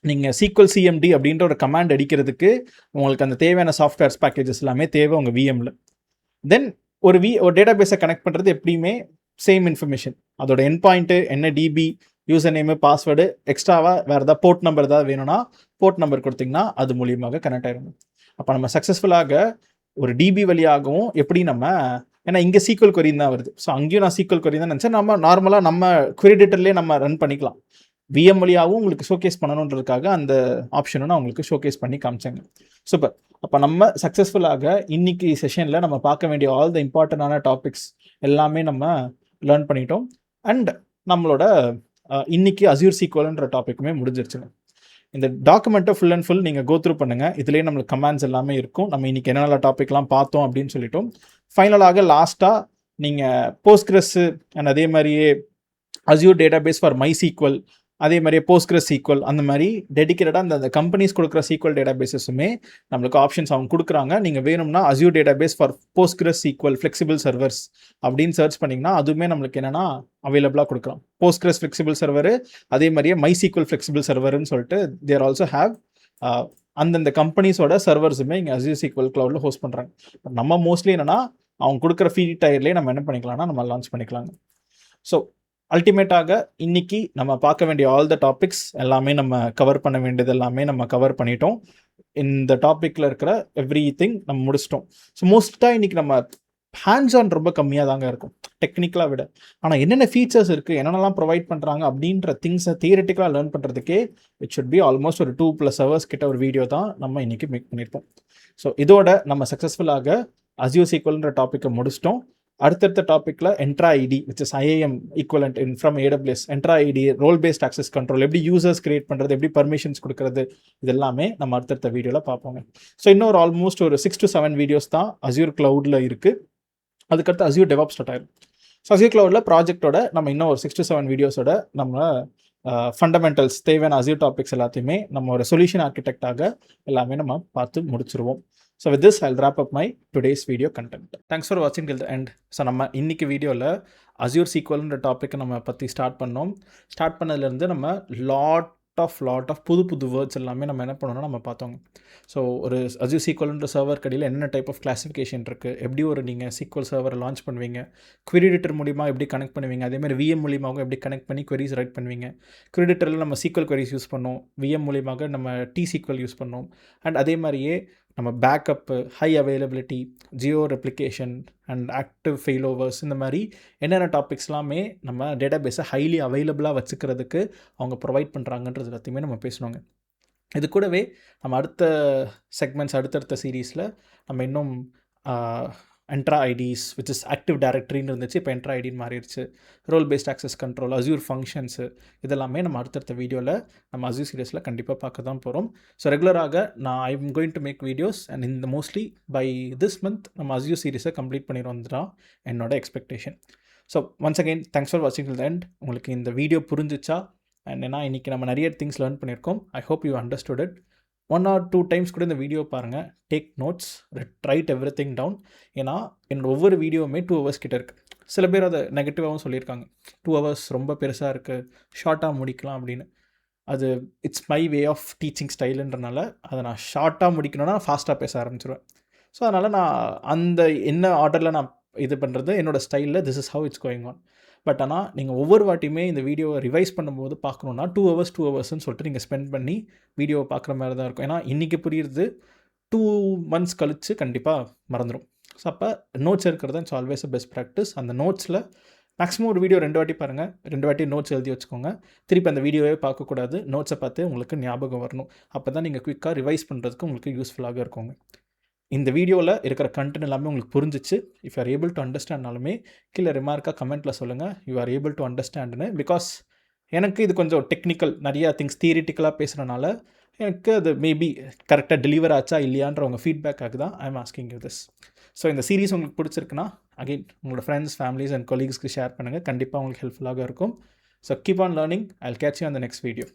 நீங்கள் SQL CMD அப்படின்ற ஒரு கமாண்ட் அடிக்கிறதுக்கு உங்களுக்கு அந்த தேவையான சாஃப்ட்வேர்ஸ் பேக்கேஜஸ் எல்லாமே தேவை உங்கள் VMல. தென் ஒரு டேட்டாபேஸை கனெக்ட் பண்ணுறது எப்படியுமே சேம் இன்ஃபர்மேஷன், அதோட என் பாயிண்ட்டு என்ன, DB, யூசர் நேமு, பாஸ்வேர்டு, எக்ஸ்ட்ராவாக வேறு ஏதாவது போர்ட் நம்பர் ஏதாவது வேணும்னா போர்ட் நம்பர் கொடுத்திங்கன்னா அது மூலியமாக கனெக்ட் ஆகிடும். அப்போ நம்ம சக்ஸஸ்ஃபுல்லாக ஒரு DB வழியாகவும் எப்படி நம்ம, ஏன்னா இங்கே SQL query தான் வருது, ஸோ அங்கேயும் நான் SQL query தான் நினச்சேன். நம்ம நார்மலாக நம்ம query editorலேயே நம்ம ரன் பண்ணிக்கலாம். VM வழியாகவும் உங்களுக்கு ஷோகேஸ் பண்ணணுன்றதுக்காக அந்த ஆப்ஷனும் நான் உங்களுக்கு ஷோகேஸ் பண்ணி காமிச்சேங்க. சூப்பர். அப்போ நம்ம சக்ஸஸ்ஃபுல்லாக இன்னைக்கு செஷனில் நம்ம பார்க்க வேண்டிய ஆல் த இம்பார்ட்டண்டான டாபிக்ஸ் எல்லாமே நம்ம லேர்ன் பண்ணிட்டோம். அண்ட் நம்மளோட இன்னைக்கு அஸ்யூர் SQLன்ற டாப்பிக்குமே முடிஞ்சிருச்சுங்க. இந்த டாக்குமெண்ட்டை ஃபுல் அண்ட் ஃபுல் நீங்கள் கோ த்ரூ பண்ணுங்கள். இதுலேயே நம்மளுக்கு கமாண்ட்ஸ் எல்லாமே இருக்கும். நம்ம இன்றைக்கி என்னென்ன டாப்பிக்லாம் பார்த்தோம் அப்படின்னு சொல்லிட்டோம். ஃபைனலாக லாஸ்ட்டாக நீங்கள் போஸ்ட்கிரஸ் அண்ட் அதே மாதிரியே அஸ்யூர் டேட்டாபேஸ் ஃபார் MySQL, அதே மாதிரியே போஸ்ட்கிரஸ் SQL, அந்த மாதிரி டெடிக்கேட்டடாக அந்த கம்பெனிஸ் கொடுக்குற SQL டேட்டாபேஸஸுமே நம்மளுக்கு ஆப்ஷன்ஸ் அவங்க கொடுக்குறாங்க. நீங்கள் வேணும்னா Azure database for Postgres SQL flexible servers அப்படின்னு சர்ச் பண்ணிங்கன்னா அதுவுமே நம்மளுக்கு என்னென்னா அவைலபிளாக கொடுக்குறோம். போஸ்ட்கிரஸ் ஃப்ளெக்சிபிள் சர்வர், அதே மாதிரியே MySQL ஃப்ளெக்சிபிள் சர்வர்னு சொல்லிட்டு தேர் ஆல்சோ ஹேவ் அந்தந்த கம்பெனிஸோட சர்வர்ஸுமே இங்கே அஸ்யூர் SQL க்ளவுடில் ஹோஸ்ட் பண்ணுறாங்க. நம்ம மோஸ்ட்லி என்னென்னா அவங்க கொடுக்குற ஃப்ரீ டயர்லேயே நம்ம என்ன பண்ணிக்கலாம்னா நம்ம லான்ச் பண்ணிக்கலாங்க. ஸோ அல்டிமேட்டாக இன்னைக்கு நம்ம பார்க்க வேண்டிய ஆல் த டாபிக்ஸ் எல்லாமே நம்ம கவர் பண்ண வேண்டியது எல்லாமே நம்ம கவர் பண்ணிட்டோம். இந்த டாப்பிக்கில் இருக்கிற எவ்ரி திங் நம்ம முடிச்சிட்டோம். ஸோ மோஸ்ட்டாக இன்னைக்கு நம்ம ஹேண்ட்ஸ் ஆன் ரொம்ப கம்மியாக தாங்க இருக்கும் டெக்னிக்கலாக விட. ஆனால் என்னென்ன ஃபீச்சர்ஸ் இருக்குது, என்னென்னலாம் ப்ரொவைட் பண்ணுறாங்க அப்படின்ற திங்ஸை தியரிட்டிக்கலாக லேர்ன் பண்ணுறதுக்கே இட் ஷுட் பி ஆல்மோஸ்ட் ஒரு 2+ hours கிட்ட ஒரு வீடியோ தான் நம்ம இன்னைக்கு மேக் பண்ணியிருப்போம். ஸோ இதோட நம்ம சக்ஸஸ்ஃபுல்லாக அஸ்யூர் SQLன்ற டாப்பிக்கை முடிச்சிட்டோம். அடுத்தடுத்த டாப்பிக்கில் Entra ID which is IAM equivalent in from AWS, Entra ID, role based access control, எப்படி யூசர்ஸ் கிரியேட் பண்ணுறது, எப்படி பர்மிஷன்ஸ் கொடுக்குறது, இது எல்லாமே நம்ம அடுத்தடுத்த வீடியோவில் பார்ப்போங்க. ஸோ இன்னொரு ஆல்மோஸ்ட் ஒரு 6 to 7 வீடியோஸ் தான் அஸ்யூர் க்ளவுடில் இருக்குது. அதுக்கடுத்து அஸ்யூர் DevOps ஸ்டார்ட் ஆயிடும். ஸோ அஸ்யூர் க்ளவுடில் ப்ராஜெக்டோட நம்ம இன்னும் ஒரு 6 to 7 வீடியோஸோட நம்ம ஃபண்டமெண்டல்ஸ் தேவையான அஸ்யூர் டாபிக்ஸ் எல்லாத்தையுமே நம்ம ஒரு சொல்யூஷன் ஆர்கிடெக்டாக எல்லாமே நம்ம பார்த்து முடிச்சிருவோம். So with this, I'll wrap up my today's video content. Thanks for watching till the end. So நம்ம இன்னைக்கு வீடியோவில் அஸ்யூர் SQLன்ற டாப்பிக்கை நம்ம பற்றி ஸ்டார்ட் பண்ணோம். ஸ்டார்ட் பண்ணதுலேருந்து நம்ம லாட் ஆஃப் புது வேர்ட்ஸ் எல்லாமே நம்ம என்ன பண்ணணும்னா நம்ம பார்த்தோங்க. ஸோ ஒரு அஸ்யூர் SQLன்ற சர்வர் கடையில் என்னென்ன டைப் ஆஃப் கிளாசிஃபிகேஷன் இருக்குது, எப்படி ஒரு நீங்கள் SQL சர்வரை லான்ச் பண்ணுவீங்க, query editor மூலிமா எப்படி கனெக்ட் பண்ணுவீங்க, அதேமாதிரி VM மூலியமாக எப்படி கனெக்ட் பண்ணி queries ரைட் பண்ணுவீங்க. query editorல நம்ம SQL queries யூஸ் பண்ணோம், VM மூலியமாக நம்ம TSQL யூஸ் பண்ணோம். அண்ட் அதே மாதிரியே நம்ம backup, high availability, geo replication and active failovers, இந்த மாதிரி என்னென்ன டாபிக்ஸ்லாமே நம்ம டேட்டாபேஸை ஹைலி அவைலபிளாக வச்சுக்கிறதுக்கு அவங்க ப்ரொவைட் பண்ணுறாங்கன்றது எல்லாத்தையுமே நம்ம பேசணுங்க. இது கூடவே நம்ம அடுத்த செக்மெண்ட்ஸ், அடுத்தடுத்த சீரீஸில் நம்ம இன்னும் Entra IDs which is active டைரக்டரின்னு இருந்துச்சு, இப்போ என்ட்ரா ஐடின்னு மாறிடுச்சு, role based access control, Azure functions, இதெல்லாமே நம்ம அடுத்தடுத்த வீடியோவில் நம்ம அஸ்யூர் சீரியஸில் கண்டிப்பாக பார்க்க தான் போகிறோம். ஸோ ரெகுலராக நான் I am going to make videos and இந்த மோஸ்ட்லி பை திஸ் மந்த் நம்ம அஸ்யூர் சீரிஸை கம்ப்ளீட் பண்ணிடுவோம் தான் என்னோட expectation. So once again thanks for வாட்சிங் டில் தி எண்ட். உங்களுக்கு இந்த வீடியோ புரிஞ்சிச்சா அண்ட் ஏன்னா இன்றைக்கி நம்ம நிறைய திங்ஸ் லேர்ன் பண்ணியிருக்கோம். I hope you understood it. 1 or 2 times கூட இந்த வீடியோ பாருங்கள். Take notes, write everything down. ஏன்னா என்னோட ஒவ்வொரு வீடியோவுமே 2 hours கிட்ட இருக்குது. சில பேர் அதை நெகட்டிவாகவும் சொல்லியிருக்காங்க. 2 hours ரொம்ப பெருசாக இருக்குது, ஷார்ட்டாக முடிக்கலாம் அப்படின்னு. அது it's my way of teaching ஸ்டைலுன்றனால அதை நான் ஷார்ட்டாக முடிக்கணும்னா ஃபாஸ்ட்டாக பேச ஆரம்பிச்சிருவேன். ஸோ அதனால் நான் அந்த என்ன ஆர்டரில் நான் இது பண்ணுறது என்னோடய ஸ்டைலில் this is how it's going on. But ஆனால் நீங்கள் ஒவ்வொரு வாட்டியுமே இந்த வீடியோவை ரிவைஸ் பண்ணும்போது பார்க்கணுன்னா 2 hours சொல்லிட்டு நீங்கள் ஸ்பெண்ட் பண்ணி வீடியோவை பார்க்குற மாதிரி தான் இருக்கும். ஏன்னா இன்றைக்கி புரியுறது 2 months கழித்து கண்டிப்பாக மறந்துடும். ஸோ அப்போ நோட்ஸ் இருக்கிறது it's always a best practice. அந்த நோட்ஸில் மேக்ஸிமம் ஒரு வீடியோ 2 வாட்டி பாருங்கள், 2 வாட்டி நோட்ஸ் எழுதி வச்சுக்கோங்க. திருப்பி அந்த வீடியோவே பார்க்கக்கூடாது, நோட்ஸை பார்த்து உங்களுக்கு ஞாபகம் வரணும். அப்போ தான் நீங்கள் குயிக்காக ரிவைஸ் பண்ணுறதுக்கு உங்களுக்கு யூஸ்ஃபுல்லாக இருக்குங்க. இந்த வீடியோவில் இருக்கிற கண்டென்ட் எல்லாமே உங்களுக்கு புரிஞ்சிச்சு. If you are able to அண்டர்ஸ்டாண்ட்னாலுமே கீழே ரிமார்க்காக கமெண்ட்டில் சொல்லுங்கள் யூ ஆர் ஏபிள் டு அண்டர்ஸ்டாண்டுன்னு. பிகாஸ் எனக்கு இது கொஞ்சம் டெக்னிக்கல், நிறையா திங்ஸ் தியரிட்டிக்கலாக பேசுகிறனால எனக்கு அது மேபி கரெக்டாக டெலிவர் ஆச்சா இல்லையான்ற உங்கள் ஃபீட்பேக்காக தான் I am asking you this. So இந்த சீரிஸ் உங்களுக்கு பிடிச்சிருக்குன்னா அகெயின் உங்களோட ஃப்ரெண்ட்ஸ், ஃபேமிலிஸ் அண்ட் கொலீக்ஸ்க்கு ஷேர் பண்ணுங்கள். கண்டிப்பாக உங்களுக்கு ஹெல்ப்ஃபுல்லாக இருக்கும். So keep on learning. I will catch you on the next video.